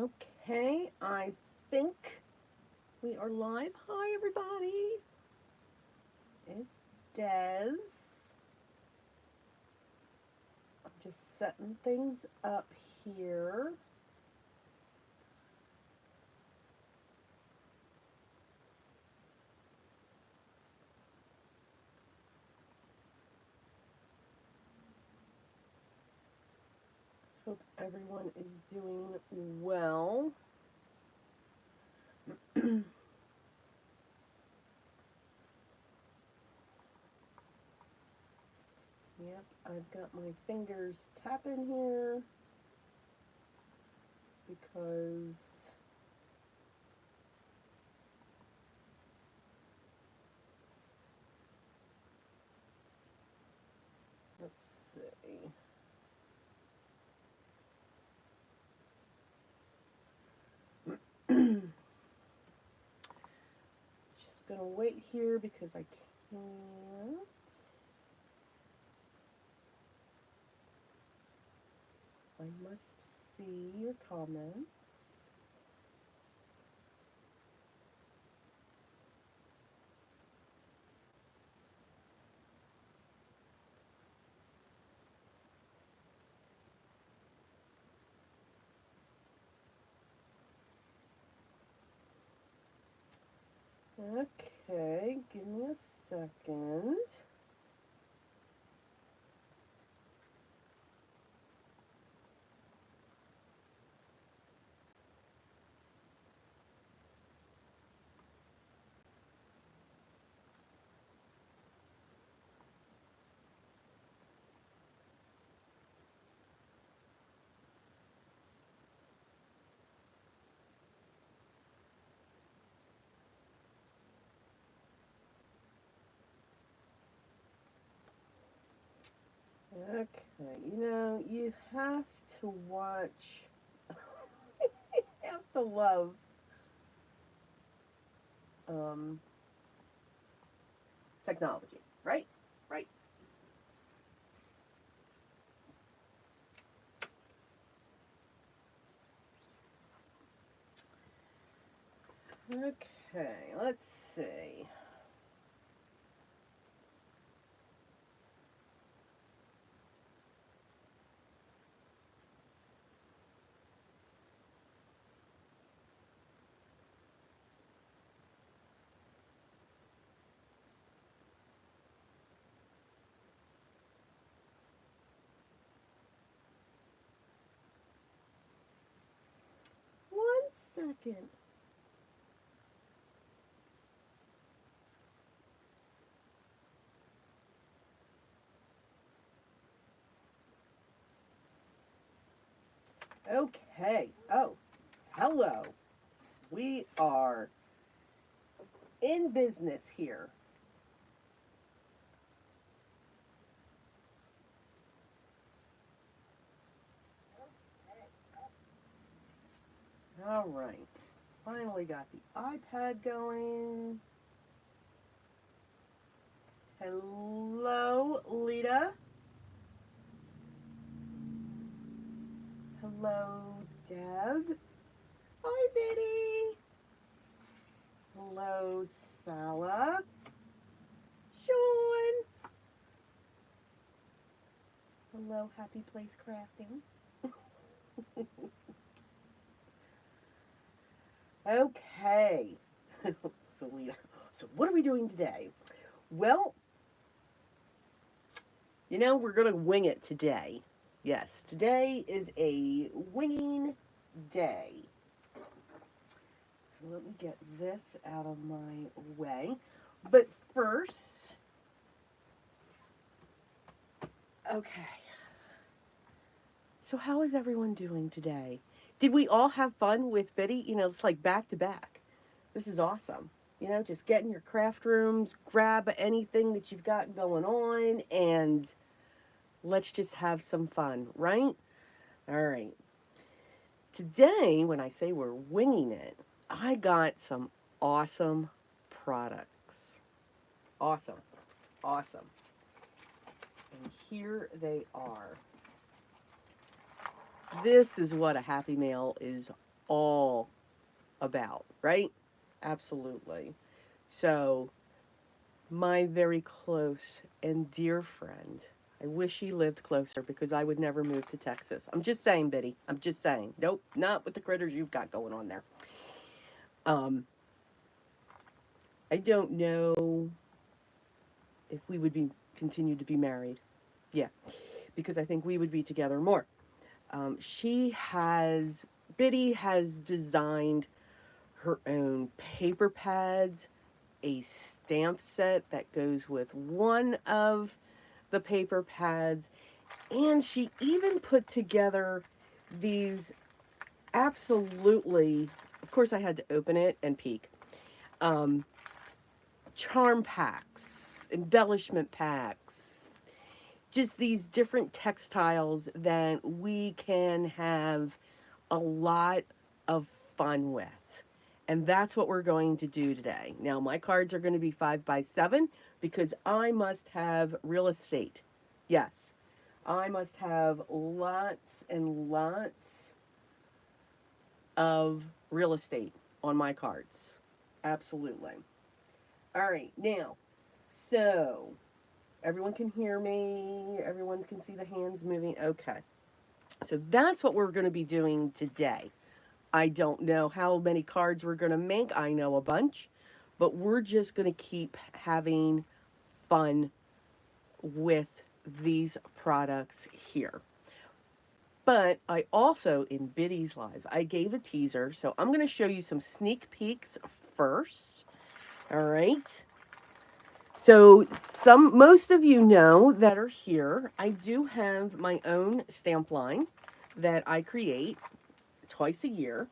Okay, I think we are live. Hi, everybody. It's Des. I'm just setting things up here. Hope everyone is doing well. Yep, I've got my fingers tapping here because let's see. Just gonna wait here because I can't. I must see your comments. Okay, give me a second. Okay, you have to watch, you have to love um, technology, right? Right. Okay, let's see. One second. Okay. Oh, hello. We are in business here. All right. Finally got the iPad going. Hello, Lita. Hello, Deb. Hi, Biddy. Hello, Sala. Sean. Hello, Happy Place Crafting. Okay. So, Lita, so what are we doing today? Well, we're going to wing it today. Yes, today is a winging day. So let me get this out of my way. But first, okay. So how is everyone doing today? Did we all have fun with Biddy? It's like back to back. This is awesome. Just get in your craft rooms, grab anything that you've got going on, and let's just have some fun, right? All right. Today, when I say we're winging it, I got some awesome products. Awesome. Awesome. And here they are. This is what a happy mail is all about, right? Absolutely. So, my very close and dear friend, I wish he lived closer because I would never move to Texas. I'm just saying, Biddy. I'm just saying. Nope, not with the critters you've got going on there. Um, I don't know if we would be continue to be married. Yeah, because I think we would be together more. She has Biddy has designed her own paper pads, a stamp set that goes with one of the paper pads, and she even put together these absolutely, of course, I had to open it and peek, um, charm packs, embellishment packs, just these different textiles that we can have a lot of fun with. And that's what we're going to do today. Now, my cards are going to be 5 by 7 because I must have real estate. Yes, I must have lots and lots of real estate on my cards. Absolutely. All right, now, so everyone can hear me, everyone can see the hands moving. Okay, so that's what we're going to be doing today. I don't know how many cards we're going to make. I know a bunch, but we're just going to keep having fun with these products here. But I also, in Biddy's Live, I gave a teaser, so I'm going to show you some sneak peeks first. All right. So most of you know that are here, I do have my own stamp line that I create twice a year.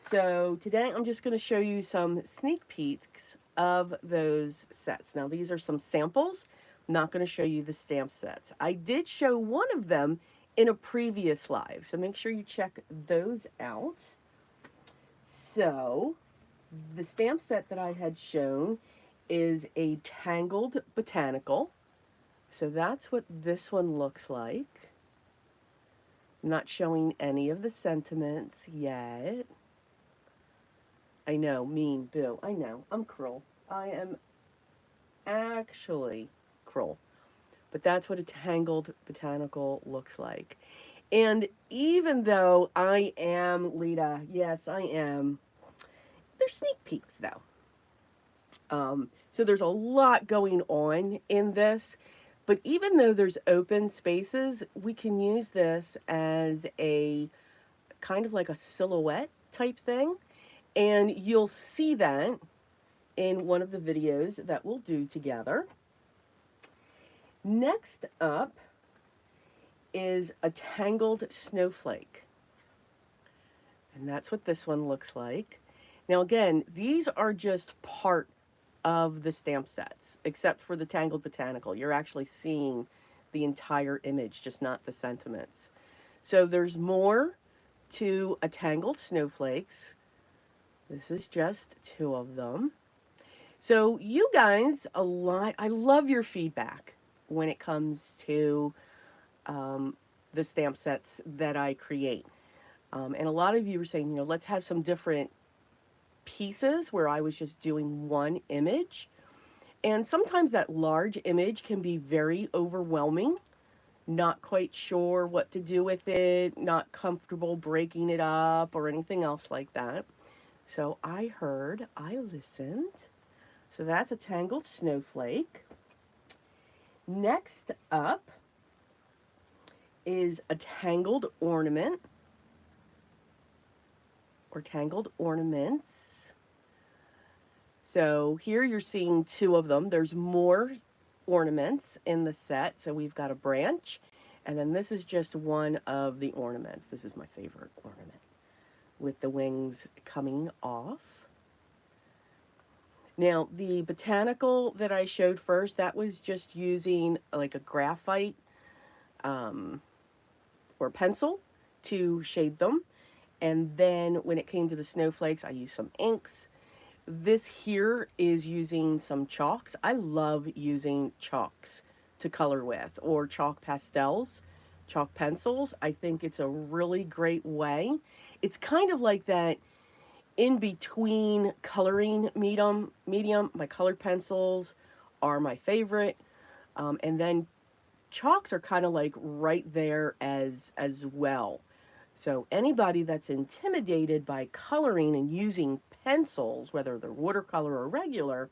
So today I'm just going to show you some sneak peeks of those sets. Now these are some samples. I'm not going to show you the stamp sets. I did show one of them in a previous live, so make sure you check those out. So the stamp set that I had shown is a Tangled Botanical. So that's what this one looks like. I'm not showing any of the sentiments yet. I know, mean, boo. I know, I'm cruel. I am actually cruel. But that's what a Tangled Botanical looks like. And even though I am Lita, yes, I am, they're sneak peeks though. So there's a lot going on in this. But even though there's open spaces, we can use this as a kind of like a silhouette type thing. And you'll see that in one of the videos that we'll do together. Next up is a Tangled Snowflake. And that's what this one looks like. Now again, these are just part of the stamp sets, except for the Tangled Botanical. You're actually seeing the entire image, just not the sentiments. So there's more to a Tangled Snowflakes. This is just 2 of them. So you guys, I love your feedback when it comes to the stamp sets that I create. And a lot of you were saying, let's have some different pieces where I was just doing one image. And sometimes that large image can be very overwhelming, not quite sure what to do with it, not comfortable breaking it up or anything else like that. So I listened. So that's a Tangled Snowflake. Next up is a Tangled Ornament or Tangled Ornaments. So here you're seeing 2 of them. There's more ornaments in the set. So we've got a branch, and then this is just one of the ornaments. This is my favorite ornament with the wings coming off. Now, the botanical that I showed first, that was just using like a graphite or pencil to shade them. And then when it came to the snowflakes, I used some inks. This here is using some chalks. I love using chalks to color with, or chalk pastels, chalk pencils. I think it's a really great way. It's kind of like that in between coloring medium. My colored pencils are my favorite. And then chalks are kind of like right there as well. So anybody that's intimidated by coloring and using pencils, whether they're watercolor or regular,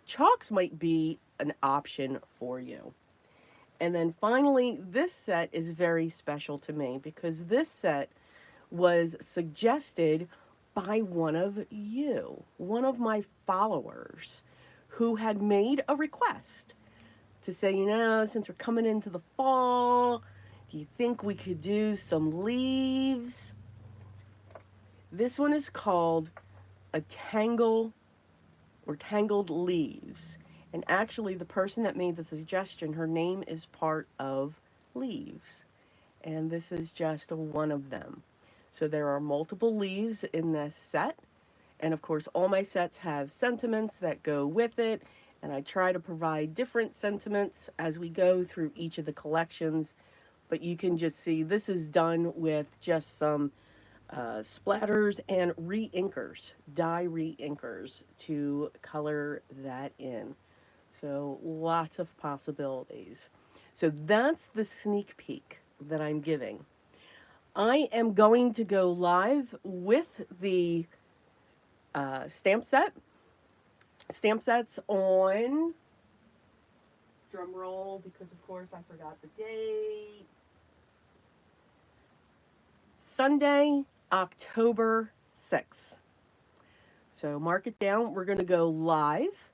chalks might be an option for you. And then finally, this set is very special to me because this set was suggested by one of you, one of my followers, who had made a request to say, since we're coming into the fall, do you think we could do some leaves? This one is called a tangle or tangled leaves. And actually, the person that made the suggestion, her name is part of leaves. And this is just one of them. So there are multiple leaves in this set. And of course, all my sets have sentiments that go with it. And I try to provide different sentiments as we go through each of the collections. But you can just see this is done with just some splatters and re-inkers, dye re-inkers to color that in. So lots of possibilities. So that's the sneak peek that I'm giving. I am going to go live with the stamp sets on, drum roll, because of course I forgot the date, Sunday, October 6th. So mark it down. We're going to go live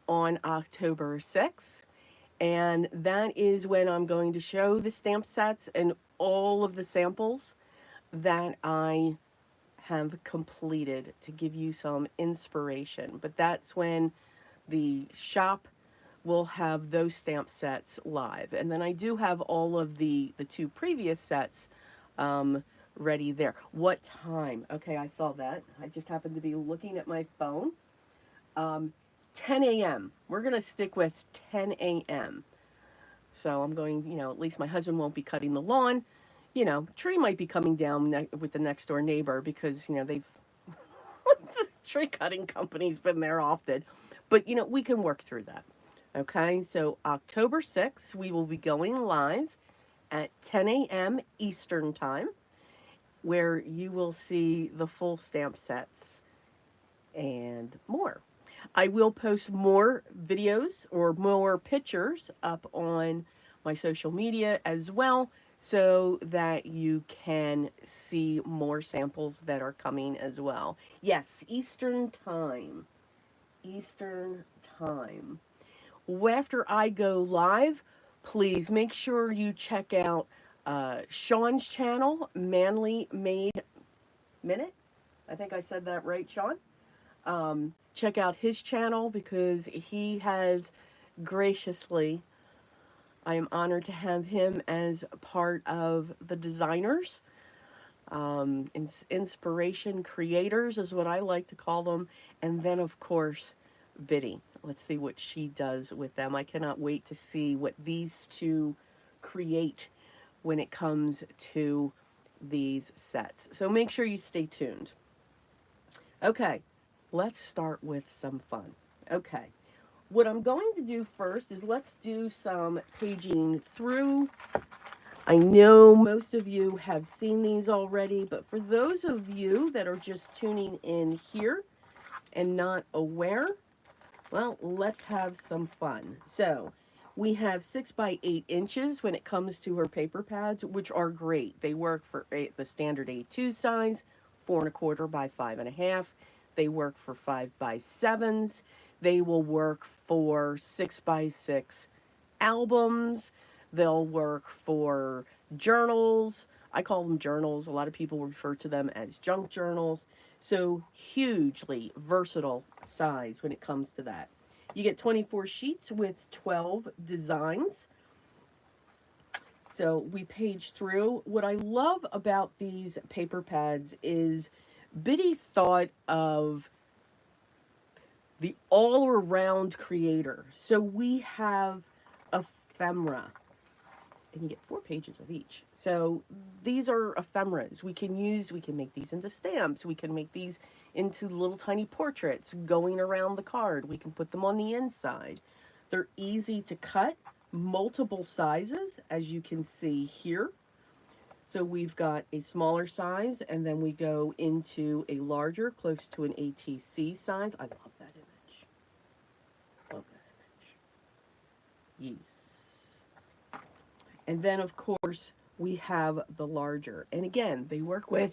on October 6th. And that is when I'm going to show the stamp sets and all of the samples that I have completed to give you some inspiration. But that's when the shop will have those stamp sets live. And then I do have all of the two previous sets ready there. What time? Okay, I saw that. I just happened to be looking at my phone. 10 a.m. We're going to stick with 10 a.m. So I'm going, at least my husband won't be cutting the lawn. Tree might be coming down with the next door neighbor because, they've, the tree cutting company's been there often. But, we can work through that. Okay, so October 6th, we will be going live at 10 a.m. Eastern Time, where you will see the full stamp sets and more. I will post more videos or more pictures up on my social media as well so that you can see more samples that are coming as well. Yes, Eastern Time. Eastern Time. After I go live, please make sure you check out Sean's channel, Manly Made Minute. I think I said that right, Sean. Check out his channel because he has graciously, I am honored to have him as part of the designers, inspiration creators is what I like to call them. And then, of course, Biddy. Let's see what she does with them. I cannot wait to see what these two create when it comes to these sets. So make sure you stay tuned. Okay, let's start with some fun. Okay, what I'm going to do first is let's do some paging through. I know most of you have seen these already, but for those of you that are just tuning in here and not aware, well, let's have some fun. So, we have 6 by 8 inches when it comes to her paper pads, which are great. They work for the standard A2 size, 4 1/4 by 5 1/2. They work for 5 by 7s. They will work for 6 by 6 albums. They'll work for journals. I call them journals. A lot of people refer to them as junk journals. So hugely versatile size when it comes to that. You get 24 sheets with 12 designs. So we page through. What I love about these paper pads is Biddy thought of the all-around creator. So we have ephemera. and you get 4 pages of each. So these are ephemeras. We can make these into stamps. We can make these into little tiny portraits going around the card. We can put them on the inside. They're easy to cut, multiple sizes, as you can see here. So we've got a smaller size, and then we go into a larger, close to an ATC size. I love that image. Love that image. Yes. And then, of course, we have the larger. And again, they work with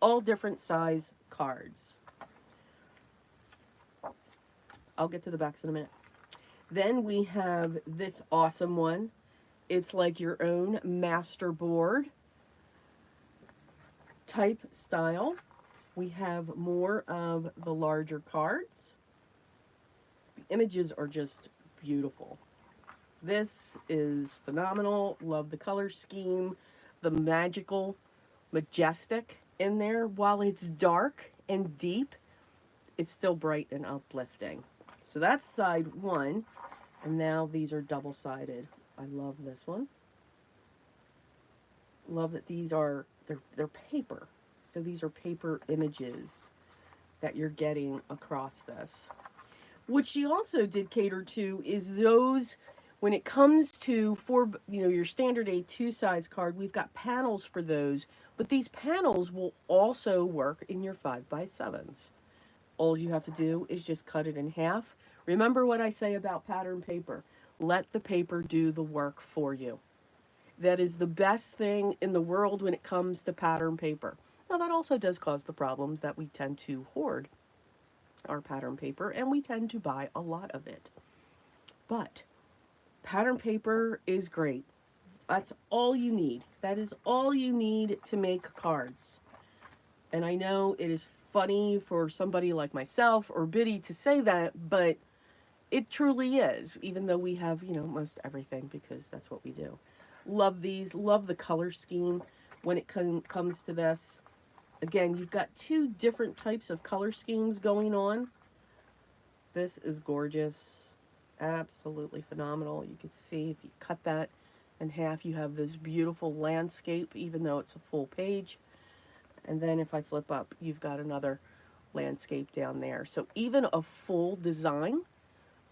all different size cards. I'll get to the backs in a minute. Then we have this awesome one. It's like your own master board type style. We have more of the larger cards. The images are just beautiful. This is phenomenal. Love the color scheme, the magical, majestic in there. While it's dark and deep, it's still bright and uplifting. So that's side one. And now these are double-sided. I love this one. Love that these are, they're paper. So these are paper images that you're getting across this. What she also did cater to is those, when it comes to your standard A2 size card, we've got panels for those, but these panels will also work in your 5x7s. All you have to do is just cut it in half. Remember what I say about pattern paper. Let the paper do the work for you. That is the best thing in the world when it comes to pattern paper. Now, that also does cause the problems that we tend to hoard our pattern paper, and we tend to buy a lot of it. But pattern paper is great. That's all you need. That is all you need to make cards. And I know it is funny for somebody like myself or Biddy to say that, but it truly is, even though we have, most everything, because that's what we do. Love these. Love the color scheme when it comes to this. Again, you've got two different types of color schemes going on. This is gorgeous. Absolutely phenomenal. You can see if you cut that in half, you have this beautiful landscape, even though it's a full page. And then if I flip up, you've got another landscape down there. So even a full design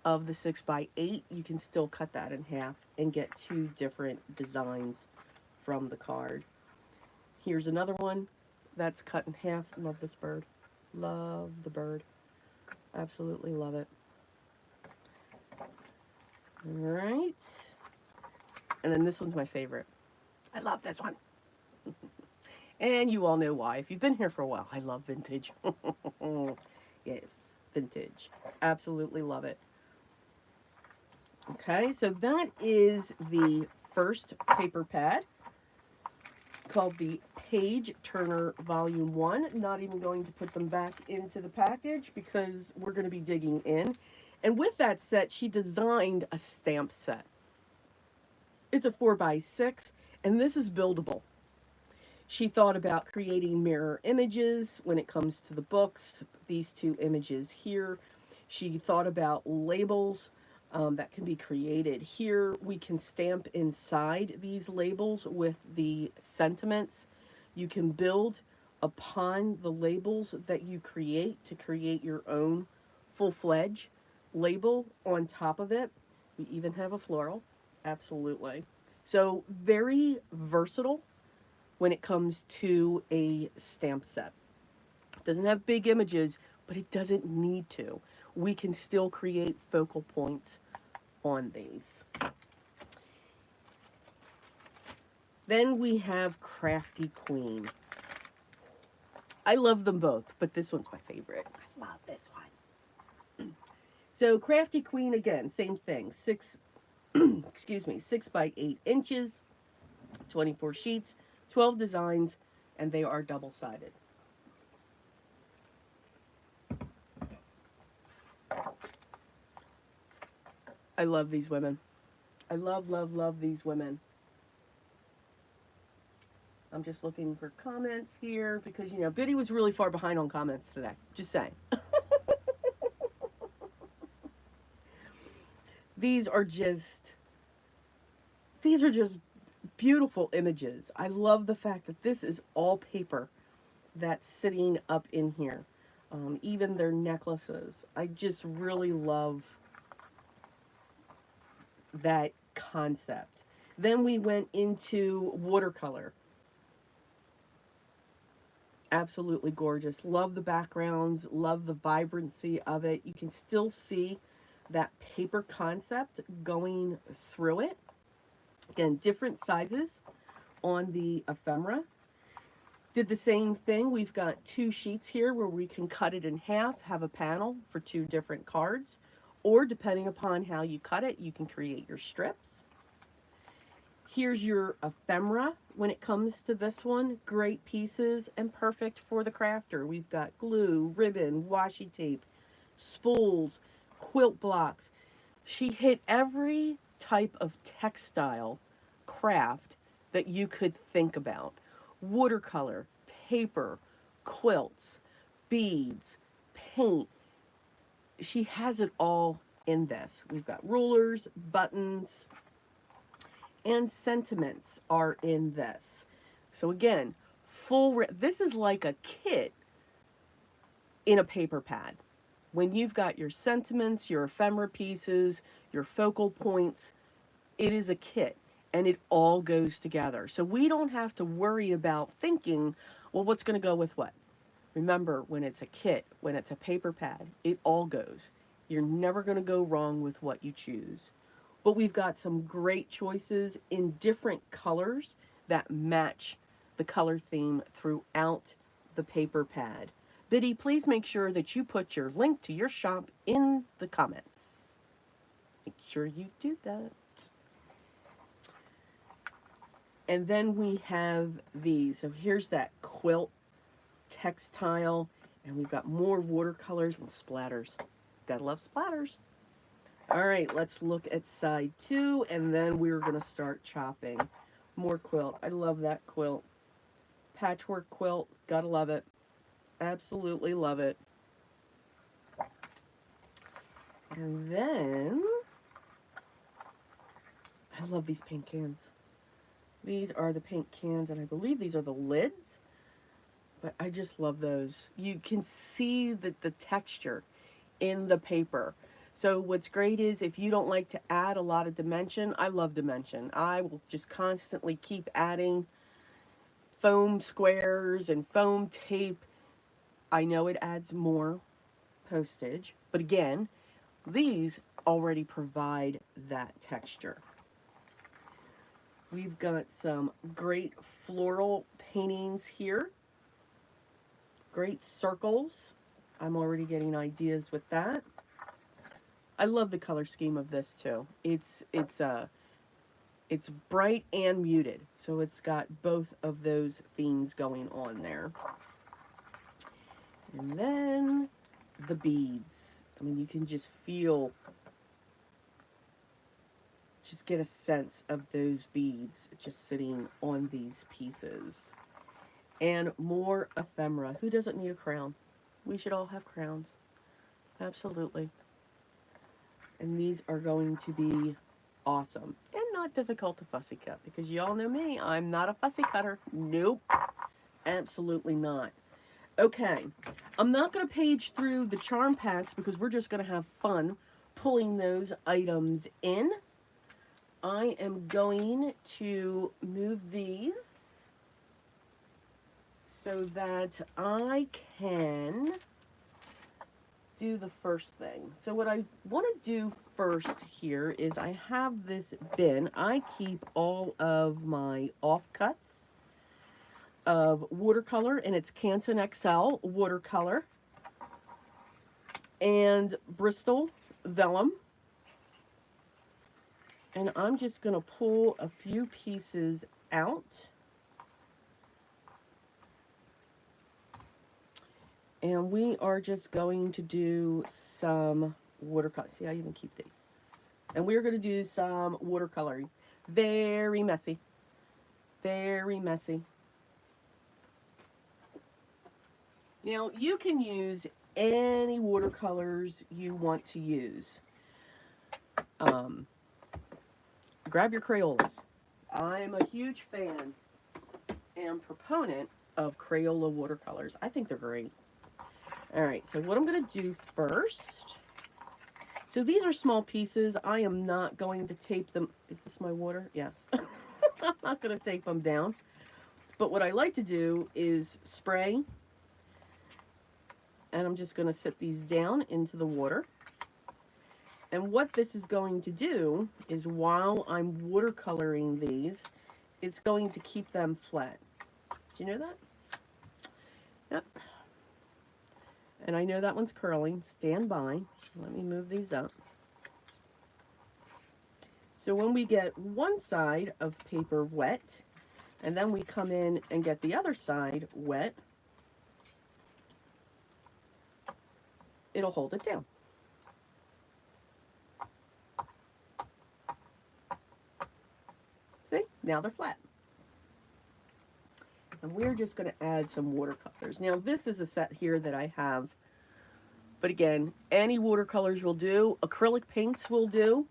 of the 6x8, you can still cut that in half and get two different designs from the card. Here's another one that's cut in half. Love this bird. Love the bird. Absolutely love it. All right. And then this one's my favorite. I love this one. And you all know why. If you've been here for a while, I love vintage. Yes, vintage. Absolutely love it. Okay, so that is the first paper pad called the Page Turner Vol.1. Not even going to put them back into the package because we're going to be digging in. And with that set, she designed a stamp set. It's a 4x6, and this is buildable. She thought about creating mirror images when it comes to the books, these two images here. She thought about labels that can be created. Here we can stamp inside these labels with the sentiments. You can build upon the labels that you create to create your own full-fledged label on top of it. We even have a floral. Absolutely. So very versatile when it comes to a stamp set. It doesn't have big images, but it doesn't need to. We can still create focal points on these. Then we have Crafty Queen. I love them both, but this one's my favorite. I love this one. So Crafty Queen, again, same thing. 6x8 inches, 24 sheets, 12 designs, and they are double-sided. I love these women. I love, love, love these women. I'm just looking for comments here because, Biddy was really far behind on comments today. Just saying. These are just These are just beautiful images. I love the fact that this is all paper that's sitting up in here. Even their necklaces. I just really love that concept. Then we went into watercolor. Absolutely gorgeous. Love the backgrounds, love the vibrancy of it. You can still see that paper concept going through it. Again, different sizes on the ephemera. Did the same thing. We've got two sheets here where we can cut it in half, have a panel for two different cards, or depending upon how you cut it, you can create your strips. Here's your ephemera when it comes to this one. Great pieces and perfect for the crafter. We've got glue, ribbon, washi tape, spools, quilt blocks. She hit every type of textile craft that you could think about. Watercolor, paper, quilts, beads, paint. She has it all in this. We've got rulers, buttons, and sentiments are in this. So again, this is like a kit in a paper pad. When you've got your sentiments, your ephemera pieces, your focal points, it is a kit and it all goes together. So we don't have to worry about thinking, well, what's going to go with what? Remember, when it's a kit, when it's a paper pad, it all goes. You're never going to go wrong with what you choose. But we've got some great choices in different colors that match the color theme throughout the paper pad. Biddy, please make sure that you put your link to your shop in the comments. Make sure you do that. And then we have these. So here's that quilt textile, and we've got more watercolors and splatters. Gotta love splatters. All right, let's look at side 2, and then we're going to start chopping. More quilt. I love that quilt. Patchwork quilt. Gotta love it. Absolutely love it. And then, I love these paint cans. These are the paint cans, and I believe these are the lids. But I just love those. You can see the texture in the paper. So what's great is if you don't like to add a lot of dimension, I love dimension. I will just constantly keep adding foam squares and foam tape. I know it adds more postage, but again, these already provide that texture. We've got some great floral paintings here. Great circles. I'm already getting ideas with that. I love the color scheme of this too. It's bright and muted, so it's got both of those themes going on there. And then the beads. I mean, you can just feel, just get a sense of those beads just sitting on these pieces. And more ephemera. Who doesn't need a crown? We should all have crowns. Absolutely. And these are going to be awesome. And not difficult to fussy cut, because you all know me, I'm not a fussy cutter. Nope. Absolutely not. Okay. I'm not going to page through the charm packs because we're just going to have fun pulling those items in. I am going to move these so that I can do the first thing. So what I want to do first here is I have this bin. I keep all of my offcuts of watercolor, and it's Canson XL watercolor and Bristol vellum. And I'm just going to pull a few pieces out. And we are just going to do some watercolor. See, I even keep these. And we're going to do some watercoloring. Very messy. Very messy. Now, you can use any watercolors you want to use. Grab your Crayolas. I'm a huge fan and proponent of Crayola watercolors. I think they're great. All right, so what I'm going to do first, so these are small pieces. I am not going to tape them. Is this my water? Yes. I'm not going to tape them down. But what I like to do is spray, and I'm just going to sit these down into the water. And what this is going to do is while I'm watercoloring these, it's going to keep them flat. Do you know that? Yep. And I know that one's curling. Stand by. Let me move these up. So when we get one side of paper wet, and then we come in and get the other side wet, it'll hold it down. See? Now they're flat. And we're just going to add some watercolors. Now this is a set here that I have. But again, any watercolors will do. Acrylic paints will do.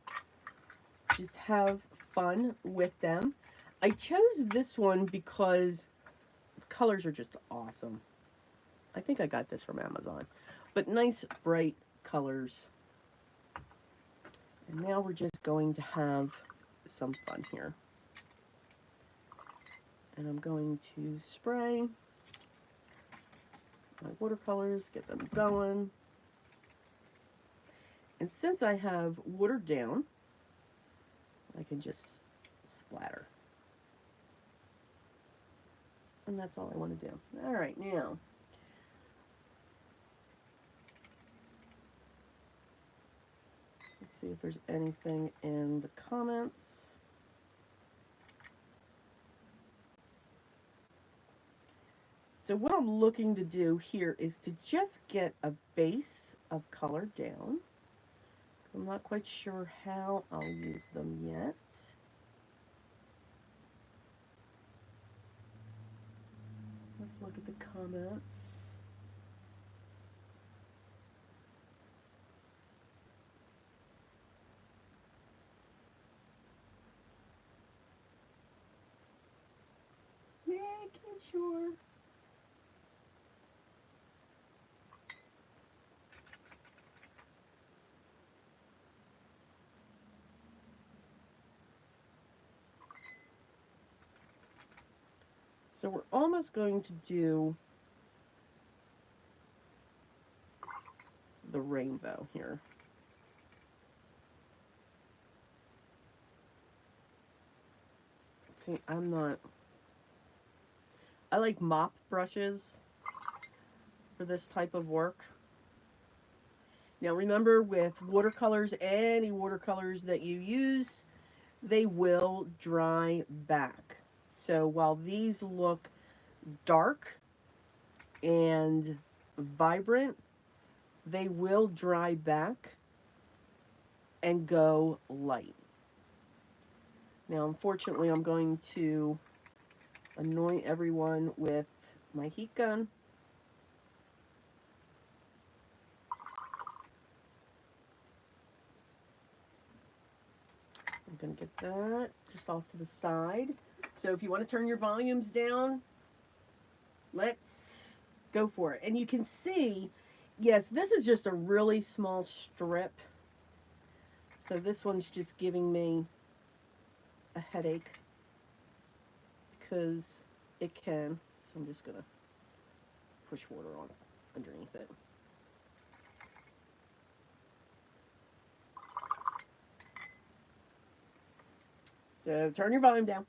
Just have fun with them. I chose this one because the colors are just awesome. I think I got this from Amazon. But nice, bright colors. And now we're just going to have some fun here. And I'm going to spray my watercolors, get them going. And since I have watered down, I can just splatter. And that's all I want to do. All right, now. Let's see if there's anything in the comments. So what I'm looking to do here is to just get a base of color down. I'm not quite sure how I'll use them yet. Let's look at the comments. Making sure. So we're almost going to do the rainbow here. See, I like mop brushes for this type of work. Now remember, with watercolors, any watercolors that you use, they will dry back. So while these look dark and vibrant, they will dry back and go light. Now, unfortunately, I'm going to annoy everyone with my heat gun. I'm going to get that just off to the side. So if you want to turn your volumes down, let's go for it. And you can see, yes, this is just a really small strip. So this one's just giving me a headache because it can. So I'm just going to push water on underneath it. So turn your volume down.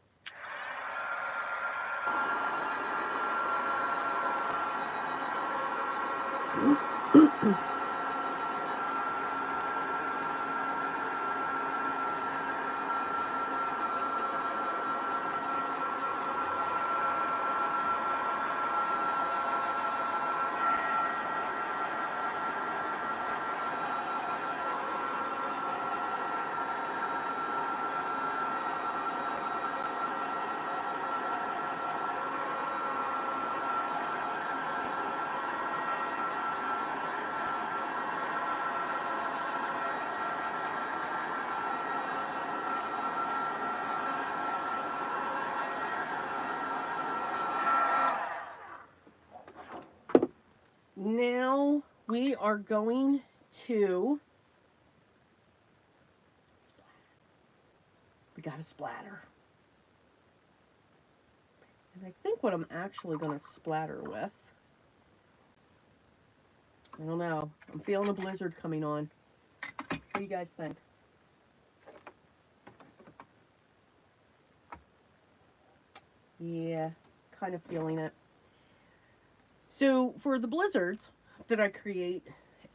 now we are going to, we got to splatter. And I think what I'm actually going to splatter with, I don't know, I'm feeling a blizzard coming on. What do you guys think? Yeah, kind of feeling it. So for the blizzards that I create,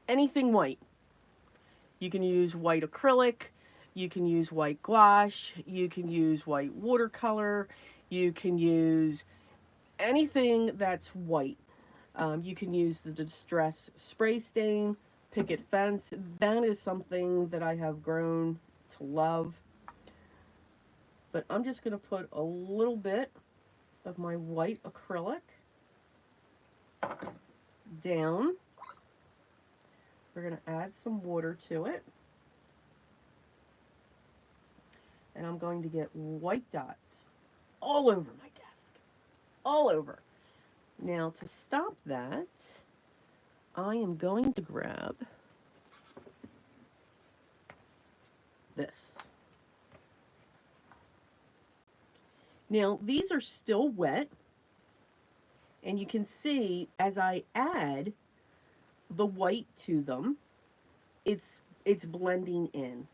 anything white. You can use white acrylic, you can use white gouache, you can use white watercolor, you can use anything that's white. You can use the Distress Spray Stain, Picket Fence. That is something that I have grown to love. But I'm just going to put a little bit of my white acrylic down. We're going to add some water to it. And I'm going to get white dots all over my desk. All over. Now, to stop that, I am going to grab this. Now, these are still wet, and you can see as I add the white to them, it's blending in,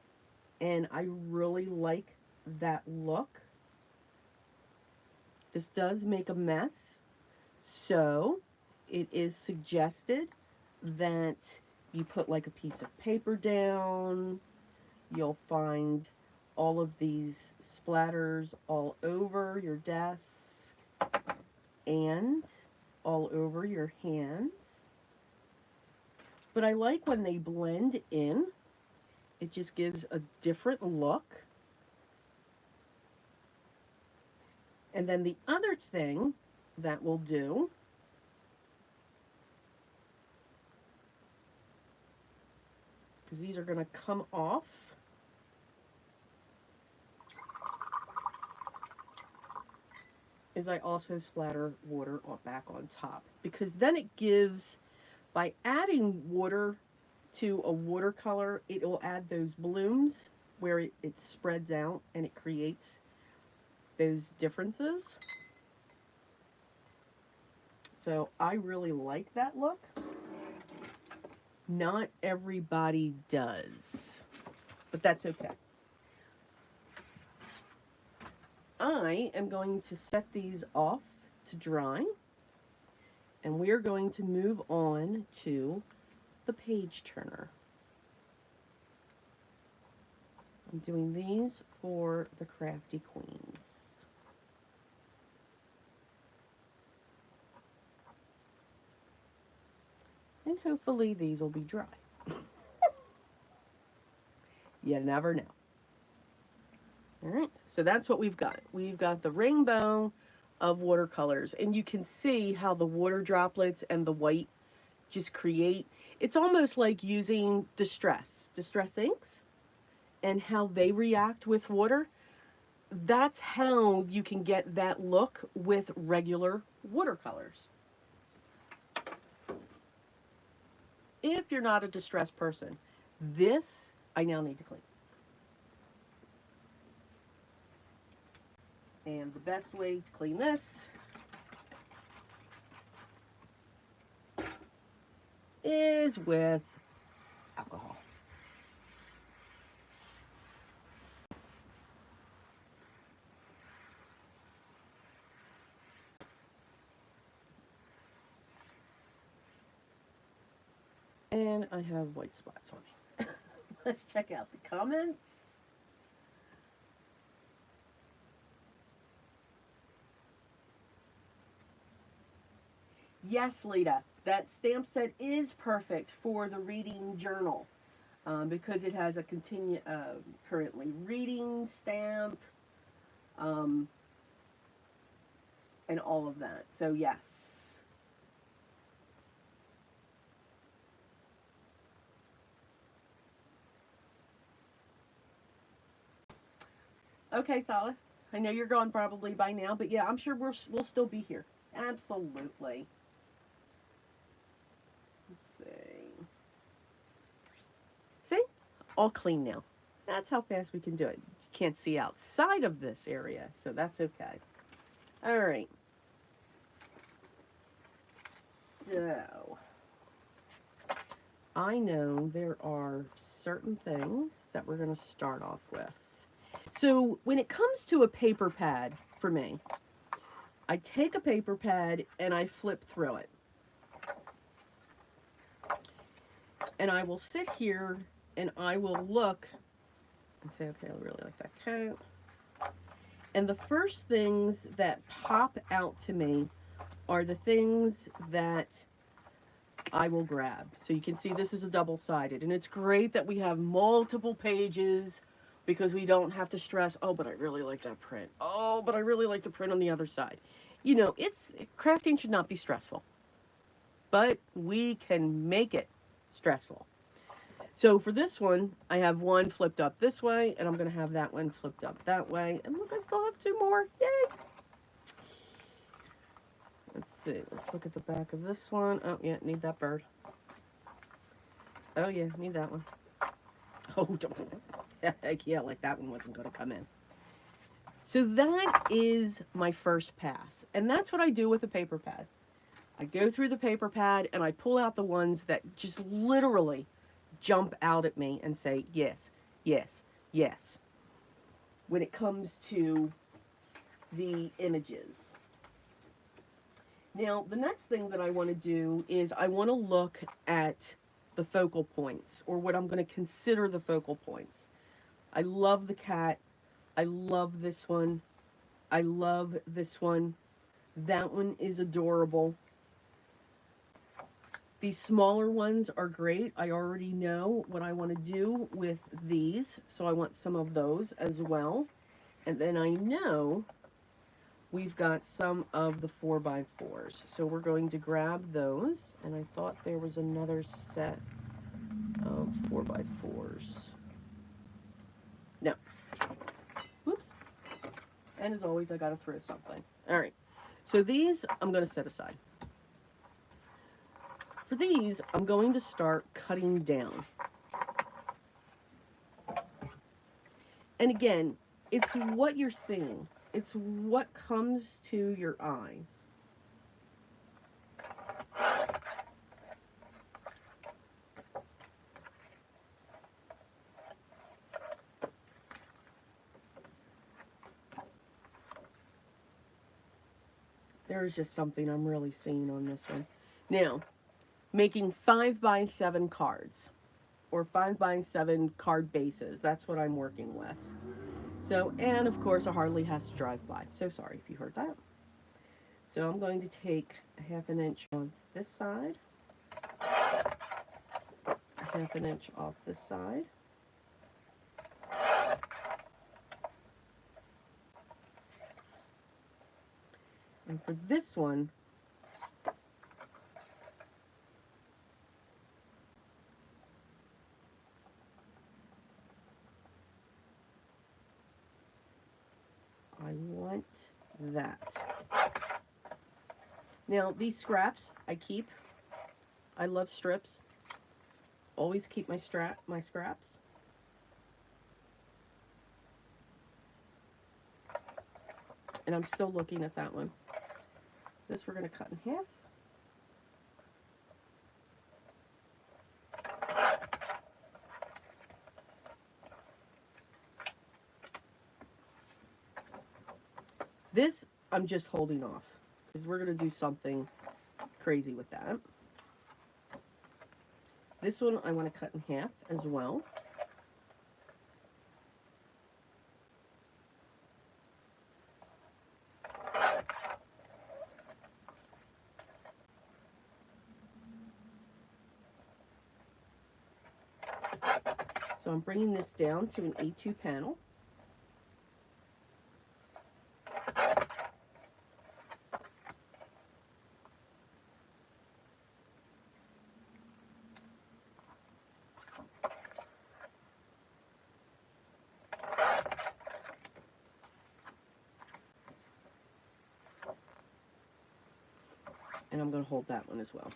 and I really like that look. This does make a mess, so it is suggested that you put like a piece of paper down. You'll find all of these splatters all over your desk and all over your hands. But I like when they blend in. It just gives a different look. And then the other thing that we'll do because these are going to come off. Is I also splatter water back on top, because then it gives, by adding water to a watercolor, it will add those blooms where it spreads out and it creates those differences. So I really like that look. Not everybody does, but that's okay. I am going to set these off to dry, and we are going to move on to the page turner. I'm doing these for the Crafty Queens. And hopefully these will be dry. You never know. Alright, so that's what we've got. We've got the rainbow of watercolors, and you can see how the water droplets and the white just create. It's almost like using distress inks and how they react with water. That's how you can get that look with regular watercolors. If you're not a distressed person, this I now need to clean. And the best way to clean this is with alcohol. And I have white spots on me. Let's check out the comments. Yes, Lita, that stamp set is perfect for the reading journal because it has a currently reading stamp and all of that. So yes. Okay, Sala. I know you're gone probably by now, but yeah, I'm sure we'll still be here. Absolutely. all clean now. That's how fast we can do it. You can't see outside of this area, so that's okay. All right. So, I know there are certain things that we're going to start off with. So, when it comes to a paper pad, for me, I take a paper pad and I flip through it. And I will sit here and I will look and say, okay, I really like that coat. And the first things that pop out to me are the things that I will grab. So you can see this is a double-sided, and it's great that we have multiple pages because we don't have to stress, oh, but I really like that print. Oh, but I really like the print on the other side. You know, crafting should not be stressful, but we can make it stressful. So for this one, I have one flipped up this way, and I'm going to have that one flipped up that way. And look, I still have two more. Yay! Let's see. Let's look at the back of this one. Oh, yeah, need that bird. Oh, yeah, need that one. Oh, don't. Heck yeah, like that one wasn't going to come in. So that is my first pass. And that's what I do with a paper pad. I go through the paper pad and I pull out the ones that just literally jump out at me and say, yes, yes, yes. When it comes to the images. Now, the next thing that I want to do is I want to look at the focal points, or what I'm going to consider the focal points. I love the cat. I love this one. I love this one. That one is adorable. These smaller ones are great. I already know what I want to do with these, so I want some of those as well. And then I know we've got some of the 4x4s. So we're going to grab those. And I thought there was another set of 4x4s. No. Whoops. And as always, I got to throw something. All right. So these I'm going to set aside. For these, I'm going to start cutting down. And again, it's what you're seeing. It's what comes to your eyes. There's just something I'm really seeing on this one. Now, making 5x7 cards, or 5x7 card bases. That's what I'm working with. So, and of course, a Harley has to drive by. So sorry if you heard that. So I'm going to take a 1/2 inch on this side, a 1/2 inch off this side. And for this one, I want that. Now, these scraps I keep. I love strips. Always keep my scraps. And I'm still looking at that one. This we're going to cut in half. This I'm just holding off because we're going to do something crazy with that. This one I want to cut in half as well. So I'm bringing this down to an A2 panel. And I'm going to hold that one as well.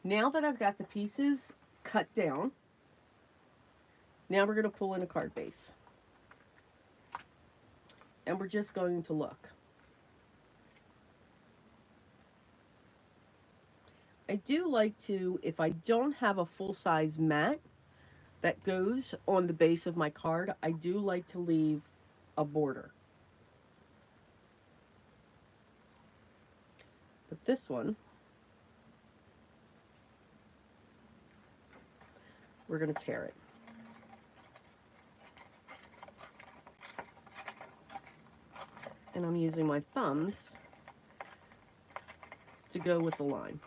Now that I've got the pieces cut down, now we're going to pull in a card base. And we're just going to look. I do like to, if I don't have a full-size mat that goes on the base of my card, I do like to leave a border. But this one, we're going to tear it. And I'm using my thumbs to go with the line.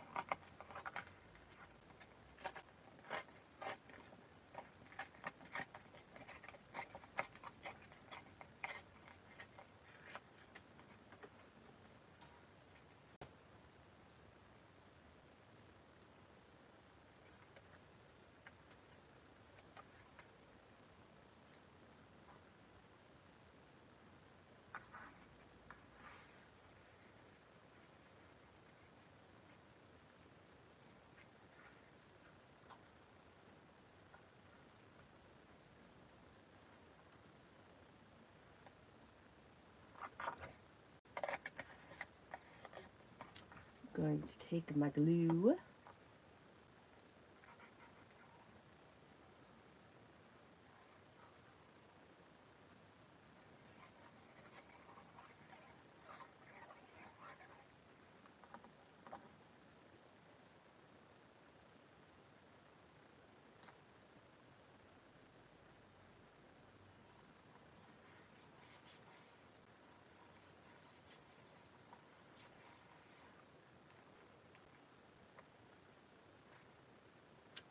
I'm going to take my glue.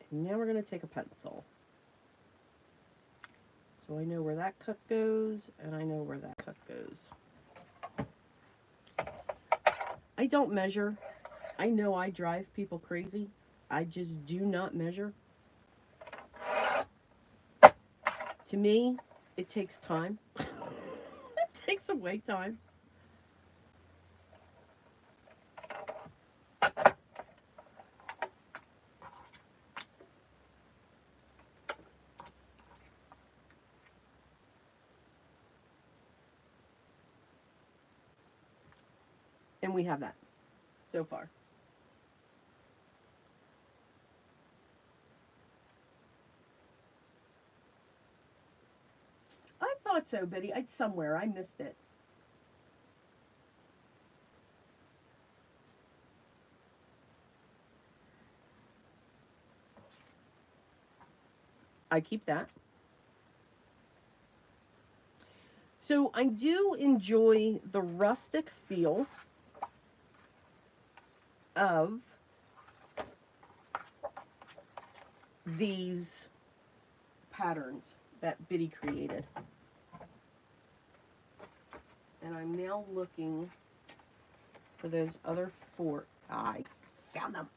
And now we're going to take a pencil. So I know where that cut goes, and I know where that cut goes. I don't measure. I know I drive people crazy. I just do not measure. To me, it takes time. It takes away time. And we have that so far. I thought so, Betty. Somewhere I missed it. I keep that. So I do enjoy the rustic feel of these patterns that Biddy created. And I'm now looking for those other four. I found them.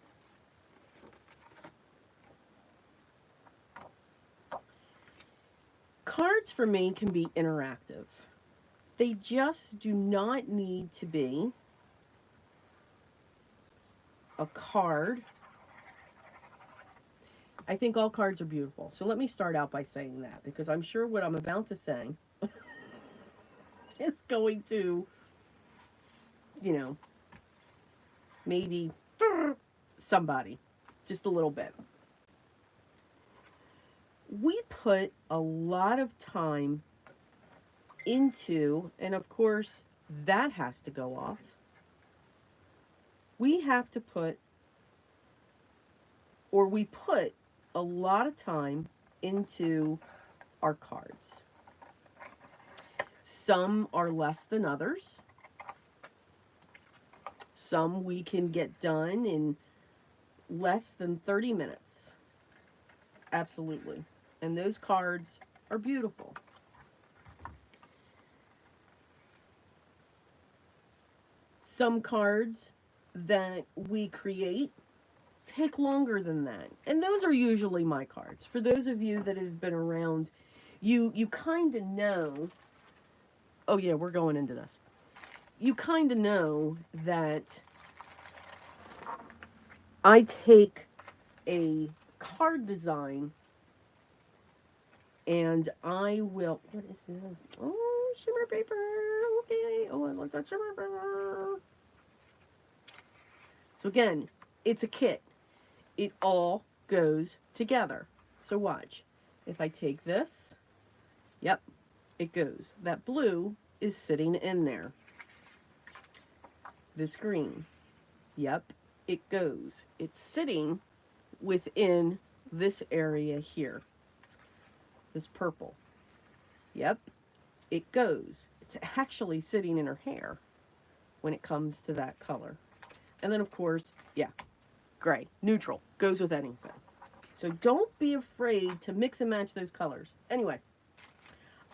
Cards for me can be interactive. They just do not need to be a card. I think all cards are beautiful. So let me start out by saying that, because I'm sure what I'm about to say is going to, you know, maybe somebody just a little bit. We put a lot of time into, and of course that has to go off. We have to put, or we put a lot of time into our cards. Some are less than others. Some we can get done in less than 30 minutes. Absolutely. And those cards are beautiful. Some cards that we create take longer than that. And those are usually my cards. For those of you that have been around, you kind of know, oh yeah, we're going into this. You kind of know that I take a card design, and I will, what is this? Oh, shimmer paper. Okay. Oh, I like that shimmer paper. So again, it's a kit. It all goes together. So watch. If I take this, yep, it goes. That blue is sitting in there. This green, yep, it goes. It's sitting within this area here. This purple, yep, it goes. It's actually sitting in her hair when it comes to that color. And then, of course, yeah, gray, neutral, goes with anything. So don't be afraid to mix and match those colors. Anyway,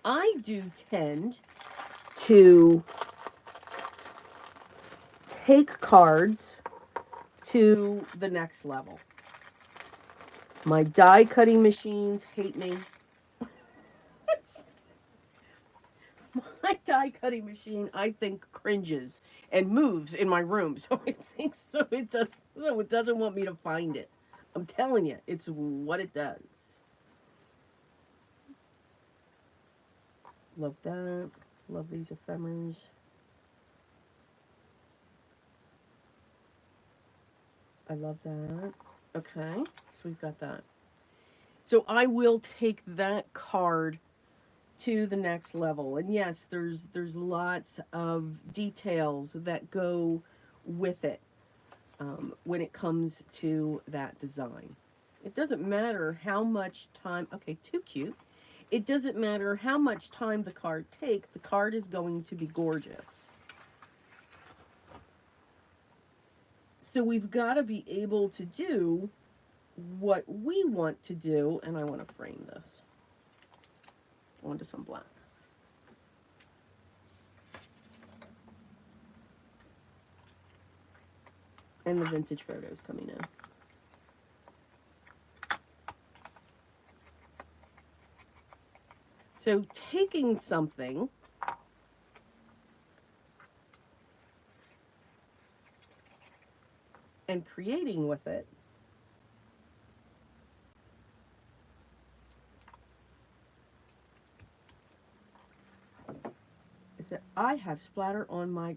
I do tend to take cards to the next level. My die cutting machines hate me. My die cutting machine, I think, cringes and moves in my room. So I think it doesn't want me to find it. I'm telling you, it's what it does. Love that. Love these ephemeras. I love that. Okay, so we've got that. So I will take that card to the next level. And yes, there's lots of details that go with it when it comes to that design. It doesn't matter how much time, okay, too cute. It doesn't matter how much time the card takes, the card is going to be gorgeous. So we've got to be able to do what we want to do, and I want to frame this onto some black. And the vintage photos coming in. So taking something and creating with it is that I have splatter on my,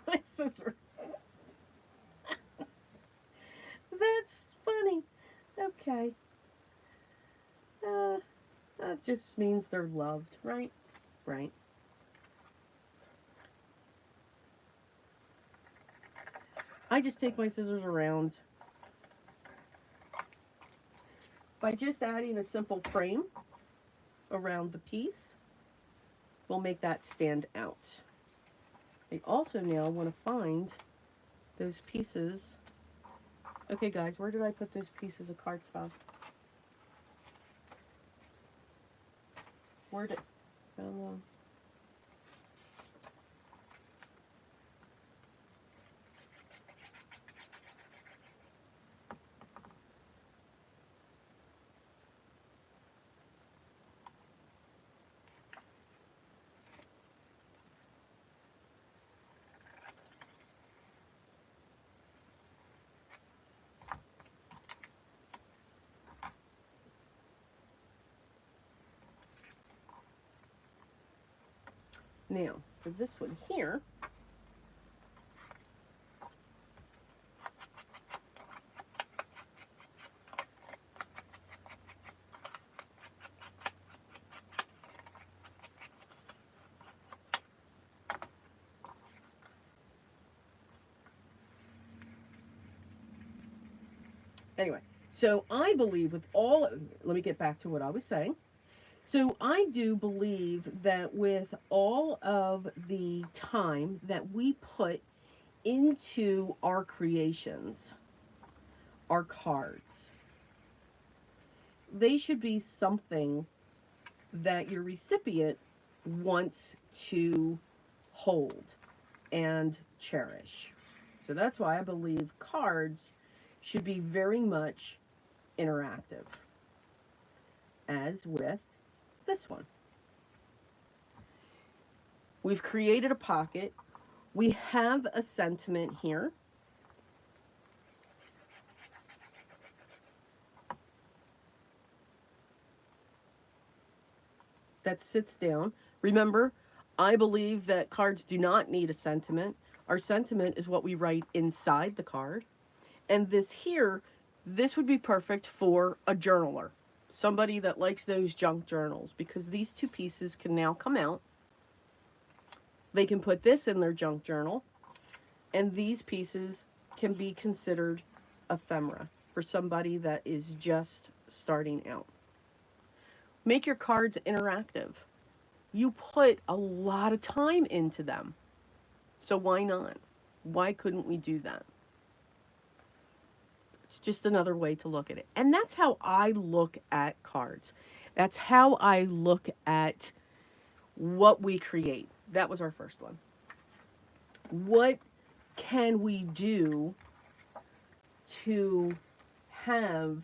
my scissors. That's funny. Okay. That just means they're loved, right? Right. I just take my scissors around by just adding a simple frame around the piece. We'll make that stand out. I also now want to find those pieces. Okay, guys, where did I put those pieces of cardstock? Where did... Now, for this one here, anyway, so I believe with all, let me get back to what I was saying. So I do believe that with all of the time that we put into our creations, our cards, they should be something that your recipient wants to hold and cherish. So that's why I believe cards should be very much interactive, as with this one. We've created a pocket. We have a sentiment here. that sits down. Remember, I believe that cards do not need a sentiment. Our sentiment is what we write inside the card. And this here, this would be perfect for a journaler, somebody that likes those junk journals, because these two pieces can now come out. They can put this in their junk journal, and these pieces can be considered ephemera for somebody that is just starting out. Make your cards interactive. You put a lot of time into them, so why not? Why couldn't we do that? It's just another way to look at it. And that's how I look at cards. That's how I look at what we create. That was our first one. What can we do to have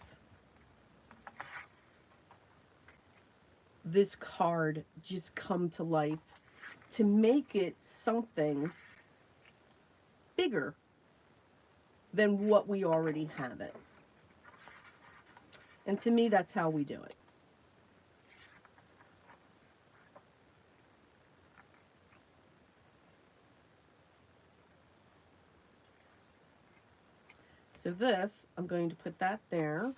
this card just come to life, to make it something bigger than what we already have it? And to me, that's how we do it. So this, I'm going to put that there.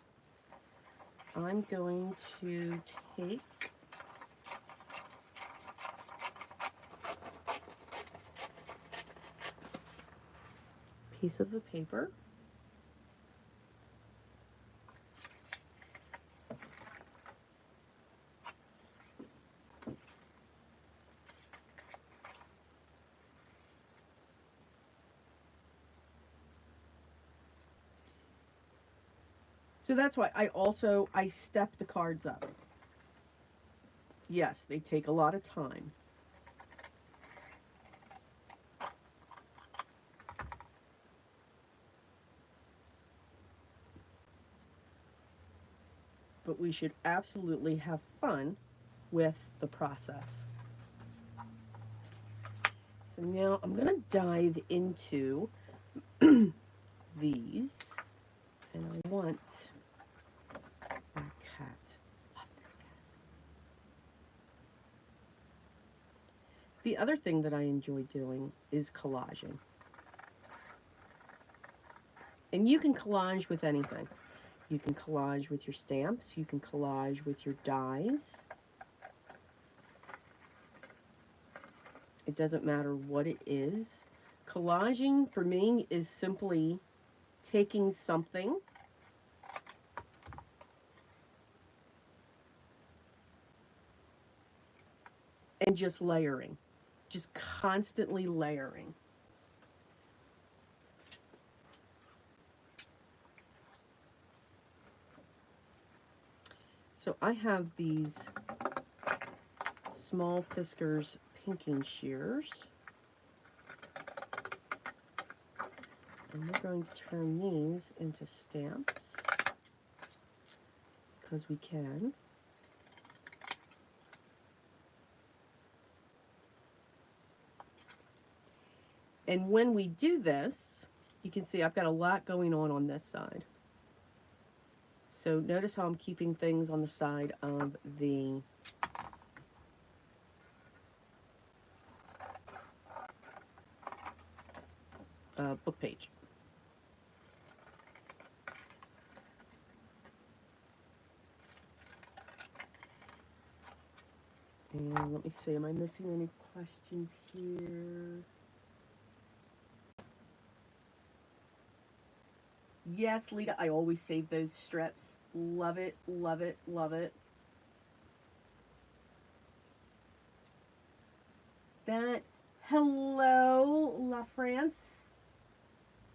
I'm going to take a piece of the paper. So that's why I step the cards up. Yes, they take a lot of time. But we should absolutely have fun with the process. So now I'm going to dive into these, and I want a cat. Love this cat. The other thing that I enjoy doing is collaging. And you can collage with anything. You can collage with your stamps. You can collage with your dies. It doesn't matter what it is. Collaging, for me, is simply taking something and just layering. Just constantly layering. So I have these small Fiskars pinking shears. And we're going to turn these into stamps, because we can. And when we do this, you can see I've got a lot going on this side. So notice how I'm keeping things on the side of the book page. And let me see, am I missing any questions here? Yes, Lita, I always save those strips. Love it, love it, love it. That, hello, La France.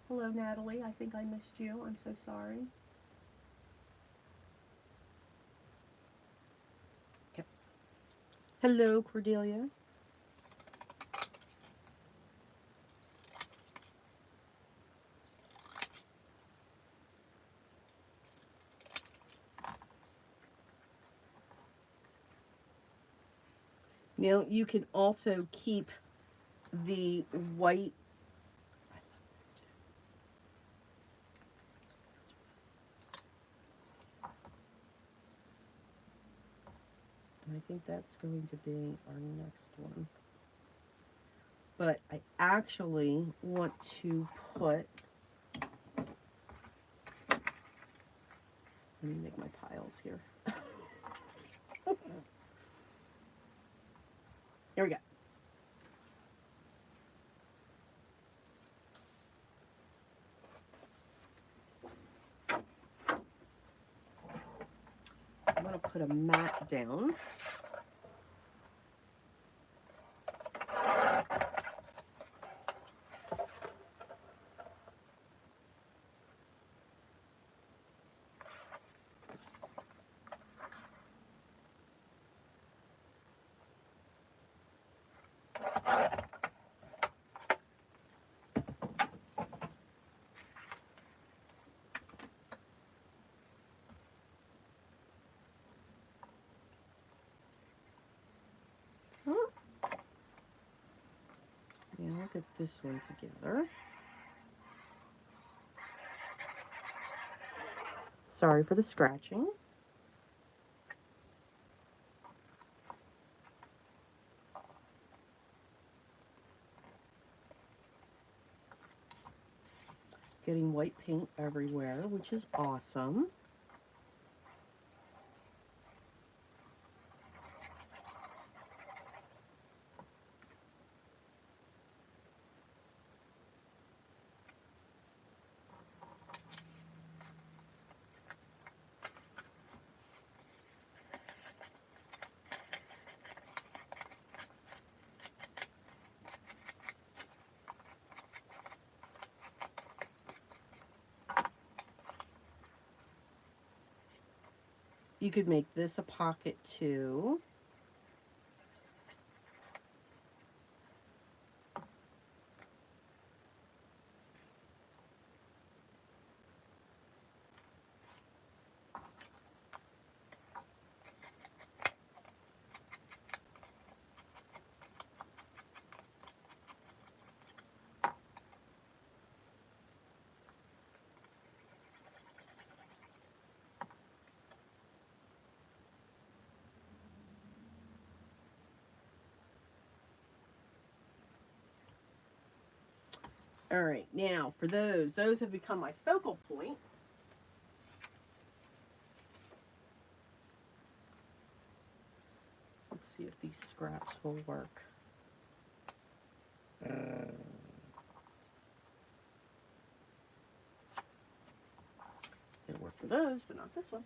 Hello, Natalie. I think I missed you. I'm so sorry. Okay. Hello, Cordelia. Now, you can also keep the white. I love this too. And I think that's going to be our next one. But I actually want to put, let me make my piles here. Here we go. I'm going to put a mat down. Now I'll get this one together. Sorry for the scratching. Getting white paint everywhere, which is awesome. You could make this a pocket too. All right, now for those have become my focal point. Let's see if these scraps will work. It'll work for those, but not this one.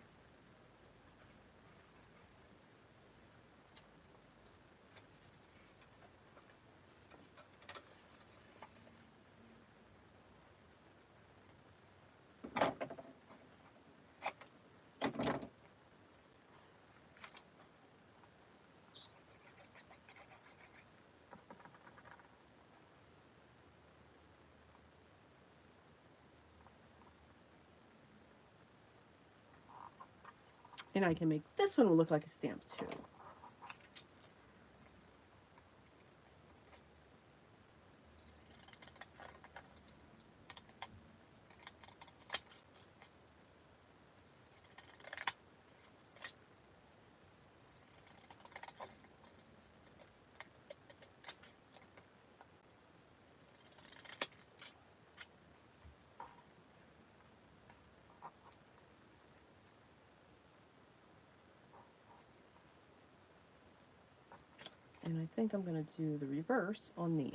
And I can make this one look like a stamp too. And I think I'm going to do the reverse on these.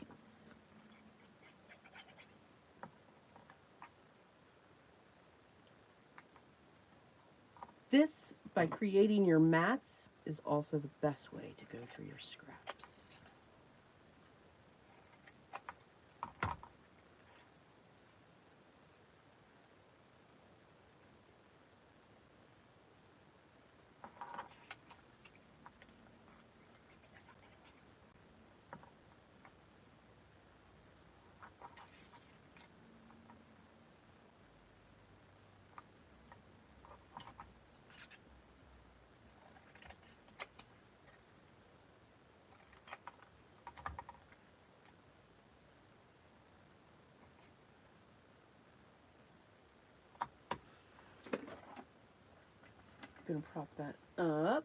This, by creating your mats, is also the best way to go through your scraps. I'm going to prop that up.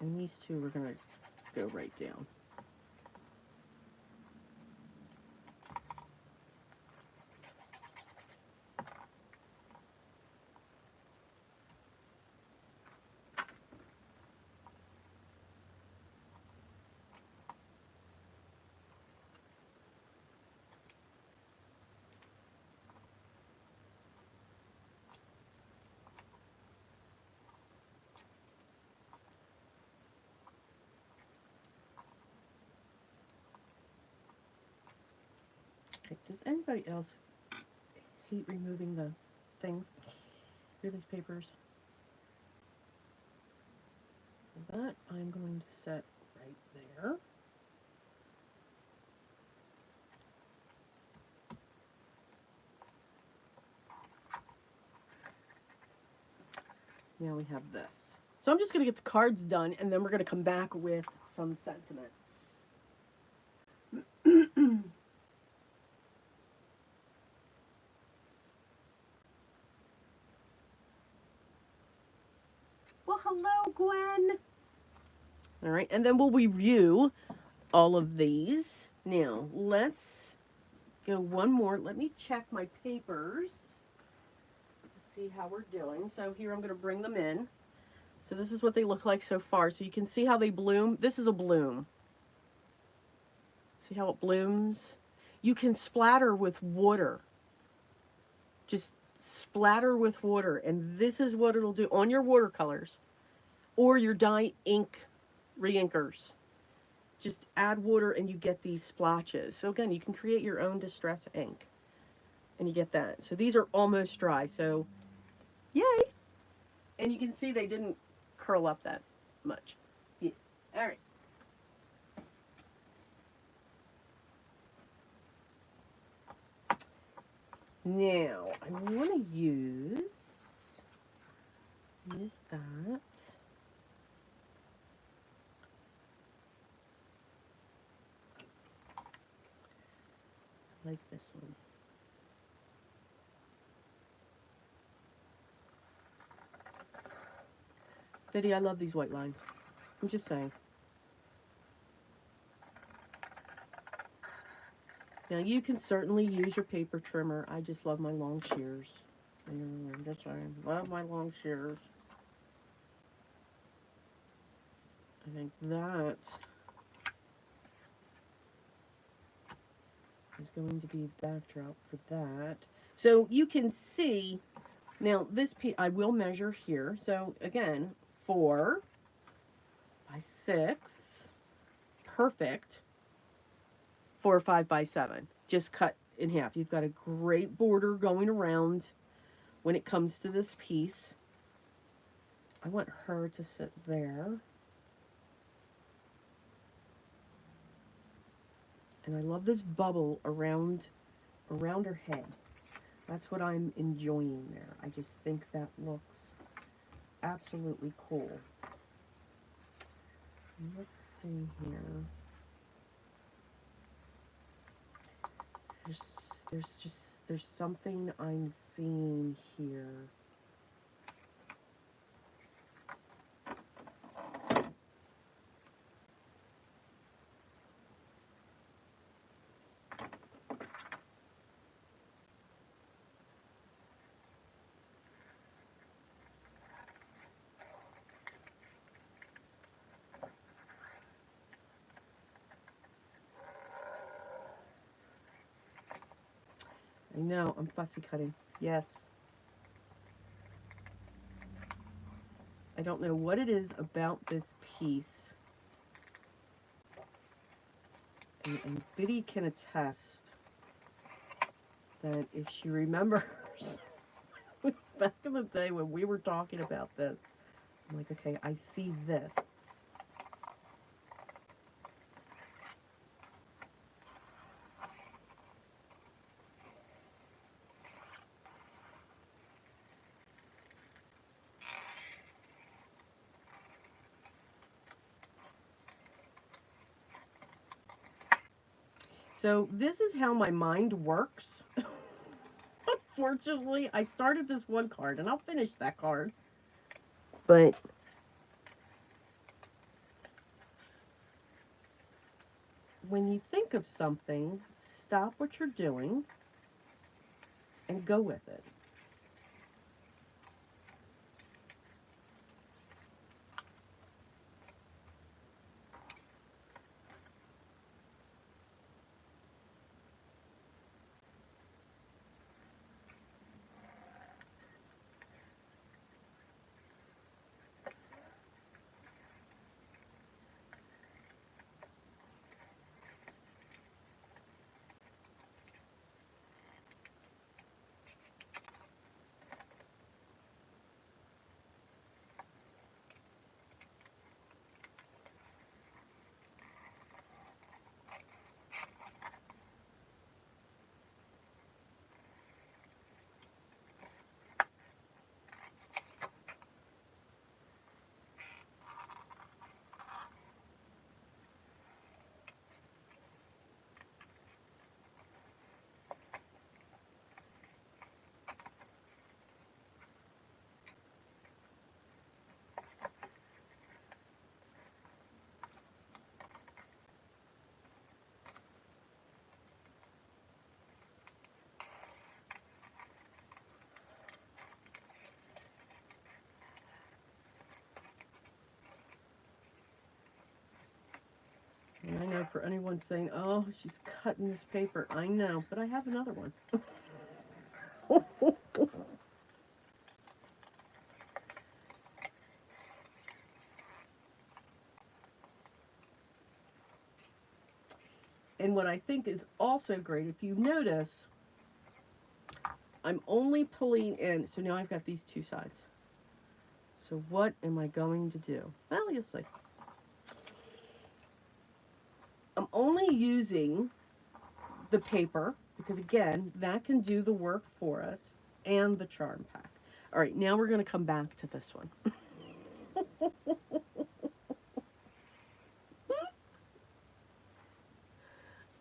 And these two we're going to go right down. Okay, does anybody else hate removing the things? Here are these papers. So that I'm going to set right there. Now we have this. So I'm just going to get the cards done, and then we're going to come back with some sentiments. Well, hello, Gwen. All right, and then we'll review all of these. Now, let's go one more. Let me check my papers to see how we're doing. So here I'm going to bring them in. So this is what they look like so far. So you can see how they bloom. This is a bloom. See how it blooms? You can splatter with water. Just splatter with water, and this is what it'll do on your watercolors or your dye ink reinkers. Just add water and you get these splotches. So again, you can create your own distress ink and you get that. So these are almost dry, so yay. And you can see they didn't curl up that much. Yes. All right. Now, I want to use that. I like this one. Biddy, I love these white lines. I'm just saying. Now, you can certainly use your paper trimmer. I just love my long shears. That's why I love my long shears. I think that is going to be backdrop for that. So you can see, now this piece, I will measure here. So again, 4 by 6, perfect, 4 or 5 by 7. Just cut in half. You've got a great border going around when it comes to this piece. I want her to sit there. And I love this bubble around her head. That's what I'm enjoying there. I just think that looks absolutely cool. Let's see here. There's something I'm seeing here. I know, I'm fussy cutting. Yes. I don't know what it is about this piece. And Biddy can attest that if she remembers back in the day when we were talking about this, I'm like, okay, I see this. So this is how my mind works. Unfortunately, I started this one card, and I'll finish that card. But when you think of something, stop what you're doing and go with it. And I know for anyone saying, oh, she's cutting this paper, I know, but I have another one. And what I think is also great, if you notice, I'm only pulling in, so now I've got these two sides. So what am I going to do? Well, you'll see. I'm only using the paper because, again, that can do the work for us, and the charm pack. All right, now we're going to come back to this one.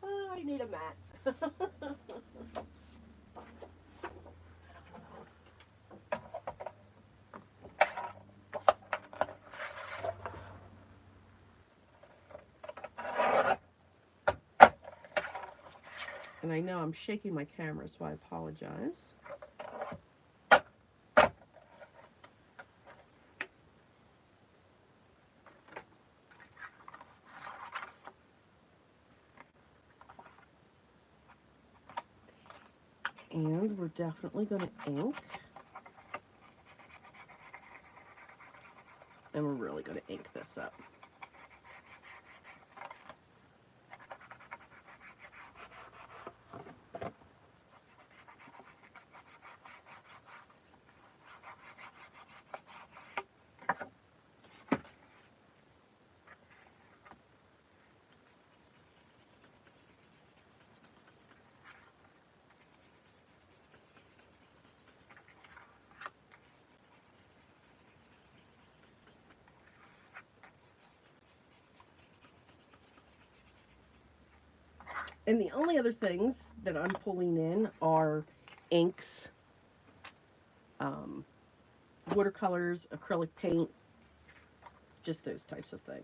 Oh, I need a mat. And I know I'm shaking my camera, so I apologize. And we're definitely going to ink. And we're really going to ink this up. And the only other things that I'm pulling in are inks, um, watercolors, acrylic paint, just those types of things.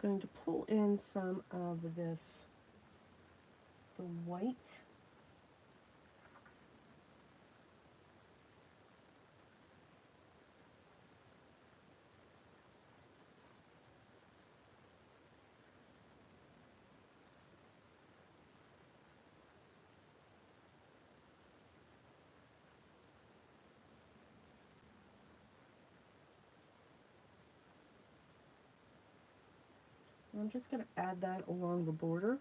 I'm going to pull in some of this, the white. I'm just going to add that along the border.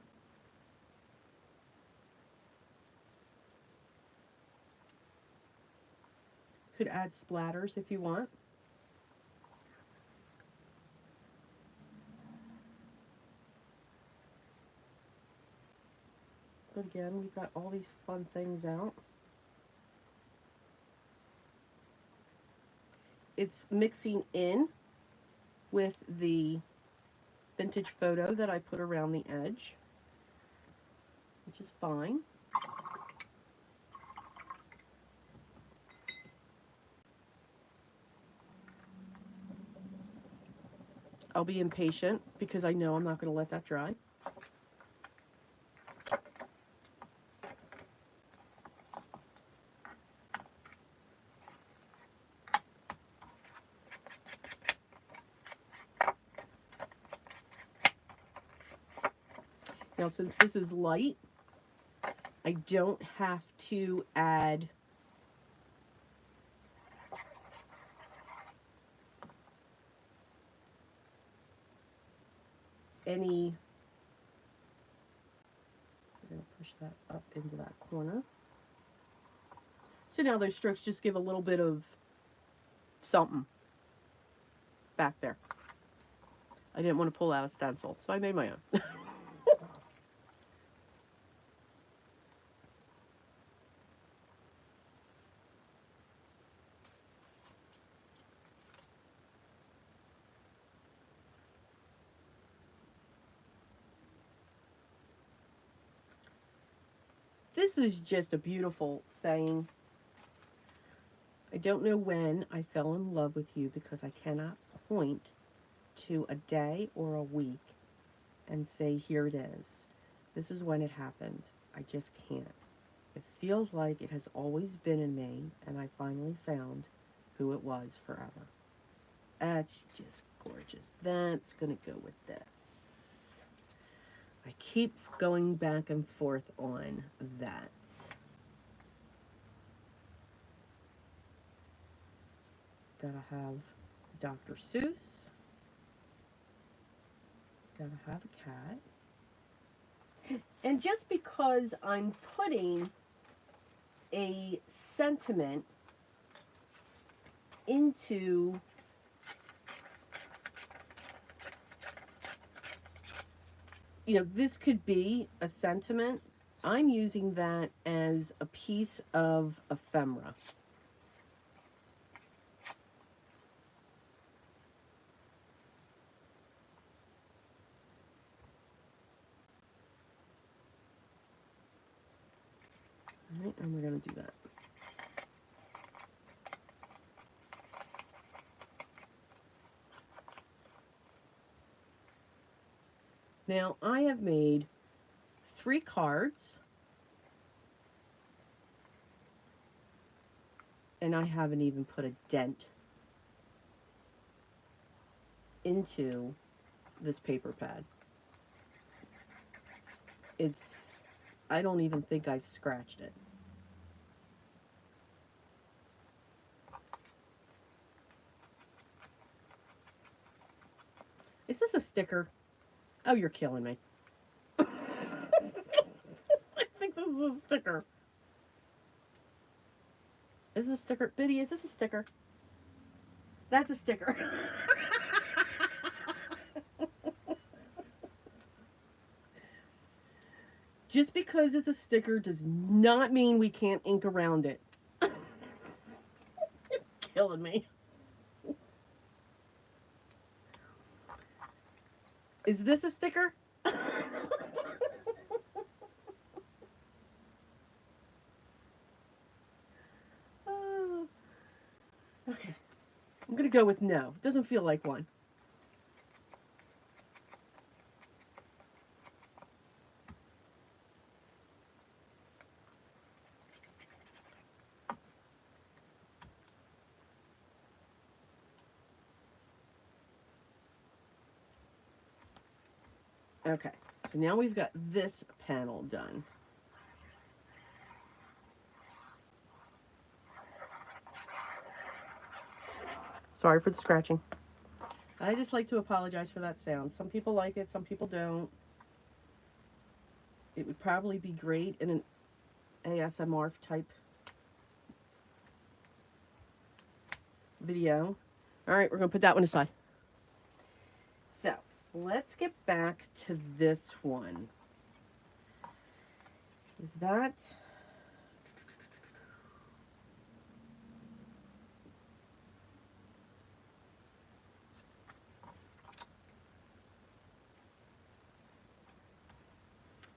Could add splatters if you want. But again, we've got all these fun things out. It's mixing in with the vintage photo that I put around the edge, which is fine. I'll be impatient because I know I'm not going to let that dry. Now, since this is light, I don't have to add any. I'm going to push that up into that corner. So now those strokes just give a little bit of something back there. I didn't want to pull out a stencil, so I made my own. This is just a beautiful saying. I don't know when I fell in love with you because I cannot point to a day or a week and say, here it is. This is when it happened. I just can't. It feels like it has always been in me, and I finally found who it was forever. That's just gorgeous. That's going to go with this. I keep going back and forth on that. Gotta have Dr. Seuss. Gotta have a cat. And just because I'm putting a sentiment into this could be a sentiment. I'm using that as a piece of ephemera. All right, and we're going to do that. Now, I have made 3 cards, and I haven't even put a dent into this paper pad. I don't even think I've scratched it. Is this a sticker? Oh, you're killing me. I think this is a sticker. Is this a sticker? Biddy, is this a sticker? That's a sticker. Just because it's a sticker does not mean we can't ink around it. You're killing me. Is this a sticker? Okay. I'm going to go with no. It doesn't feel like one. Okay. So now we've got this panel done. Sorry for the scratching. I just like to apologize for that sound. Some people like it, some people don't. It would probably be great in an ASMR type video. All right, we're going to put that one aside. So, let's get back to this one. is that.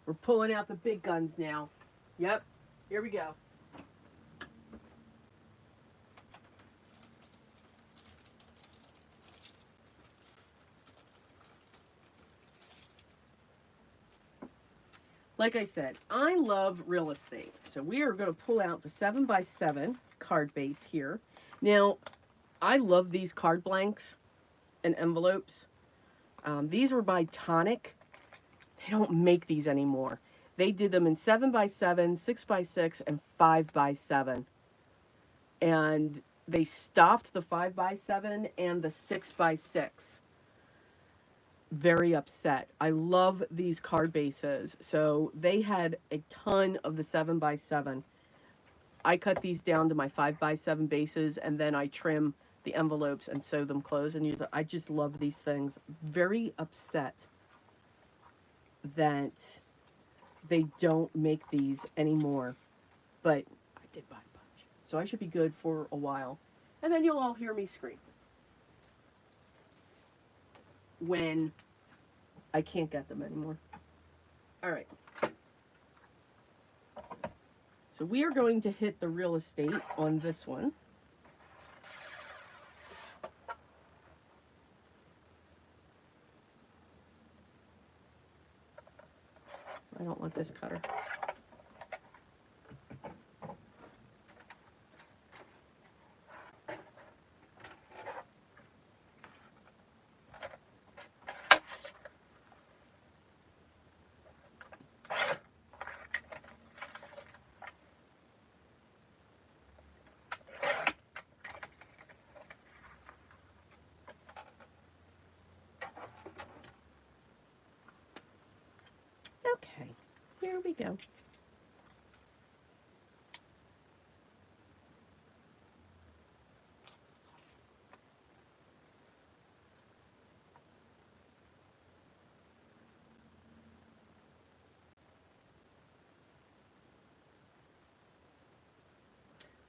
We're pulling out the big guns now. Yep, here we go. Like I said, I love real estate. So we are going to pull out the 7x7 card base here. Now, I love these card blanks and envelopes. These were by Tonic. They don't make these anymore. They did them in 7x7, 6x6, and 5x7. And they stopped the 5x7 and the 6x6. Very upset. I love these card bases. So they had a ton of the 7x7. I cut these down to my 5x7 bases, and then I trim the envelopes and sew them closed and use it. I just love these things. Very upset that they don't make these anymore. But I did buy a bunch. So I should be good for a while. And then you'll all hear me scream when I can't get them anymore. All right. So we are going to hit the real estate on this one. I don't want this cutter. Okay, here we go.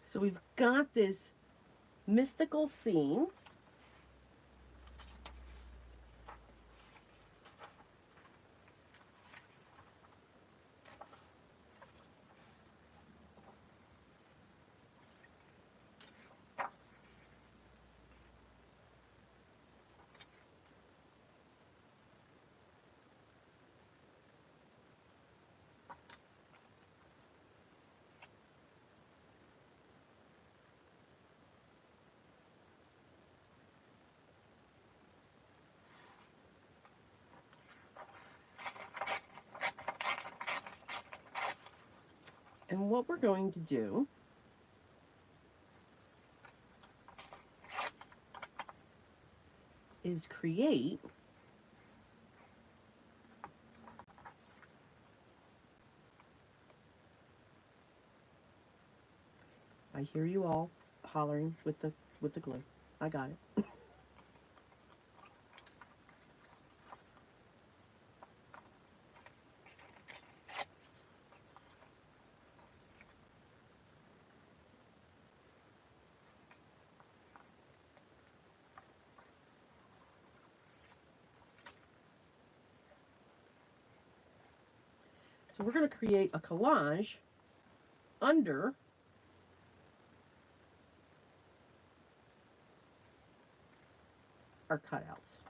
So we've got this mystical scene. And what we're going to do is create I hear you all hollering with the glue. I got it. So we're going to create a collage under our cutouts.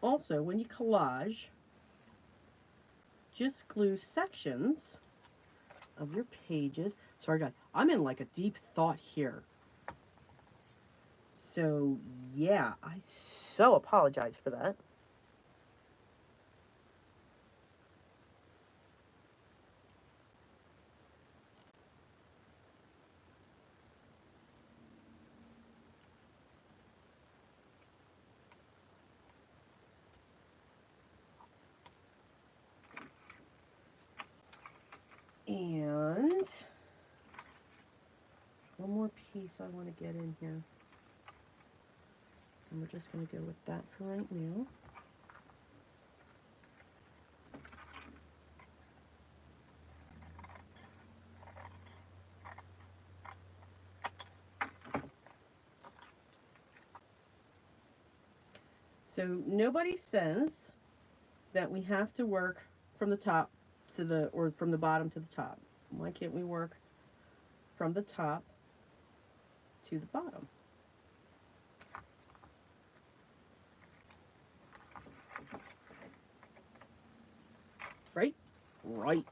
also, when you collage, just glue sections of your pages. Sorry, guys, I'm in like a deep thought here. So, yeah, I so apologize for that. And one more piece I want to get in here. And we're just going to go with that for right now. So nobody says that we have to work from the top to the, or from the bottom to the top. Why can't we work from the top to the bottom? Right? Right.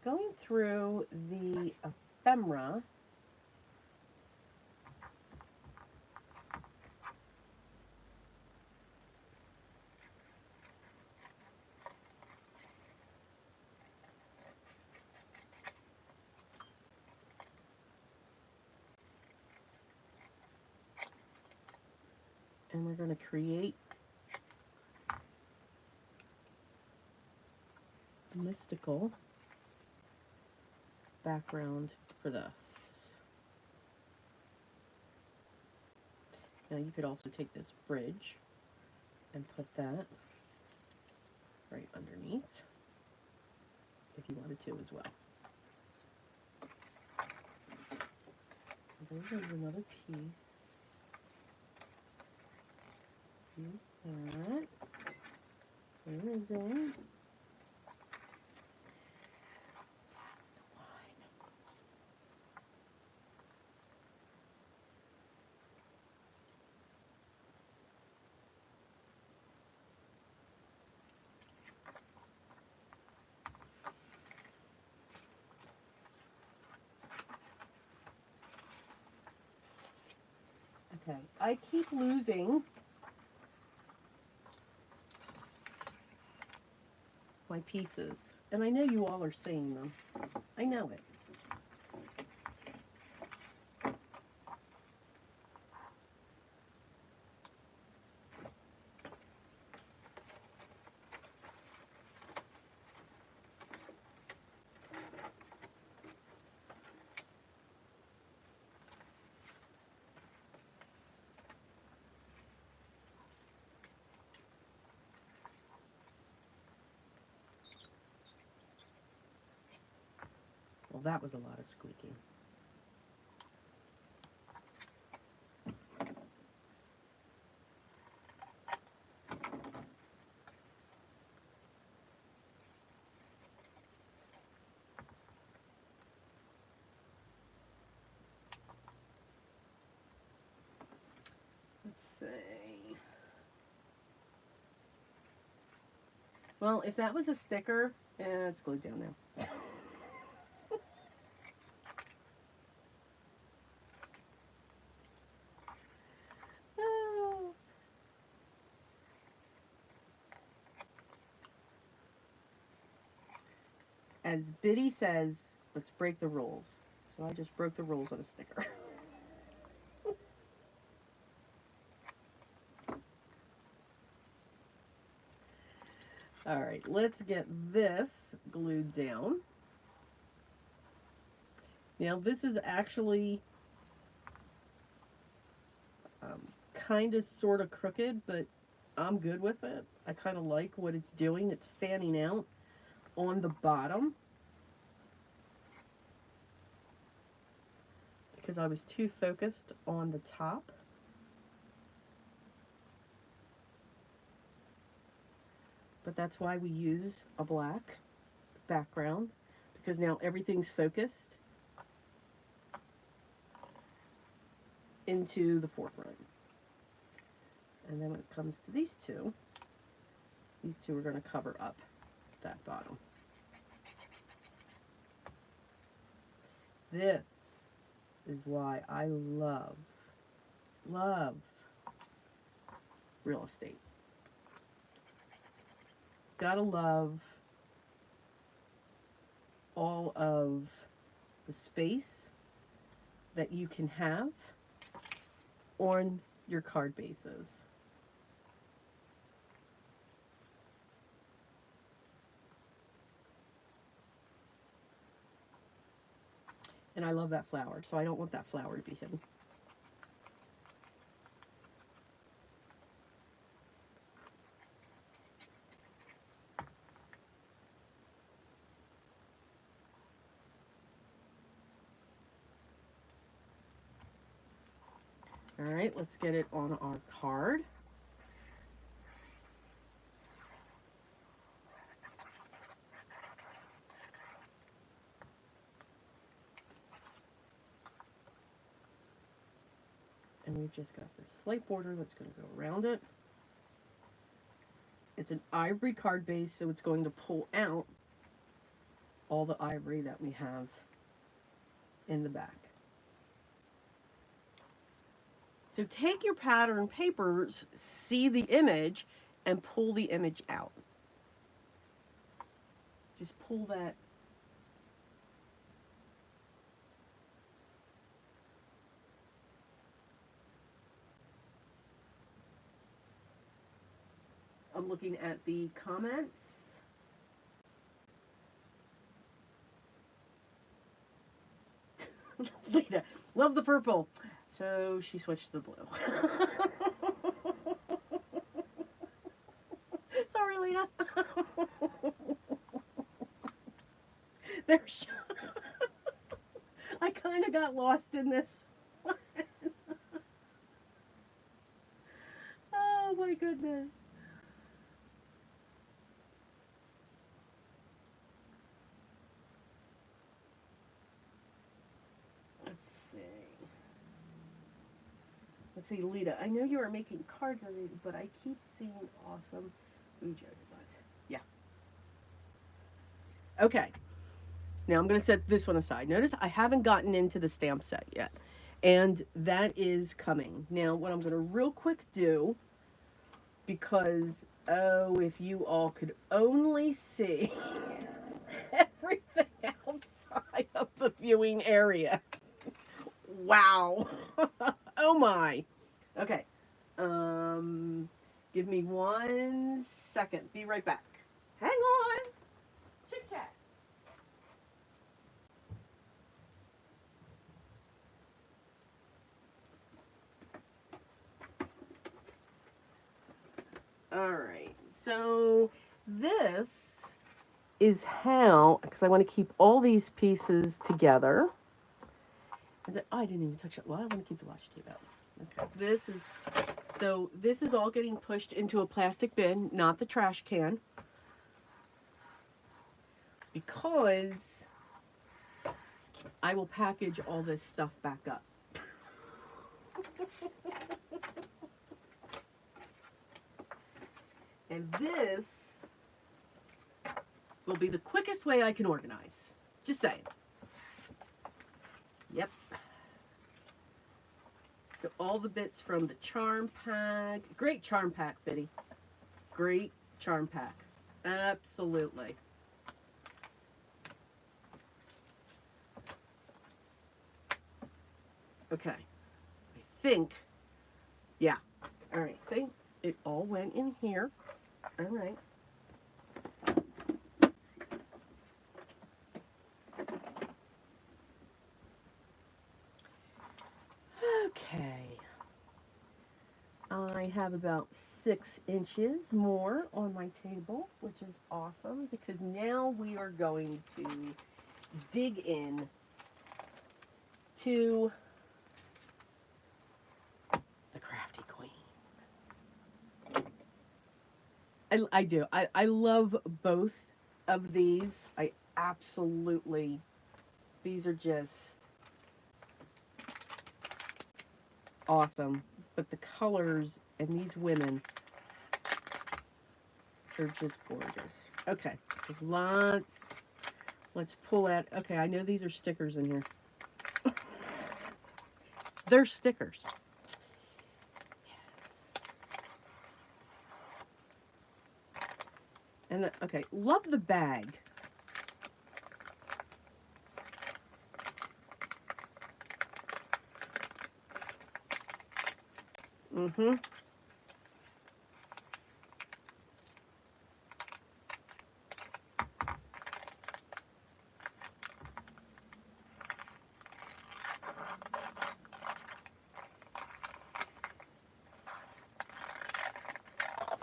Going through the ephemera, and we're going to create a mystical background for this. Now you could also take this bridge and put that right underneath if you wanted to as well. There's another piece. Use that. Where is it? That's the line. Okay, I keep losing my pieces, and I know you all are seeing them. I know it. Well, that was a lot of squeaking. Let's see. Well, if that was a sticker, it's glued down now. Oh. As Biddy says, let's break the rules. So I just broke the rules on a sticker. All right, let's get this glued down. Now this is actually kind of sort of crooked, but I'm good with it. I kind of like what it's doing. It's fanning out on the bottom because I was too focused on the top. But that's why we use a black background, because now everything's focused into the forefront. And then when it comes to these two are going to cover up that bottom. This is why I love real estate. Gotta love all of the space that you can have on your card bases. And I love that flower, so I don't want that flower to be hidden. All right, let's get it on our card. And we've just got this slight border that's going to go around it. It's an ivory card base, so it's going to pull out all the ivory that we have in the back. So take your pattern papers, see the image, and pull the image out. Just pull that. I'm looking at the comments. Lita, love the purple. So she switched to the blue. Sorry, Lita. There's. I kind of got lost in this. Oh my goodness. Let's see, Lita, I know you are making cards already, but I keep seeing awesome Ujo designs. Yeah. Okay. Now I'm going to set this one aside. Notice I haven't gotten into the stamp set yet. And that is coming. Now, what I'm going to real quick do, because, oh, if you all could only see everything outside of the viewing area. Wow. Oh my. Okay. Give me 1 second. Be right back. Hang on. Chit chat. All right. So this is how, because I want to keep all these pieces together. Oh, I didn't even touch it. Well, I want to keep the washi tape out. Okay. This is all getting pushed into a plastic bin, not the trash can, because I will package all this stuff back up. And this will be the quickest way I can organize. Just saying. Yep. So all the bits from the charm pack. Great charm pack, Biddy. Great charm pack. Absolutely. Okay. I think, yeah. All right. See, it all went in here. All right. Okay. I have about 6 inches more on my table, which is awesome because now we are going to dig in to the Crafty Queen. I do. I love both of these. I absolutely, these are just awesome. But the colors and these women, they're just gorgeous. Okay, so let's pull out. Okay, I know these are stickers in here. They're stickers. And okay, love the bag. Mm-hmm.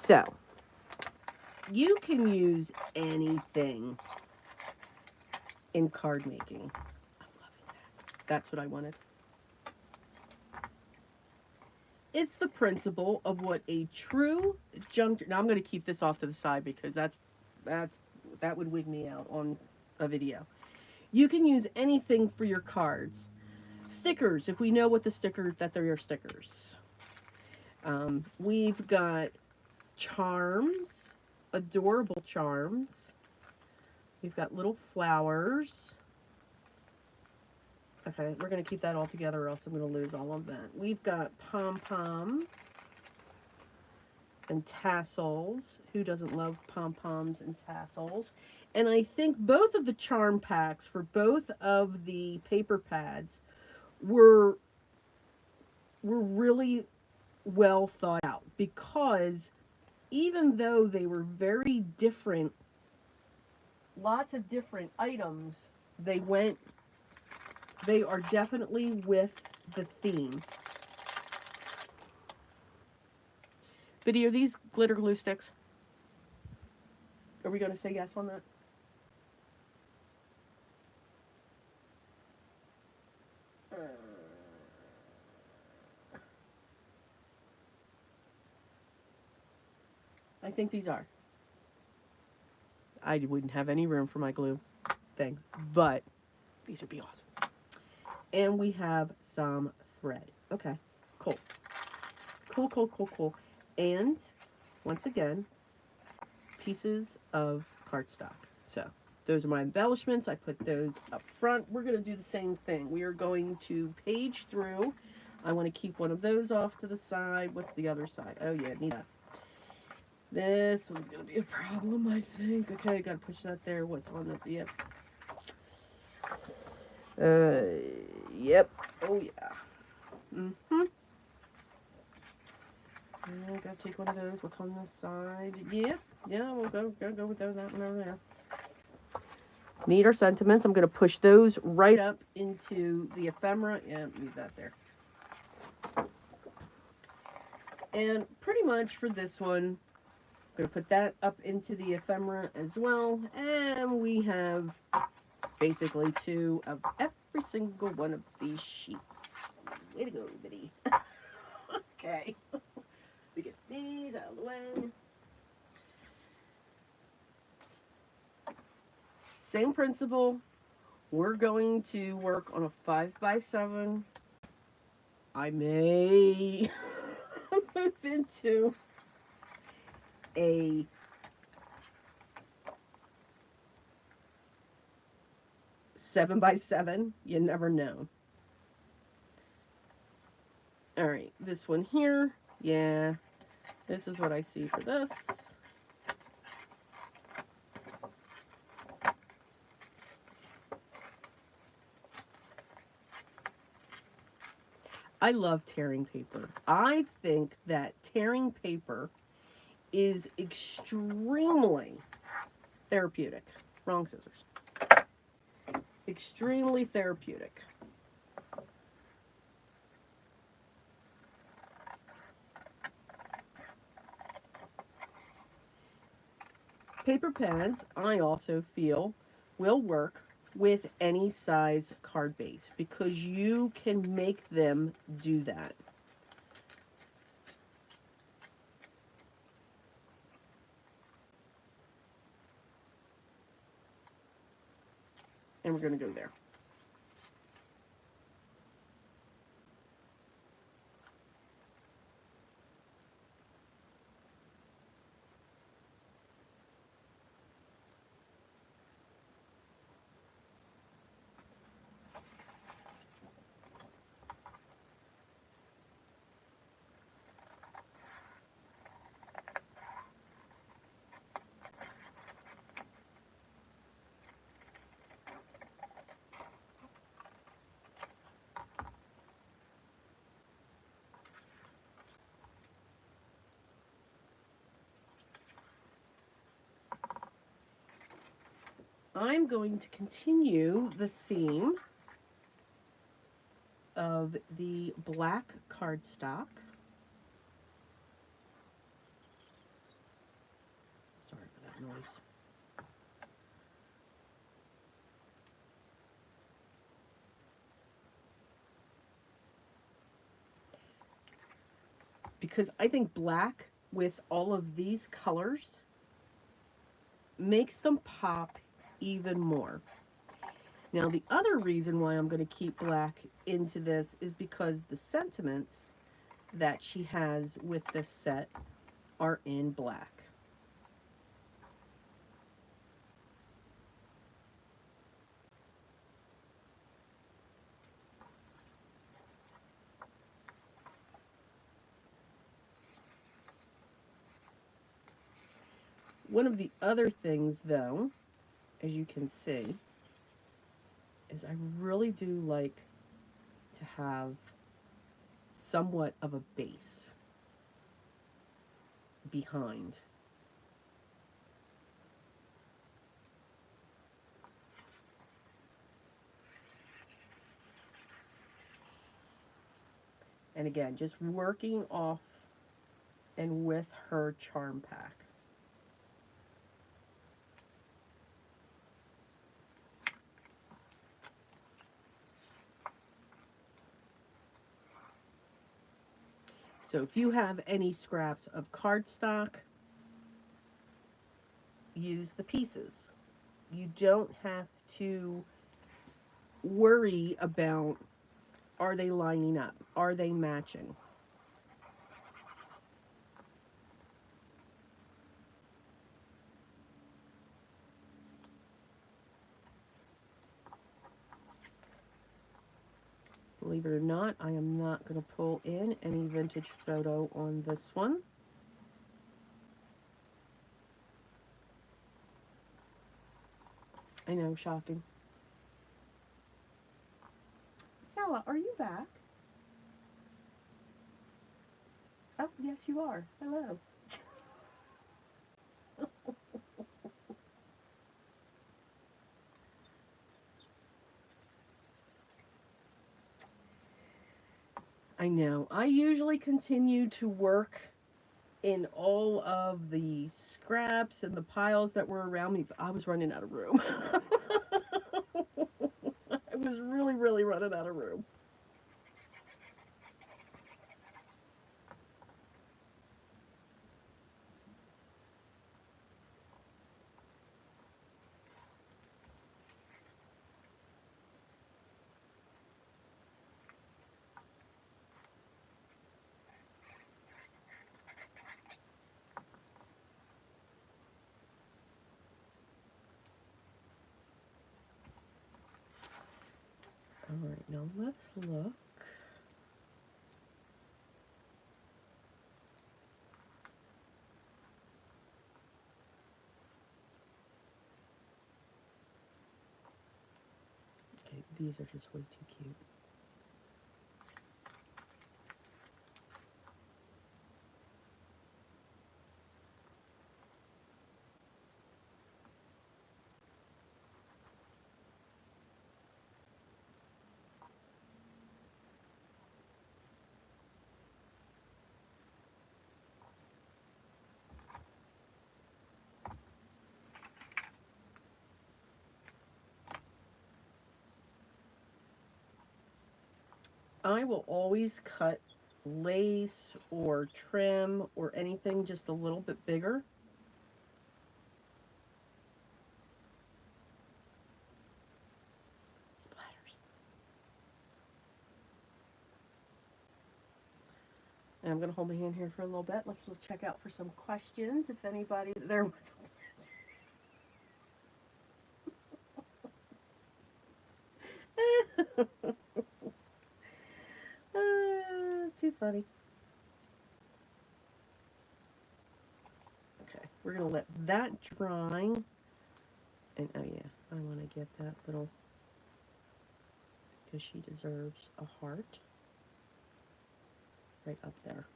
So, you can use anything in card making. I'm loving that. That's what I wanted. It's the principle of what a true junk. Now I'm going to keep this off to the side because that would wig me out on a video. You can use anything for your cards. Stickers, if we know what the stickers that they're your stickers. We've got charms, adorable charms. We've got little flowers. Okay, we're going to keep that all together or else I'm going to lose all of that. We've got pom-poms and tassels. Who doesn't love pom-poms and tassels? And I think both of the charm packs for both of the paper pads were really well thought out, because even though they were very different, lots of different items, they are definitely with the theme. Biddy, are these glitter glue sticks? Are we going to say yes on that? I think these are. I wouldn't have any room for my glue thing, but these would be awesome. And we have some thread. Okay, cool. Cool, cool, cool, cool. And, once again, pieces of cardstock. So, those are my embellishments. I put those up front. We're going to do the same thing. We are going to page through. I want to keep one of those off to the side. What's the other side? Oh, yeah, need that. This one's going to be a problem, I think. Okay, got to push that there. What's on that? Yep. Yep. Oh, yeah. Mm-hmm. I gotta take one of those. What's on this side? Yep. Yeah, we'll go with that one over there. Need our sentiments. I'm gonna push those right up into the ephemera. Yeah, leave that there. And pretty much for this one, I'm gonna put that up into the ephemera as well. And we have basically two of every single one of these sheets. Way to go, Biddy. Okay. We get these out of the way. Same principle. We're going to work on a 5x7. I may move into a 7x7. You never know. All right, this one here. Yeah, this is what I see for this. I love tearing paper. I think that tearing paper is extremely therapeutic. Wrong scissors. Extremely therapeutic. Paper pads, I also feel, will work with any size card base because you can make them do that. And we're going to go there. I'm going to continue the theme of the black cardstock. Sorry for that noise. Because I think black with all of these colors makes them pop even more. Now, the other reason why I'm going to keep black into this is because the sentiments that she has with this set are in black. One of the other things, though, as you can see, is I really do like to have somewhat of a base behind. And again, just working off and with her charm pack. So if you have any scraps of cardstock, use the pieces. You don't have to worry about, are they lining up? Are they matching? Believe it or not, I am not going to pull in any vintage photo on this one. I know, shocking. Sala, are you back? Oh, yes, you are. Hello. I know. I usually continue to work in all of the scraps and the piles that were around me, but I was running out of room. I was really, really running out of room. All right, now let's look. Okay, these are just way too cute. I will always cut lace or trim or anything just a little bit bigger. And I'm going to hold my hand here for a little bit. Let's check out for some questions. If anybody, there was too funny. Okay, we're going to let that dry. And oh yeah, I want to get that little, because she deserves a heart right up there.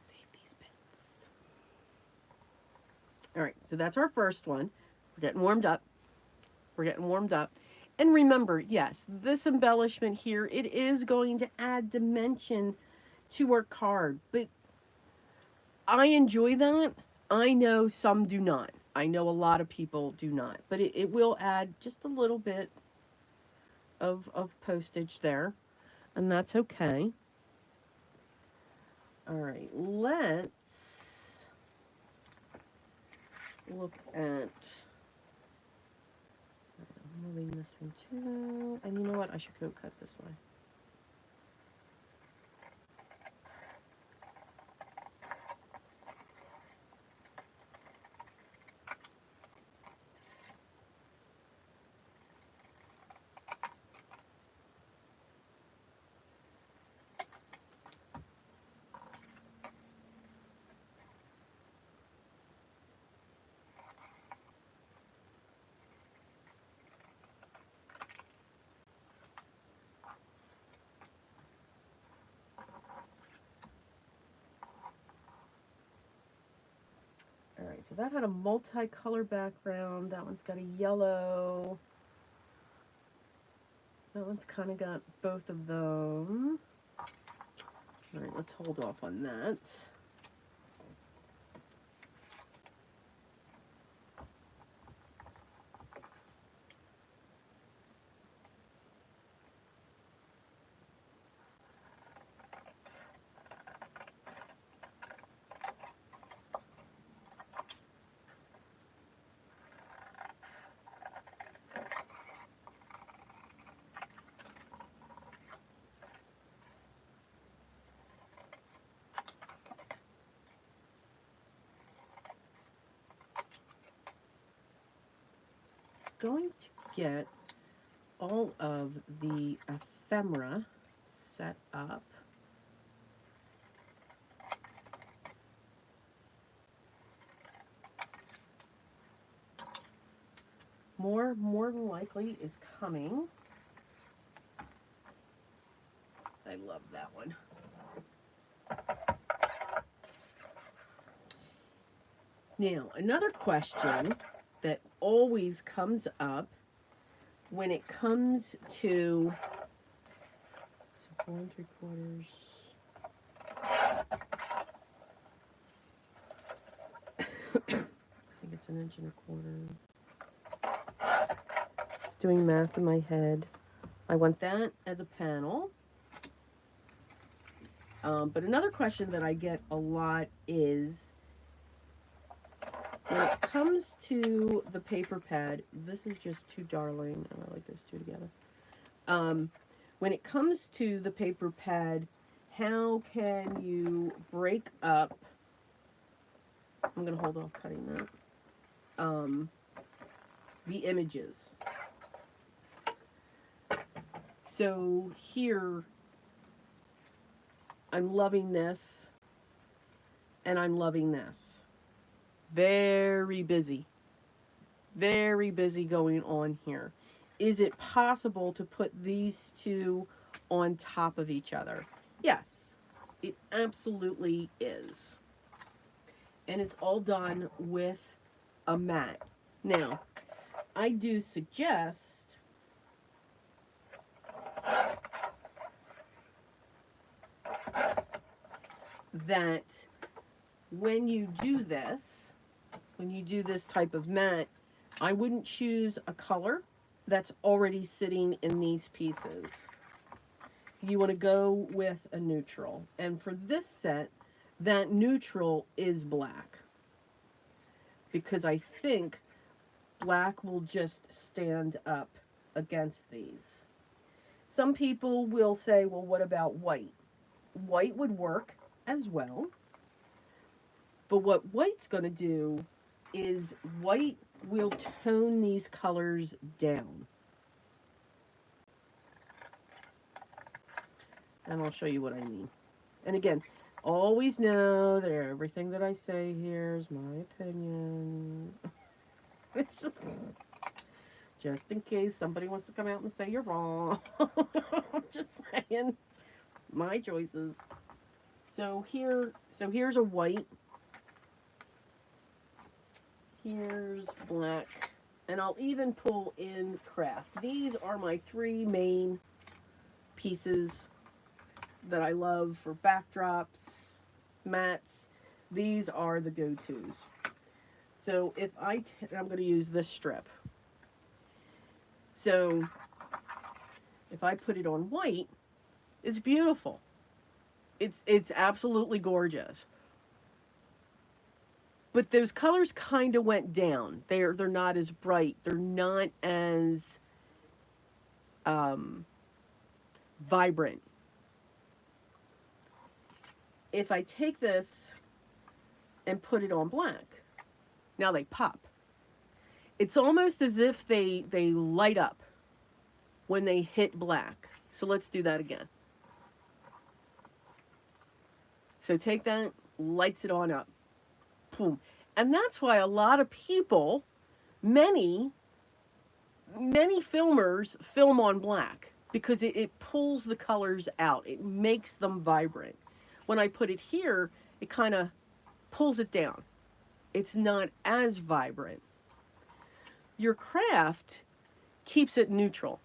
Save these bits. All right, so that's our first one. We're getting warmed up. We're getting warmed up. And remember, yes, this embellishment here, it is going to add dimension to our card. But I enjoy that. I know some do not. I know a lot of people do not. But it will add just a little bit of postage there. And that's okay. All right, let's look at... I'm moving this one too. And you know what? I should go cut this way. All right, so that had a multicolor background. That one's got a yellow. That one's kind of got both of them. All right, let's hold off on that. Going to get all of the ephemera set up. More than likely is coming. I love that one. Now, another question that always comes up when it comes to 4 3/4. I think it's 1 1/4. Just doing math in my head. I want that as a panel. But another question that I get a lot is, when it comes to the paper pad, this is just too darling. Oh, I like those two together. When it comes to the paper pad, how can you break up... I'm going to hold off cutting that. The images. So here, I'm loving this, and I'm loving this. Very busy. Very busy going on here. Is it possible to put these two on top of each other? Yes, it absolutely is. And it's all done with a mat. Now, I do suggest that when you do this, when you do this type of mat, I wouldn't choose a color that's already sitting in these pieces. You want to go with a neutral. And for this set, that neutral is black. Because I think black will just stand up against these. Some people will say, well, what about white? White would work as well. But what white's going to do is white will tone these colors down. And I'll show you what I mean. And again, always know that everything that I say here is my opinion. It's just in case somebody wants to come out and say you're wrong. I'm just saying my choices. So here's a white. Here's black. And I'll even pull in craft. These are my three main pieces that I love for backdrops, mats. These are the go-tos. So if I'm going to use this strip. So if I put it on white, it's beautiful. It's absolutely gorgeous. But those colors kind of went down. They're not as bright. They're not as vibrant. If I take this and put it on black, now they pop. It's almost as if they light up when they hit black. So let's do that again. So take that, lights it on up. Boom. And that's why a lot of people, many filmers film on black, because it pulls the colors out. It makes them vibrant. When I put it here, it kind of pulls it down. It's not as vibrant. Your craft keeps it neutral.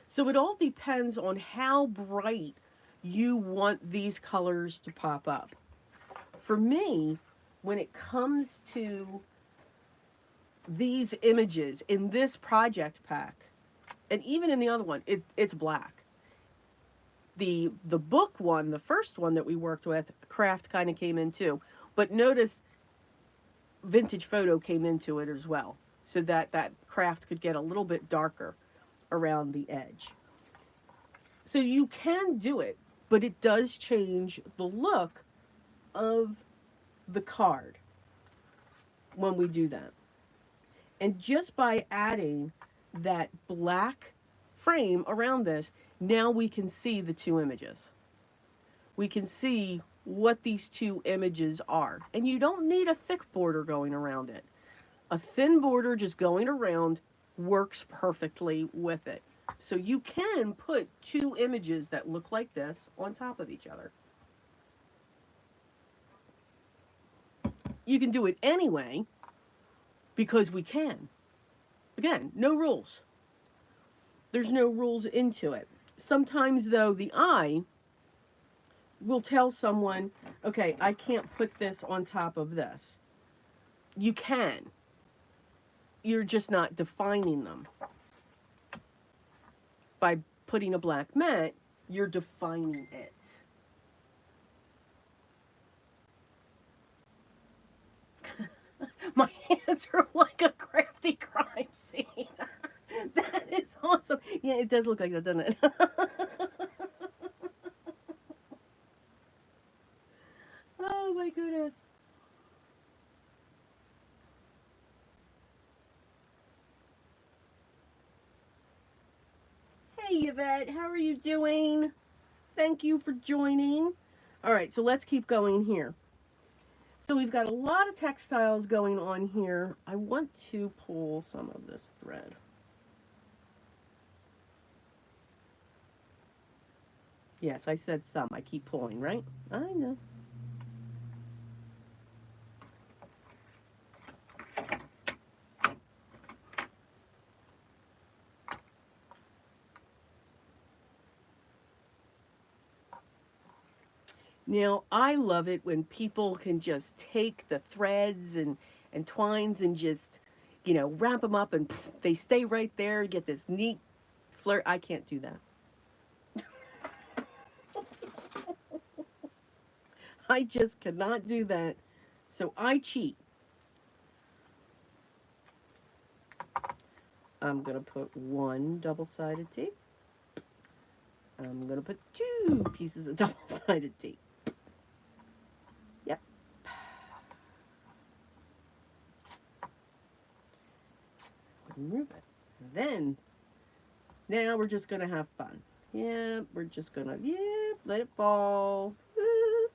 So it all depends on how bright you want these colors to pop up. For me, when it comes to these images in this project pack, and even in the other one, it's black. The book one, the first one that we worked with, craft kind of came in too. But notice vintage photo came into it as well, so that craft could get a little bit darker around the edge. So you can do it, but it does change the look of the card when we do that. And just by adding that black frame around this, now we can see the two images. We can see what these two images are. And you don't need a thick border going around it. A thin border just going around works perfectly with it. So you can put two images that look like this on top of each other. You can do it anyway, because we can. Again, no rules. There's no rules into it. Sometimes, though, the eye will tell someone, okay, I can't put this on top of this. You can. You're just not defining them. By putting a black mat, you're defining it. My hands are like a crafty crime scene. That is awesome. Yeah, it does look like that, doesn't it? Oh my goodness. Hey Yvette, how are you doing? Thank you for joining. All right, so let's keep going here. So we've got a lot of textiles going on here. I want to pull some of this thread. Yes, I said some. I keep pulling, right? I know. Now, I love it when people can just take the threads and twines and just, wrap them up and they stay right there, get this neat flirt. I can't do that. I just cannot do that. So I cheat. I'm going to put one double-sided tape. I'm going to put two pieces of double-sided tape. Yep. Remove it. Then, now we're just going to have fun. Yep, we're just going to, let it fall. Whoop.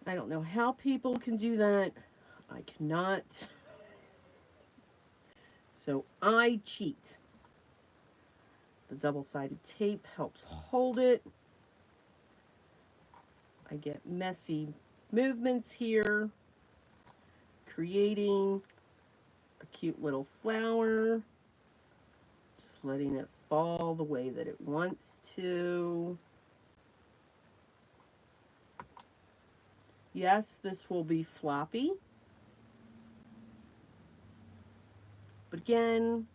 I don't know how people can do that. I cannot. So I cheat. The double-sided tape helps hold it. I get messy movements here, creating a cute little flower. Just letting it fall the way that it wants to. Yes, this will be floppy. But again,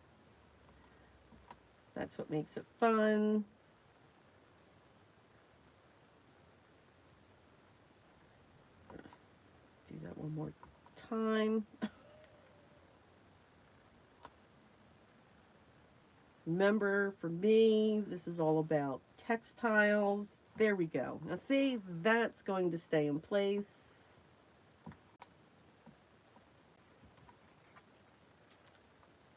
that's what makes it fun. Do that one more time. Remember, for me, this is all about textiles. There we go. Now see, that's going to stay in place.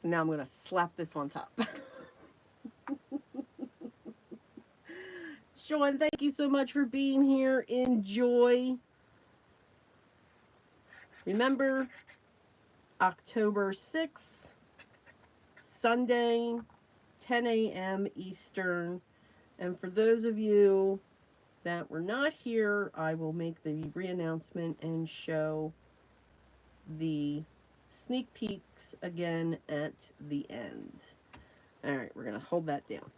Now I'm going to slap this on top. Sean, thank you so much for being here. Enjoy. Remember, October 6th, Sunday, 10 a.m. Eastern. And for those of you that were not here, I will make the re-announcement and show the sneak peeks again at the end. All right, we're going to hold that down.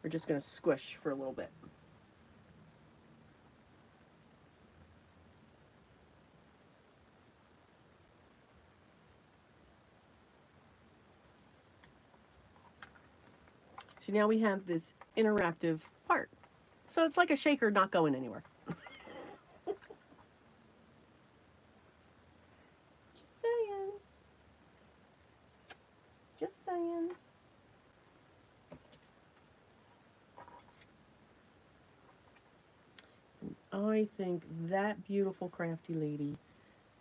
We're just going to squish for a little bit. So now we have this interactive part. So it's like a shaker not going anywhere. Just saying. Just saying. I think that beautiful crafty lady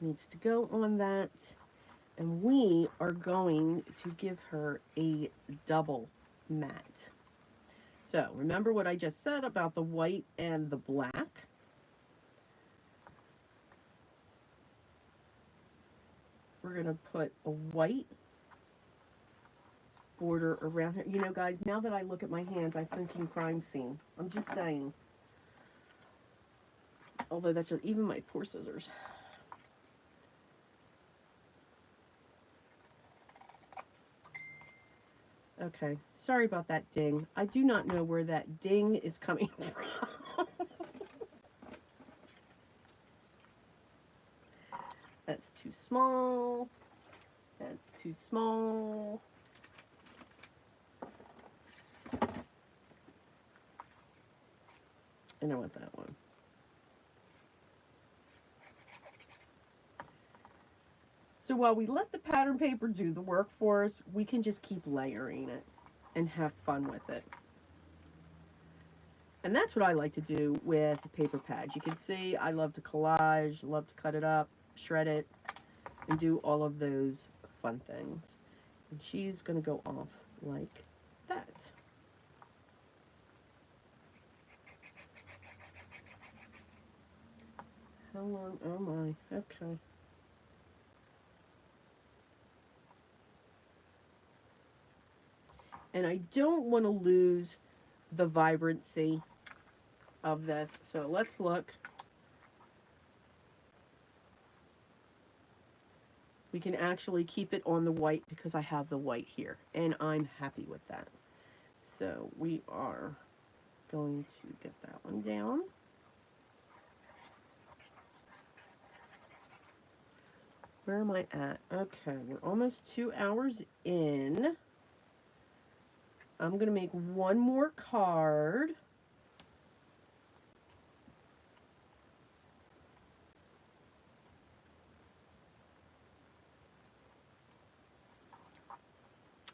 needs to go on that. And we are going to give her a double mat. So remember what I just said about the white and the black. We're going to put a white border around here. You know, guys, now that I look at my hands, I'm thinking crime scene. I'm just saying. Although that's just, even my poor scissors. Okay, sorry about that ding. I do not know where that ding is coming from. That's too small. That's too small. And I want that one. So while we let the pattern paper do the work for us, we can just keep layering it and have fun with it. And that's what I like to do with paper pads. You can see I love to collage, love to cut it up, shred it, and do all of those fun things. And she's going to go off like that. How long? Oh my. Okay. And I don't want to lose the vibrancy of this. So let's look. We can actually keep it on the white because I have the white here, and I'm happy with that. So we are going to get that one down. Where am I at? Okay, we're almost 2 hours in. I'm going to make one more card.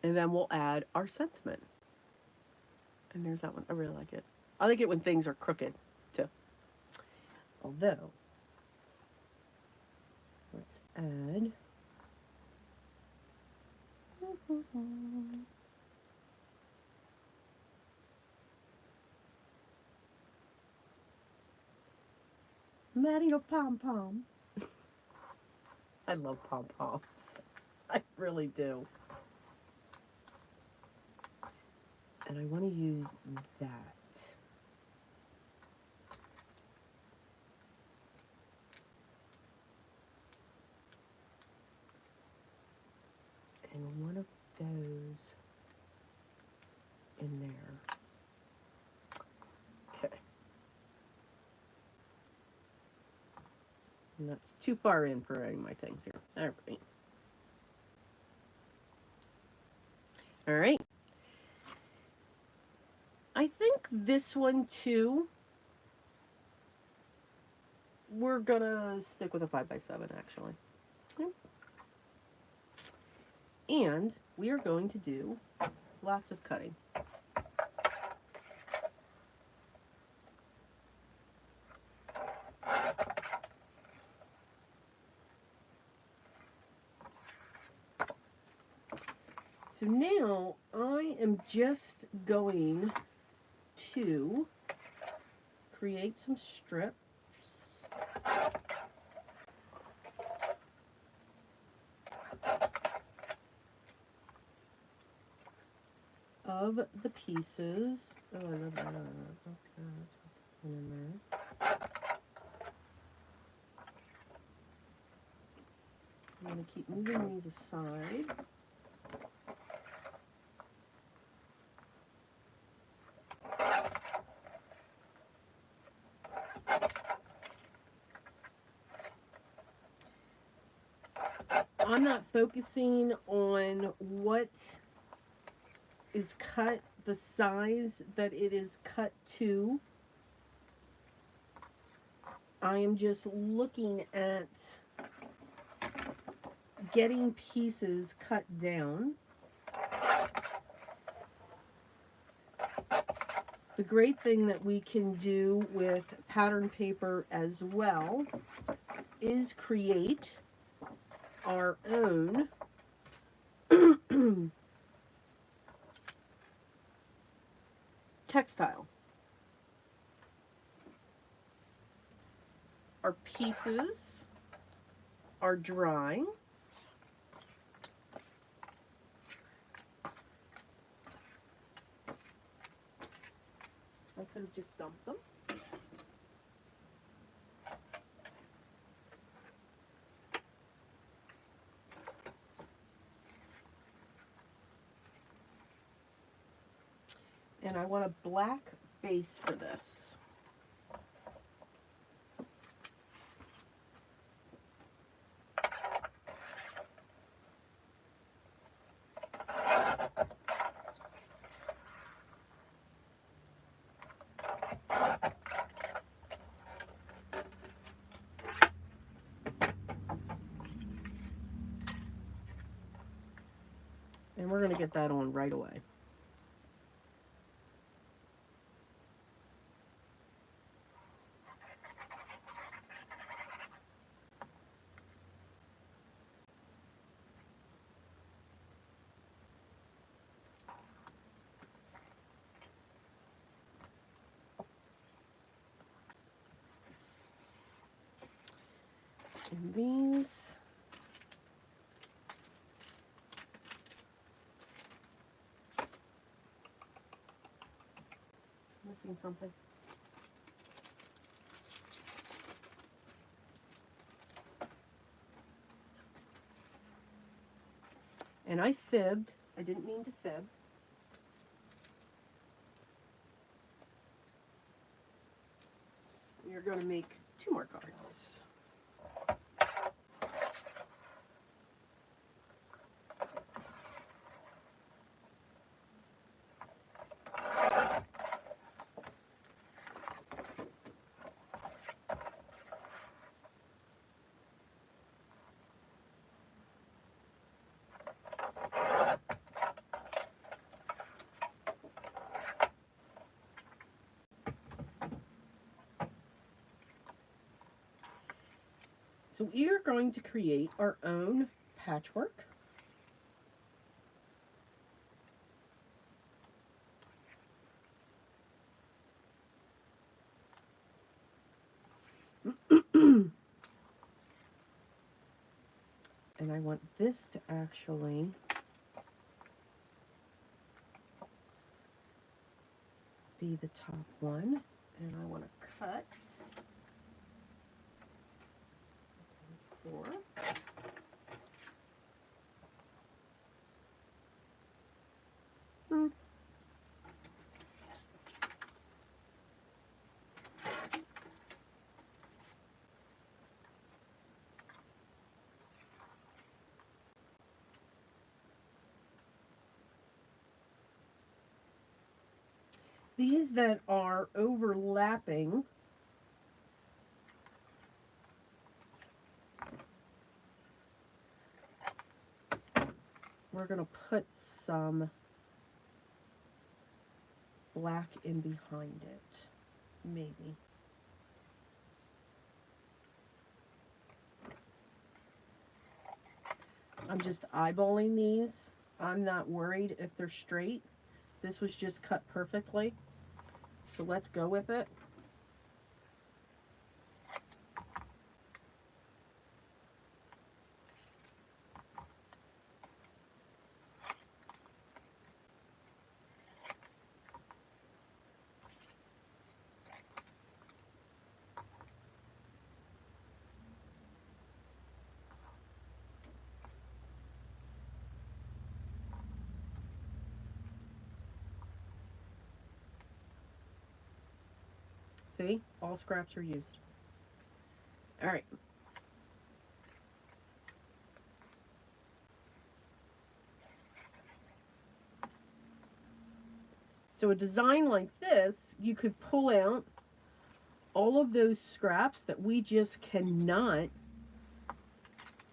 And then we'll add our sentiment. And there's that one. I really like it. I like it when things are crooked, too. Although, let's add... Maddie the pom-pom. I love pom-poms. I really do. And I want to use that. And one of those in there. Okay. And that's too far in for any of my things here. All right. All right. I think this one too, we're gonna stick with a 5x7 actually. Okay. And we are going to do lots of cutting. So now I am just going to create some strips. Of the pieces. Oh, I love that. Okay, let's put one in there. I'm going to keep moving these aside. I'm not focusing on what is cut, the size that it is cut to. I am just looking at getting pieces cut down. The great thing that we can do with pattern paper as well is create our own textile. Our pieces are drying. I could have just dumped them. And I want a black base for this. And we're going to get that on right away. And these something? And I fibbed. I didn't mean to fib. You're going to make 2 more cards. So we are going to create our own patchwork. And I want this to actually be the top one. And I want to cut 4. These that are overlapping, we're going to put some black in behind it, maybe. I'm just eyeballing these. I'm not worried if they're straight. This was just cut perfectly. So let's go with it. See, all scraps are used. All right. So a design like this, you could pull out all of those scraps that we just cannot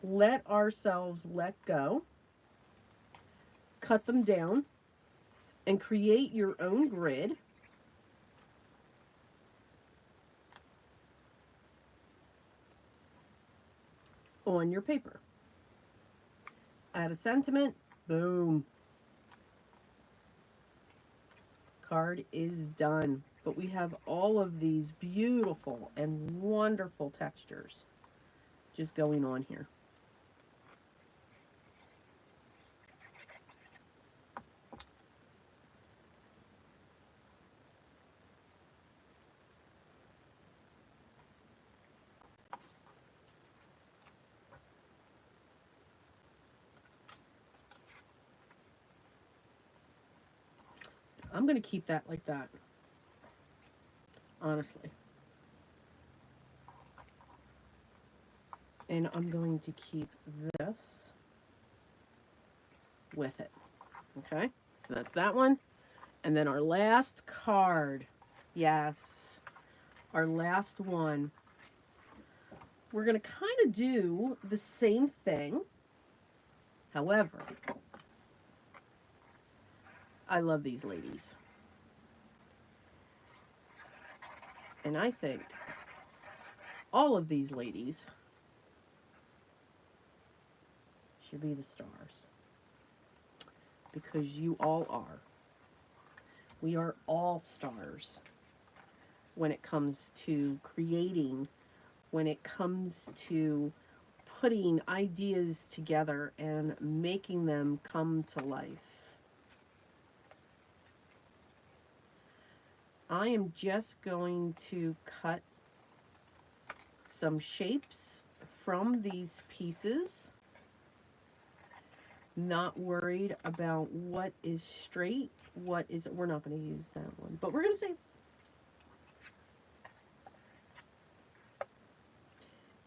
let ourselves let go, cut them down, and create your own grid. On your paper. Add a sentiment, boom. Card is done. But we have all of these beautiful and wonderful textures just going on here. I'm going to keep that like that, honestly. And I'm going to keep this with it. Okay, so that's that one. And then our last card. Yes, our last one. We're going to kind of do the same thing. However, I love these ladies. And I think all of these ladies should be the stars. Because you all are. We are all stars when it comes to creating, when it comes to putting ideas together and making them come to life. I am just going to cut some shapes from these pieces. Not worried about what is straight, what is, we're not going to use that one, but we're going to say,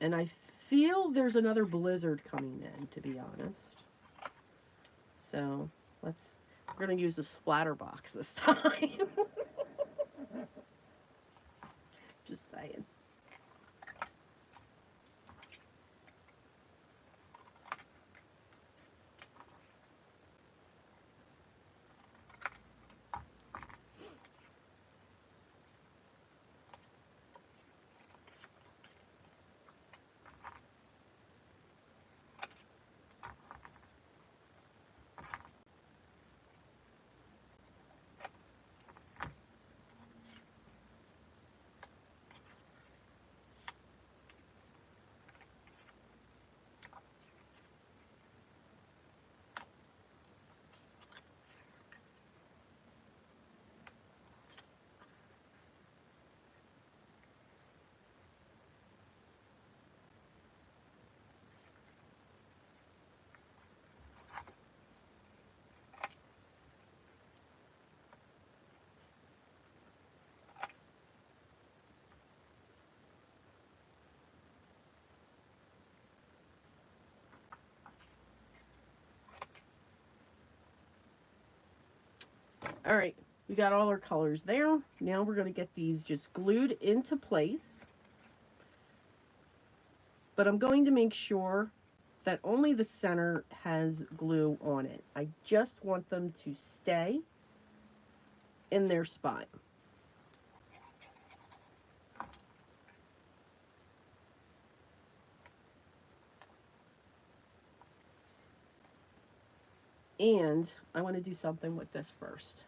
and I feel there's another blizzard coming in, to be honest. So we're going to use the splatter box this time. Just saying. All right, we got all our colors there. Now we're going to get these just glued into place. But I'm going to make sure that only the center has glue on it. I just want them to stay in their spot. And I want to do something with this first.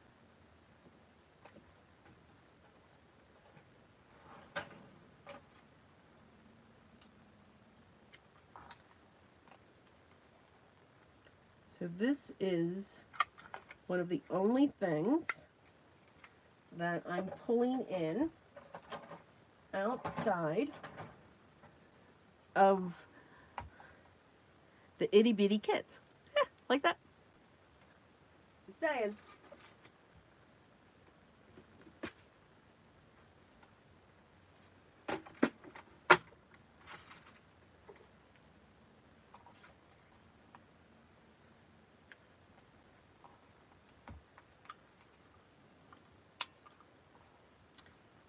So this is one of the only things that I'm pulling in outside of the itty bitty kits. Like that. Just saying.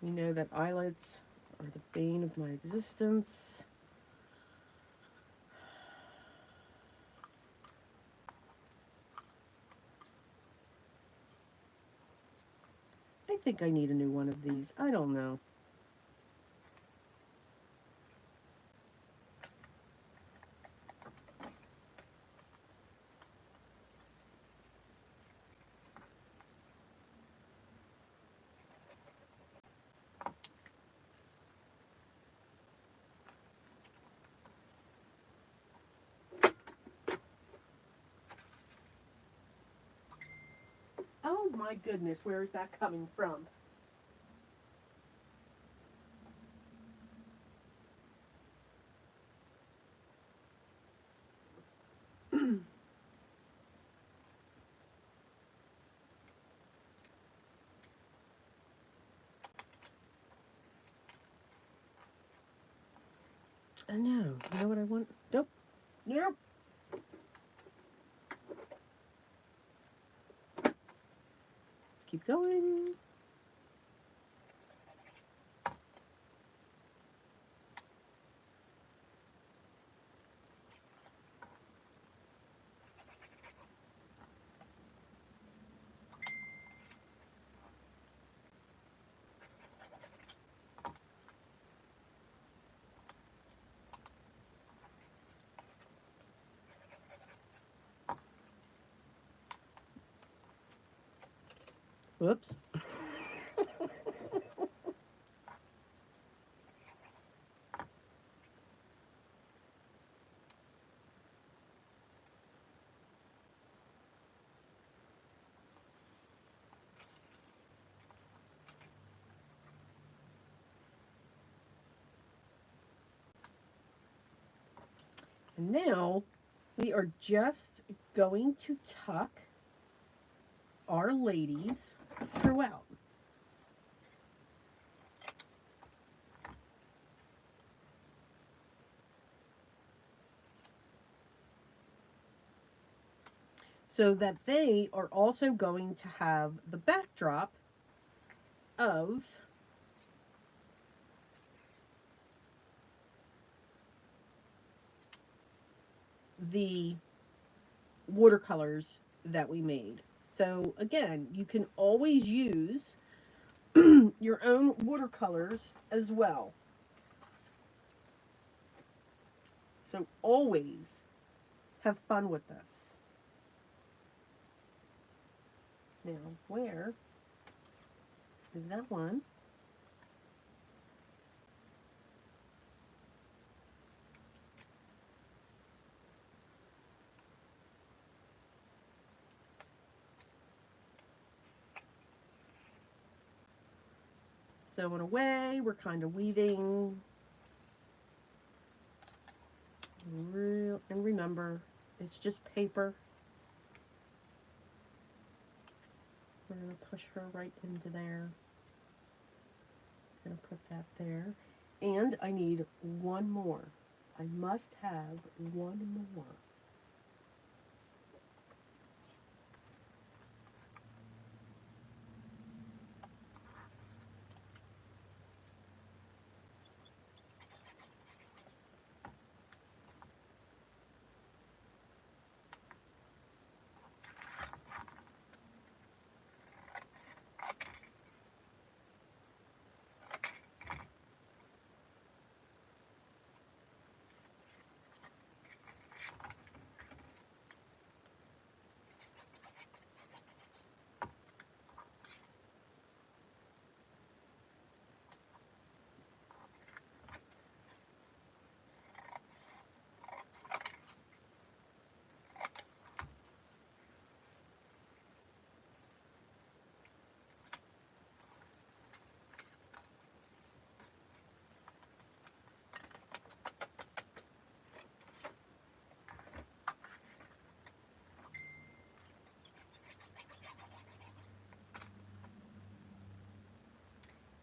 You know that eyelets are the bane of my existence. I think I need a new one of these. I don't know. Oh my goodness, where is that coming from? I know. You know what I want? Nope. Nope. Let's keep going. Whoops. And now we are just going to tuck our ladies throughout. So that they are also going to have the backdrop of the watercolors that we made. So again, you can always use your own watercolors as well. So always have fun with this. Now, where is that one? So in a way, we're kind of weaving. And remember, it's just paper. We're going to push her right into there. Going to put that there. And I need one more. I must have one more.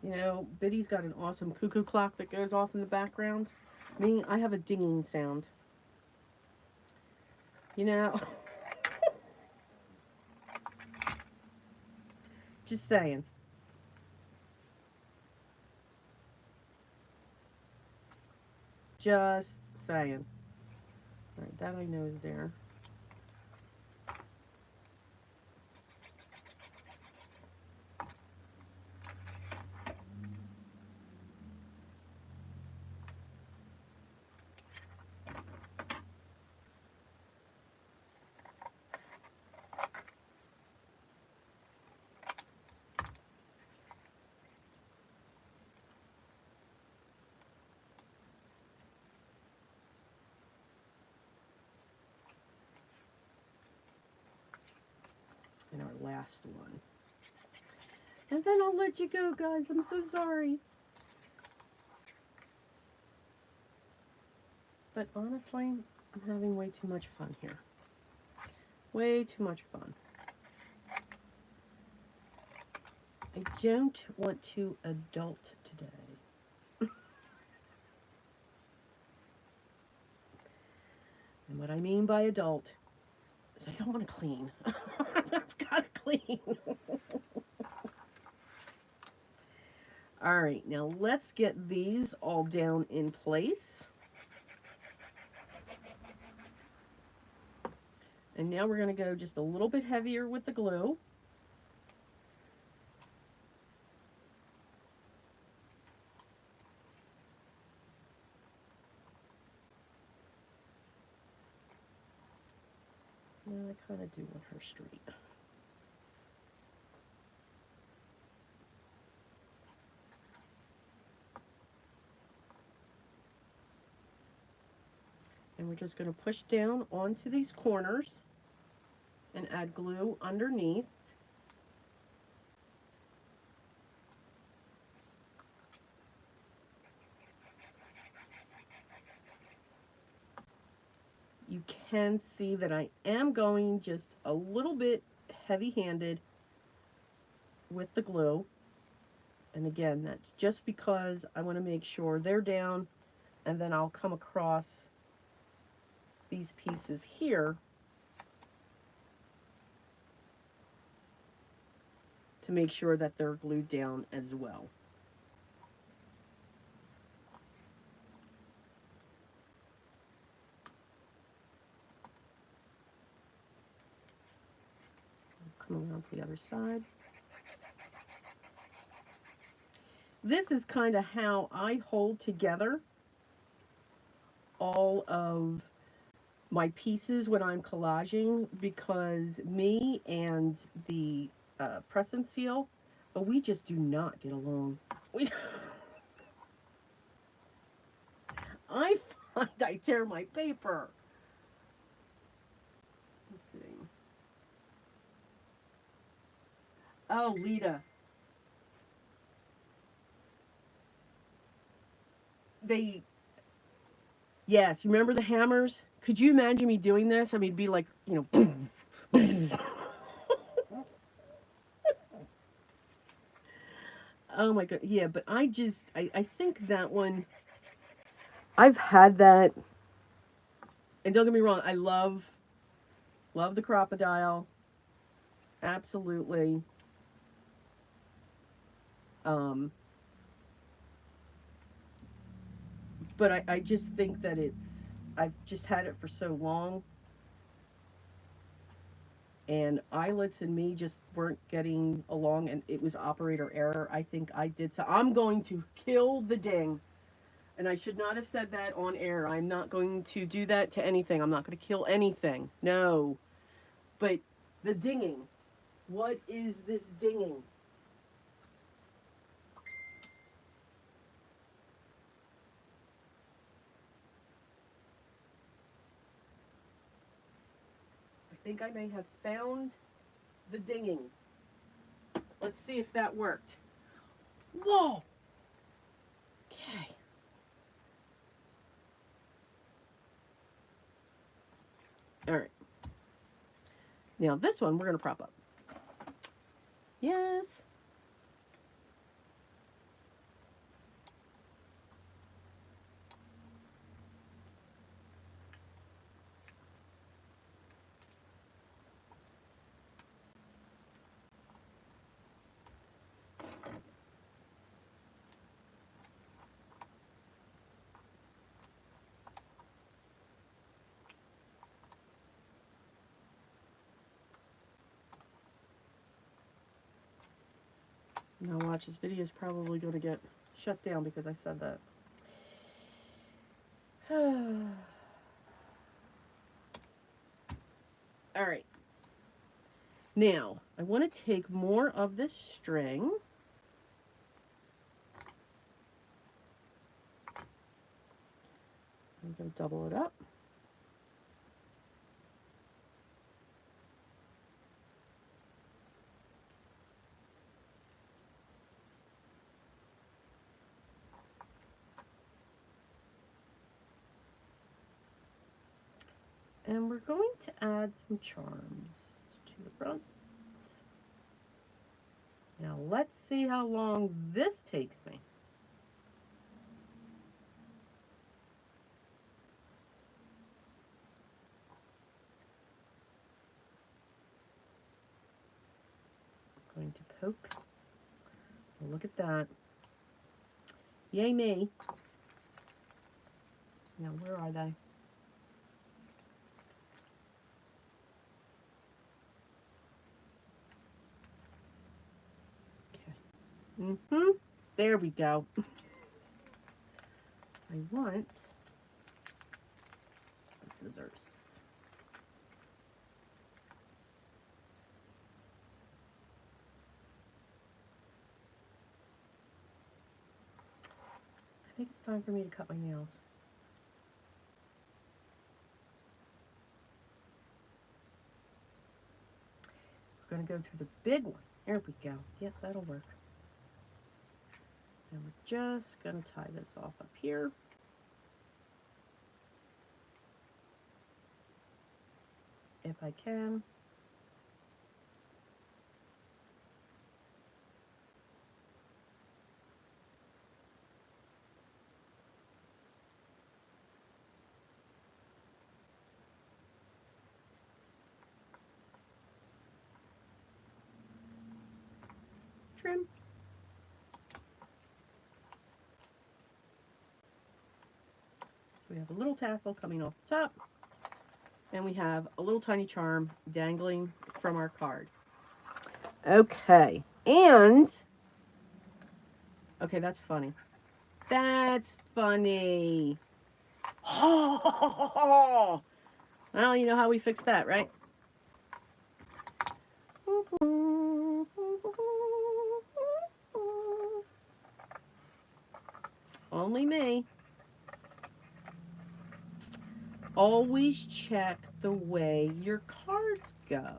You know, Biddy's got an awesome cuckoo clock that goes off in the background. Me, I have a dinging sound. You know, just saying. Just saying. Alright, that I know is there. And our last one. And then I'll let you go, guys. I'm so sorry. But honestly, I'm having way too much fun here. Way too much fun. I don't want to adult today. And what I mean by adult is I don't want to clean. I've got to clean. All right, now let's get these all down in place. And now we're going to go just a little bit heavier with the glue. And I kind of do want her straight. And we're just going to push down onto these corners and add glue underneath. you can see that I am going just a little bit heavy-handed with the glue. And again, that's just because I want to make sure they're down, and then I'll come across these pieces here to make sure that they're glued down as well. Come around to the other side. This is kind of how I hold together all of my pieces when I'm collaging, because me and the press and seal, we just do not get along. We, I find I tear my paper. Let's see. Oh, Lita. They, yes, remember the hammers? Could you imagine me doing this? I mean, it'd be like, you know, boom, boom. Oh my God. Yeah, but I think that one, I've had that. And don't get me wrong, I love the crocodile. Absolutely. Um, but I just think that I've just had it for so long, and eyelets and me just weren't getting along, and it was operator error. I think I did so. I'm going to kill the ding. And I should not have said that on air. I'm not going to do that to anything. I'm not going to kill anything. No. But the dinging. What is this dinging? I think I may have found the dinging. Let's see if that worked. Whoa! Okay. All right. Now this one we're going to prop up. Yes. Now watch, this video is probably going to get shut down because I said that. All right. Now, I want to take more of this string. I'm going to double it up. And we're going to add some charms to the front. Now let's see how long this takes me. I'm going to poke. Oh, look at that. Yay me. Now where are they? Okay. There we go. I want the scissors. I think it's time for me to cut my nails. We're going to go through the big one. There we go. Yep, that'll work. And we're just going to tie this off up here. if I can. Trim. So we have a little tassel coming off the top, and we have a little tiny charm dangling from our card. Okay, and, okay, that's funny. That's funny. Oh, well, you know how we fix that, right? Only me. Always check the way your cards go.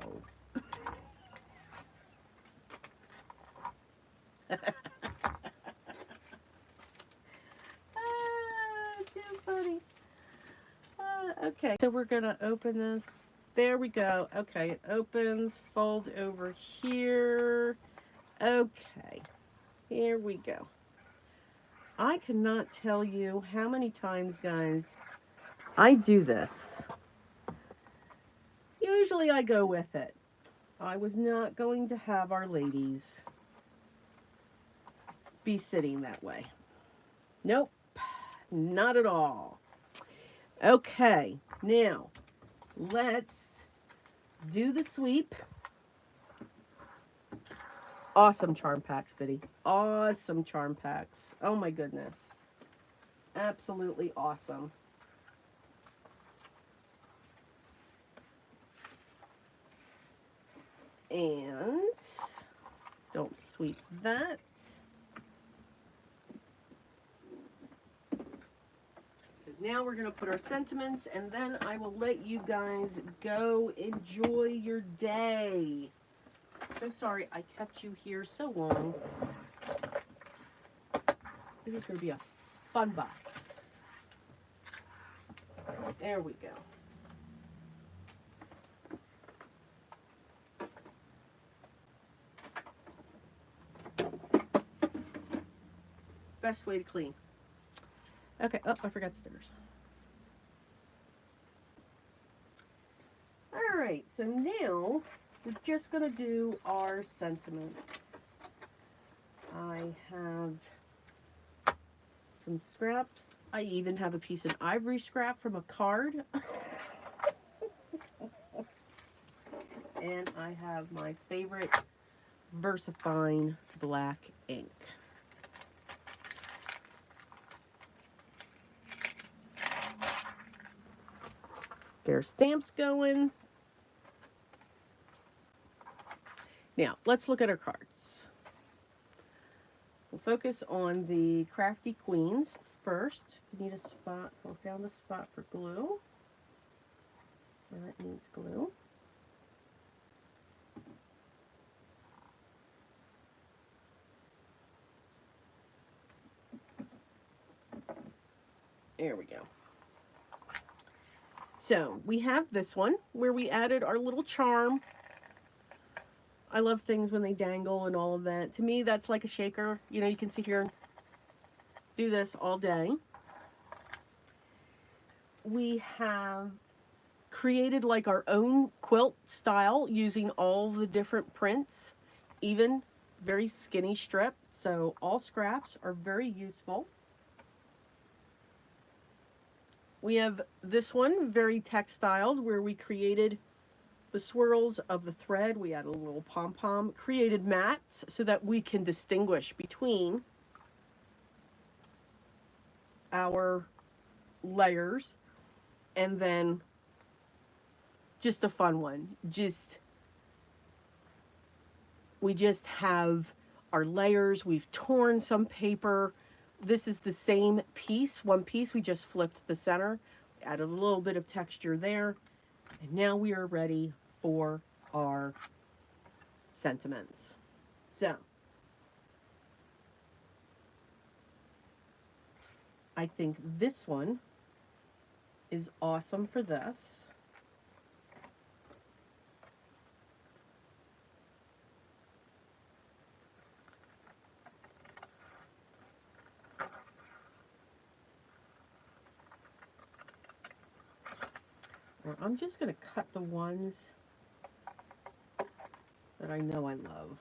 Too funny. Okay, so we're gonna open this. There we go. Okay, it opens, fold over here. Okay, here we go. I cannot tell you how many times, guys, I do this. Usually I go with it. I was not going to have our ladies be sitting that way. Nope, not at all. Okay, now let's do the sweep. Awesome charm packs, Biddy. Awesome charm packs. Oh my goodness. Absolutely awesome. And don't sweep that. Because now we're going to put our sentiments, and then I will let you guys go enjoy your day. So sorry I kept you here so long. This is going to be a fun box. There we go. Best way to clean. Okay, oh, I forgot stickers. Alright, so now we're just going to do our sentiments. I have some scraps. I even have a piece of ivory scrap from a card. And I have my favorite VersaFine black ink. Get our stamps going. Now, let's look at our cards. We'll focus on the Crafty Queens first. We need a spot, we found a spot for glue. Where it needs glue. There we go. So, we have this one where we added our little charm. I love things when they dangle and all of that. To me, that's like a shaker. You know, you can sit here and do this all day. We have created like our own quilt style using all the different prints, even very skinny strip. So all scraps are very useful. We have this one, very textiled, where we created the swirls of the thread. We added a little pom-pom, created mats so that we can distinguish between our layers, and then just a fun one. We just have our layers. We've torn some paper. This is the same piece, one piece. We just flipped the center, added a little bit of texture there, and now we are ready for our sentiments. So, I think this one is awesome for this. Or I'm just going to cut the ones that I know I love.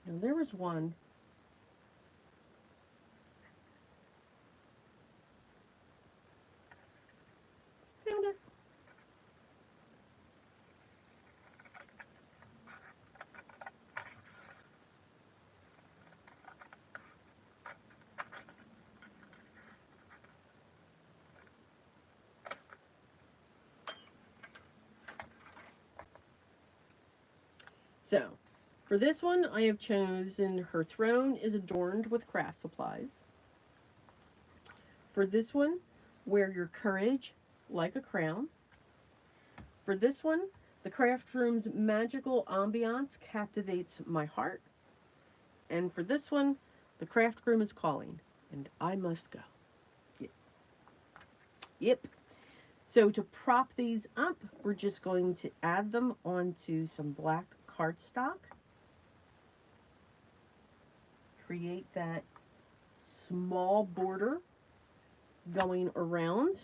Now there was one. Found it. So, for this one, I have chosen her throne is adorned with craft supplies. For this one, wear your courage like a crown. For this one, the craft room's magical ambiance captivates my heart. And for this one, the craft room is calling, and I must go. Yes. Yep. So to prop these up, we're just going to add them onto some black cardstock. Create that small border going around.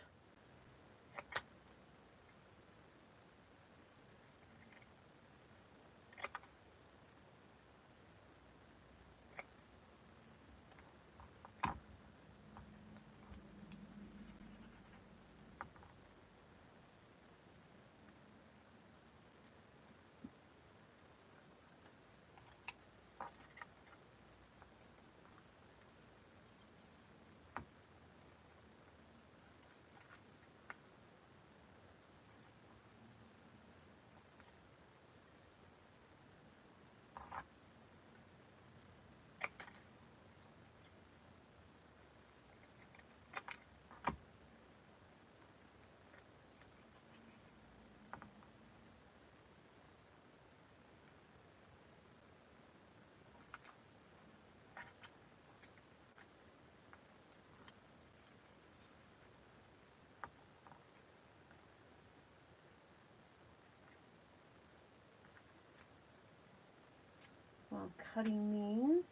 While cutting these,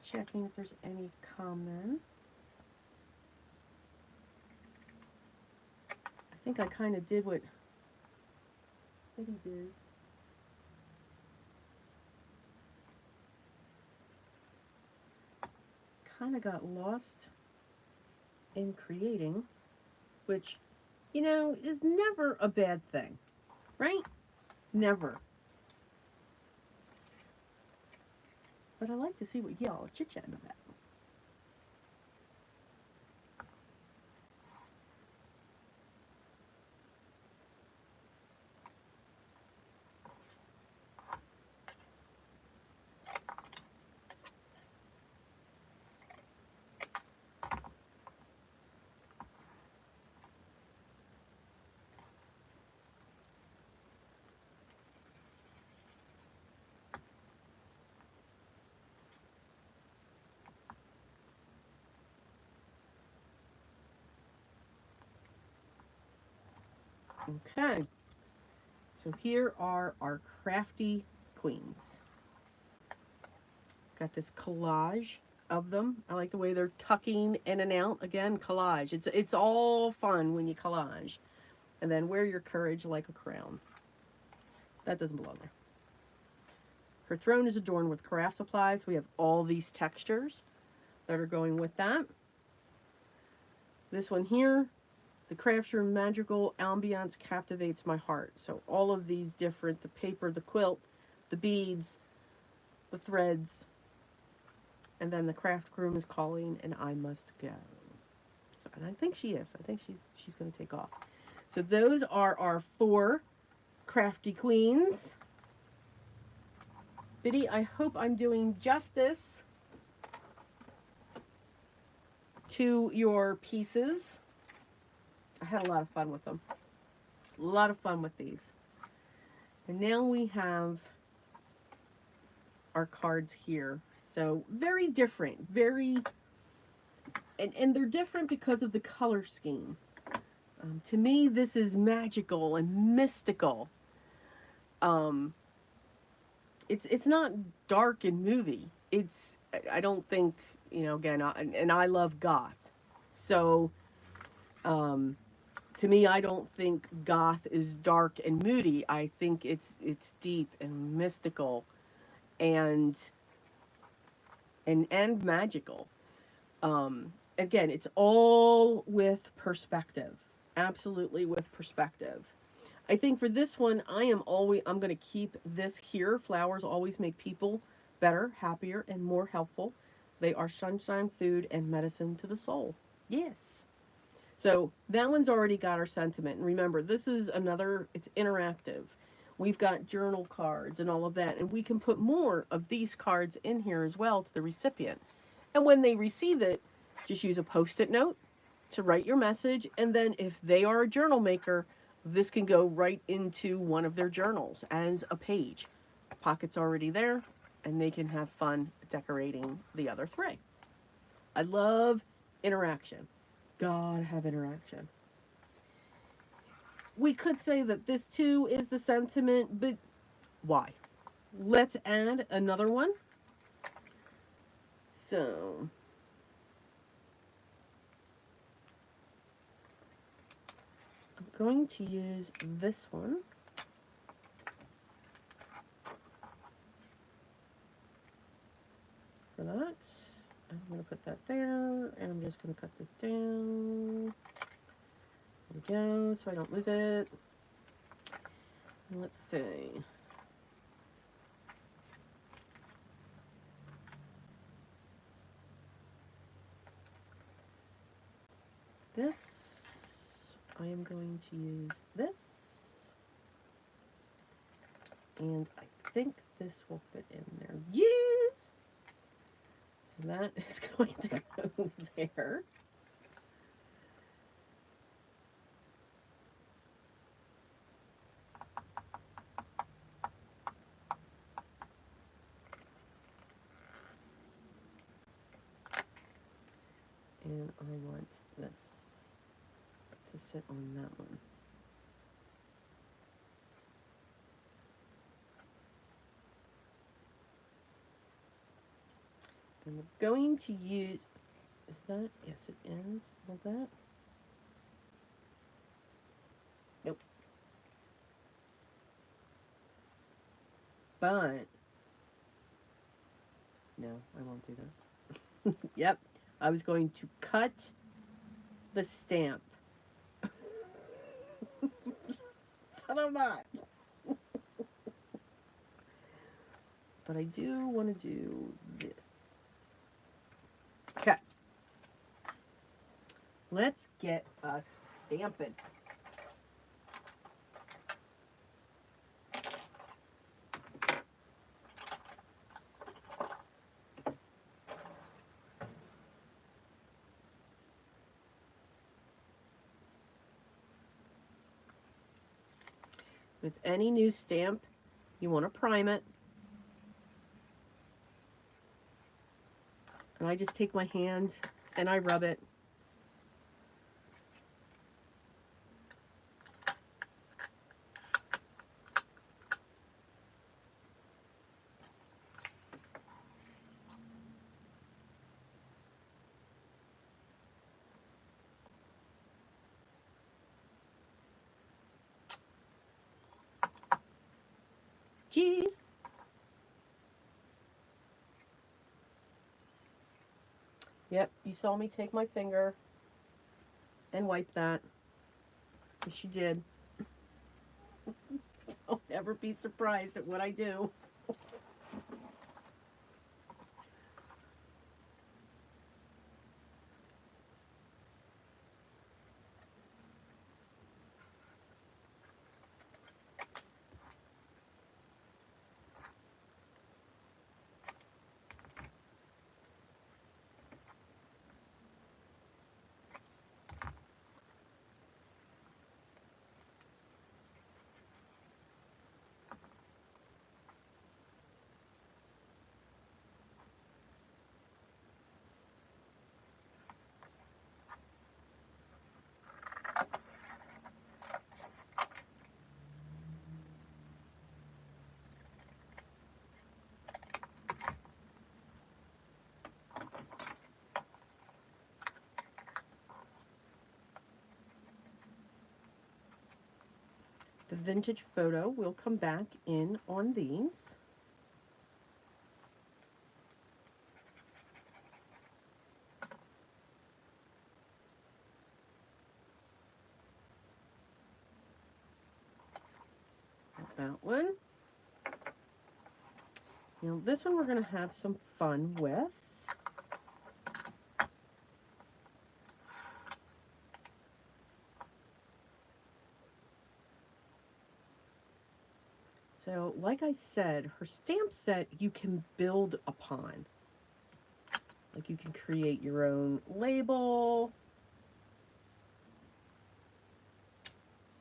checking if there's any comments. I think I kind of did what Kitty did. Kind of got lost in creating, which, you know, is never a bad thing, right? Never. But I like to see what y'all are chit-chatting about. Okay, so here are our Crafty Queens. Got this collage of them. I like the way they're tucking in and out. Again, collage. It's all fun when you collage. And then wear your courage like a crown. That doesn't belong there. Her throne is adorned with craft supplies. We have all these textures that are going with that. This one here, The craft room magical ambiance captivates my heart. So all of these different, the paper, the quilt, the beads, the threads, and then the craft room is calling and I must go. So, and I think she is. I think she's going to take off. So those are our 4 Crafty Queens. Biddy, I hope I'm doing justice to your pieces. I had a lot of fun with them. A lot of fun with these. And now we have our cards here. So very different, and they're different because of the color scheme. To me, this is magical and mystical. It's not dark and moody. I don't think, again, and I love goth. So, to me, I don't think goth is dark and moody. I think it's deep and mystical and magical. Again, it's all with perspective. Absolutely with perspective. I think for this one, I'm going to keep this here. Flowers always make people better, happier, and more helpful. They are sunshine, food, and medicine to the soul. Yes. So that one's already got our sentiment. And remember, this is it's interactive. We've got journal cards and all of that. And we can put more of these cards in here as well to the recipient. And when they receive it, just use a Post-it note to write your message. And then if they are a journal maker, this can go right into one of their journals as a page. Pocket's already there, and they can have fun decorating the other 3. I love interaction. Gotta have interaction. We could say that this too is the sentiment, but why? Let's add another one. So, I'm going to use this one. For that. I'm going to put that there, and I'm just going to cut this down. There we go, so I don't lose it. Let's see. This, I am going to use this. And I think this will fit in there. Yes! So that is going to go there. And I want this to sit on that one. And we're going to use, is that, yes it is, will that? Nope. But, no, I won't do that. Yep, I was going to cut the stamp. But I'm not. But I do want to do this. Okay. Let's get us stamping. With any new stamp, you want to prime it. And I just take my hand and I rub it. Jeez. Yep, you saw me take my finger and wipe that. She did. Don't ever be surprised at what I do. The vintage photo will come back in on these. That one. Now this one we're going to have some fun with. So, like I said, her stamp set you can build upon. Like you can create your own label.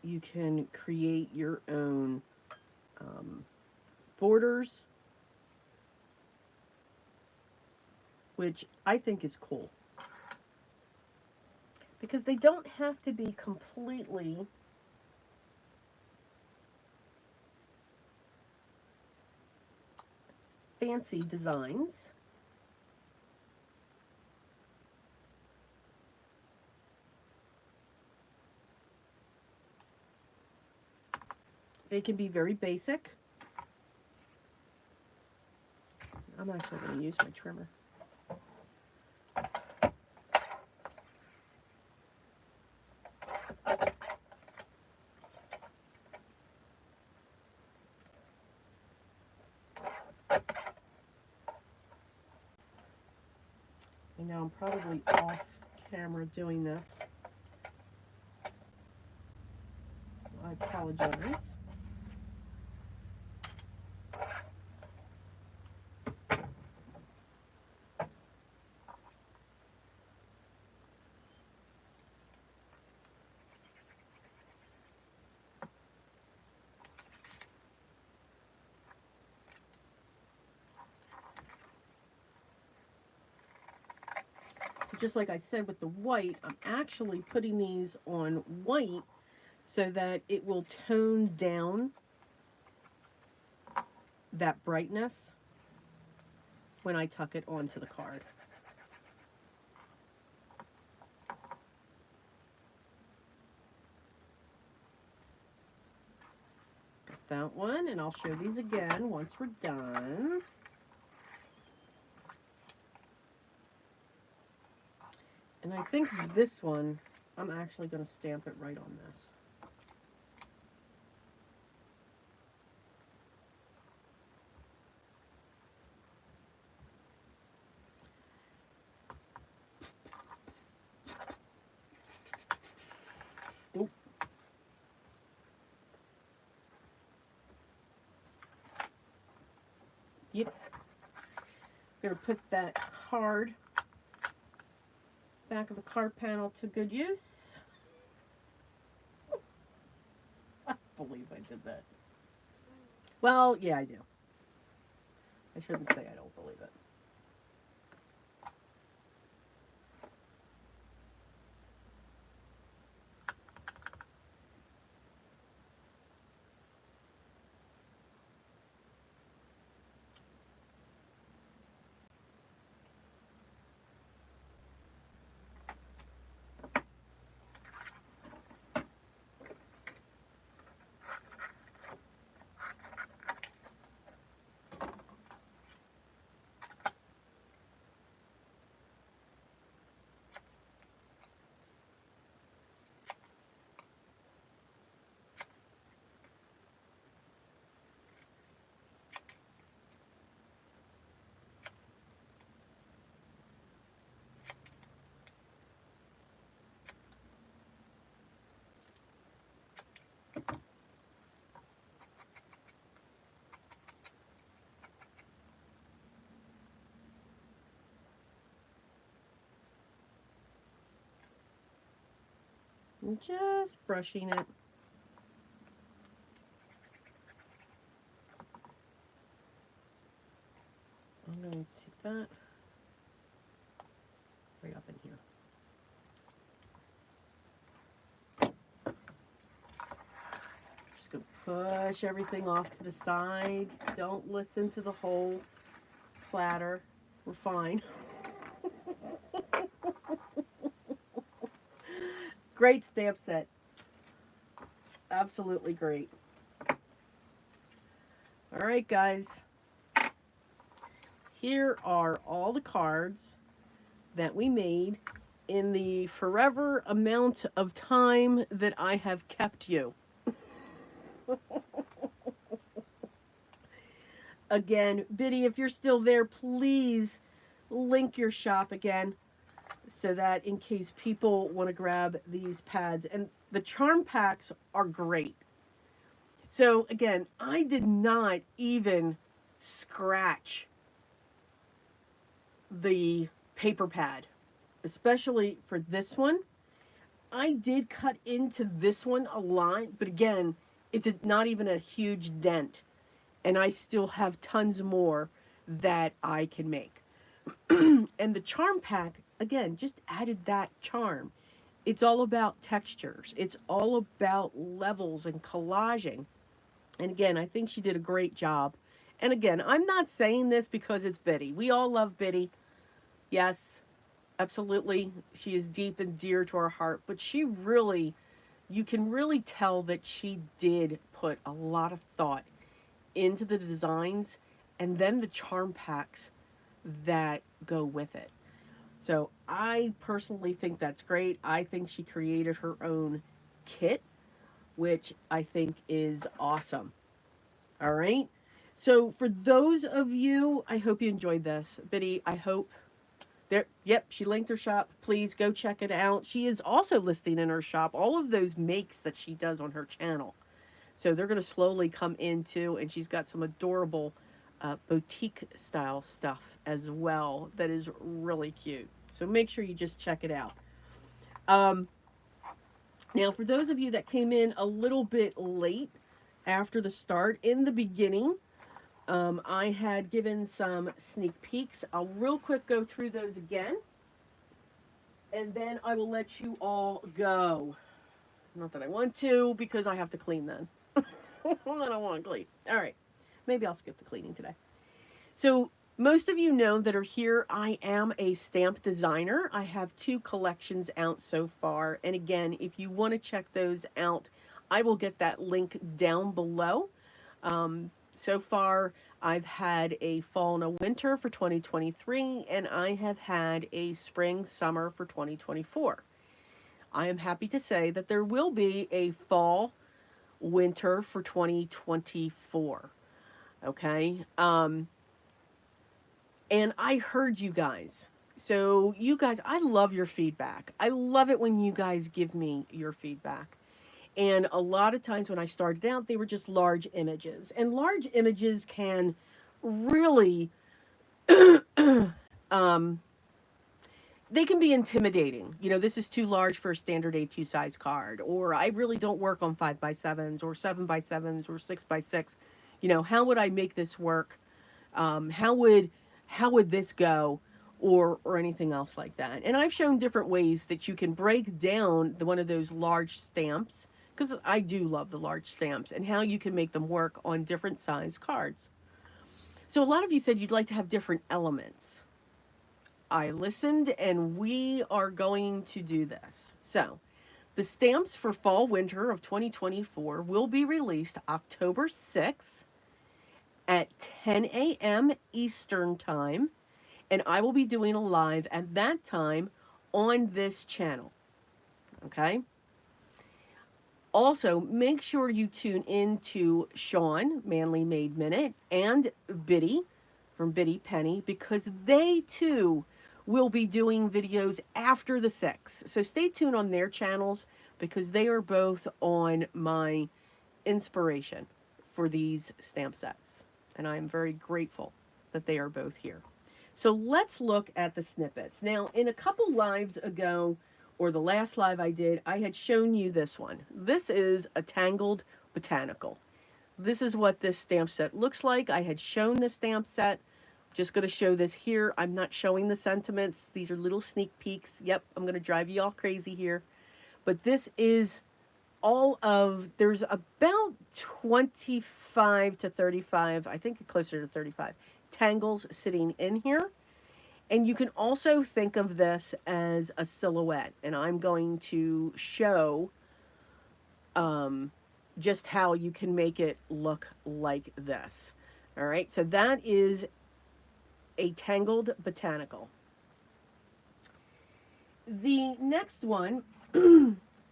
You can create your own borders, which I think is cool. Because they don't have to be completely fancy designs. They can be very basic. I'm actually going to use my trimmer. I know I'm probably off camera doing this, so I apologize. So just like I said with the white, I'm actually putting these on white so that it will tone down that brightness when I tuck it onto the card. Got that one, and I'll show these again once we're done. And I think this one, I'm actually going to stamp it right on this. Oop. Yep. I'm going to put that card, back of the card panel, to good use. I believe I did that. Well, yeah, I do. I shouldn't say I don't believe it. I'm just brushing it. I'm going to take that right up in here. Just going to push everything off to the side. Don't listen to the whole platter. We're fine. Great stamp set. Absolutely great. All right, guys. Here are all the cards that we made in the forever amount of time that I have kept you. Again, Biddy, if you're still there, please link your shop again so that in case people want to grab these pads. And the charm packs are great. So again, I did not even scratch the paper pad, especially for this one. I did cut into this one a lot, but again, it's not even a huge dent. And I still have tons more that I can make. And the charm pack, again, just added that charm. It's all about textures. It's all about levels and collaging. And again, I think she did a great job. And again, I'm not saying this because it's Biddy. We all love Biddy. Yes, absolutely. She is deep and dear to our heart. But she really, you can really tell that she did put a lot of thought into the designs and then the charm packs that go with it. So I personally think that's great. I think she created her own kit, which I think is awesome. All right. So for those of you, I hope you enjoyed this. Biddy, I hope there, yep, she linked her shop. Please go check it out. She is also listing in her shop all of those makes that she does on her channel. So they're going to slowly come into, and she's got some adorable boutique style stuff as well that is really cute. So make sure you just check it out. Um, Now, for those of you that came in a little bit late after the start, in the beginning, I had given some sneak peeks. I'll real quick go through those again, and then I will let you all go. Not that I want to, because I have to clean then. I don't want to clean. All right. Maybe I'll skip the cleaning today. So, most of you know that are here, I am a stamp designer. I have 2 collections out so far. And again, if you want to check those out, I will get that link down below. So far, I've had a fall and a winter for 2023, and I have had a spring summer for 2024. I am happy to say that there will be a fall winter for 2024. Okay. And I heard you guys. So, you guys, I love your feedback. I love it when you guys give me your feedback. And a lot of times when I started out, they were just large images. And large images can really, um, they can be intimidating. You know, this is too large for a standard A2 size card. Or I really don't work on 5x7s or 7x7s or 6x6. You know, how would I make this work? How would this go, or anything else like that. And I've shown different ways that you can break down one of those large stamps, because I do love the large stamps, and how you can make them work on different size cards. So a lot of you said you'd like to have different elements. I listened, and we are going to do this. So the stamps for fall winter of 2024 will be released October 6th at 10 a.m. Eastern Time, and I will be doing a live at that time on this channel. Okay? Also, make sure you tune in to Sean, Manly Made Minute, and Biddy from Biddy Penny, because they too will be doing videos after the 6th. So stay tuned on their channels, because they are both on my inspiration for these stamp sets. And I am very grateful that they are both here. So let's look at the snippets. Now, in a couple lives ago or the last live I did, I had shown you this one. This is a Tangled Botanical. This is what this stamp set looks like. I had shown the stamp set. Just going to show this here. I'm not showing the sentiments. These are little sneak peeks. Yep, I'm going to drive you all crazy here. But this is all of, there's about 25 to 35, I think closer to 35, tangles sitting in here. And you can also think of this as a silhouette. And I'm going to show just how you can make it look like this. All right, so that is a Tangled Botanical. The next one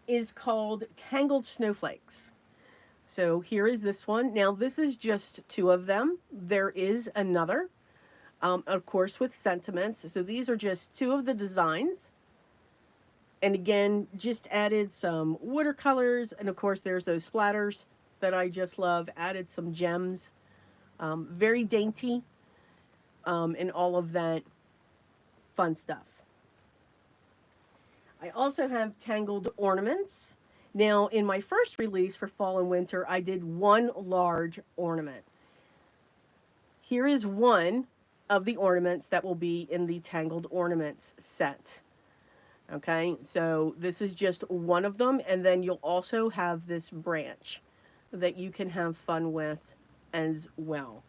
is called Tangled Snowflakes. So here is this one. Now this is just two of them. There is another, of course, with sentiments. So these are just two of the designs. And again, just added some watercolors. And of course, there's those splatters that I just love. Added some gems. Very dainty. And all of that fun stuff. I also have Tangled Ornaments. Now, in my first release for fall and winter, I did one large ornament. Here is one of the ornaments that will be in the Tangled Ornaments set. Okay, so this is just one of them, and then you'll also have this branch that you can have fun with as well.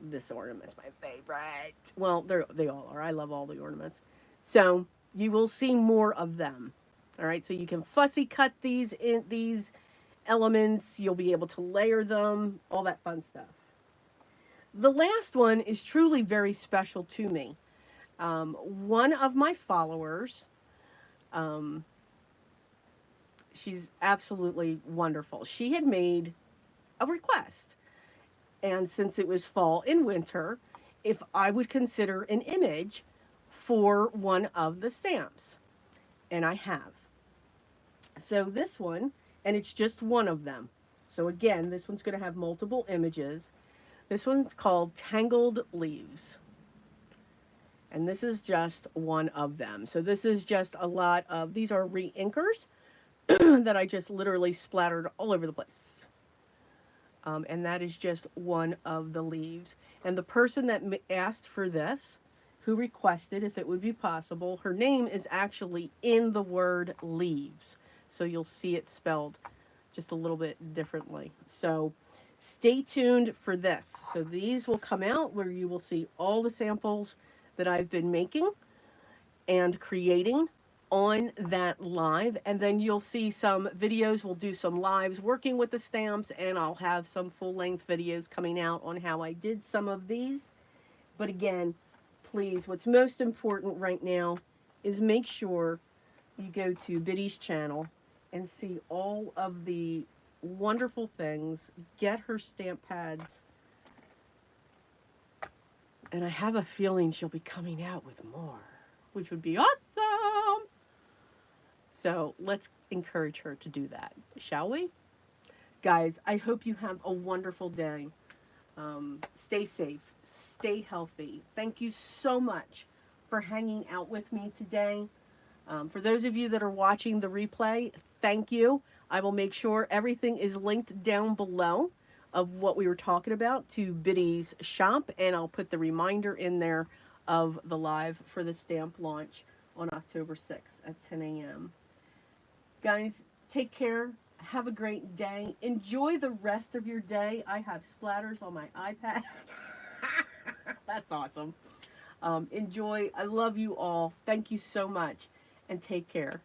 This ornament's my favorite. Well, they all are. I love all the ornaments. So you will see more of them. All right, so you can fussy cut these elements. You'll be able to layer them, all that fun stuff. The last one is truly very special to me. One of my followers, she's absolutely wonderful. She had made a request. And since it was fall and winter, if I would consider an image for one of the stamps. And I have. So this one, and it's just one of them. So again, this one's going to have multiple images. This one's called Tangled Leaves. And this is just one of them. So this is just a lot of, these are re-inkers that I just literally splattered all over the place. And that is just one of the leaves. And the person that asked for this, who requested if it would be possible, her name is actually in the word leaves. So you'll see it spelled just a little bit differently. So stay tuned for this. So these will come out where you will see all the samples that I've been making and creating on that live, and then you'll see some videos. We'll do some lives working with the stamps, and I'll have some full-length videos coming out on how I did some of these. But again, please, what's most important right now is make sure you go to Biddy's channel and see all of the wonderful things. Get her stamp pads, and I have a feeling she'll be coming out with more, which would be awesome. So let's encourage her to do that, shall we? Guys, I hope you have a wonderful day. Stay safe. Stay healthy. Thank you so much for hanging out with me today. For those of you that are watching the replay, thank you. I will make sure everything is linked down below of what we were talking about to Biddy's shop, and I'll put the reminder in there of the live for the stamp launch on October 6th at 10 a.m. Guys, take care. Have a great day. Enjoy the rest of your day. I have splatters on my iPad. That's awesome. Enjoy. I love you all. Thank you so much, and take care.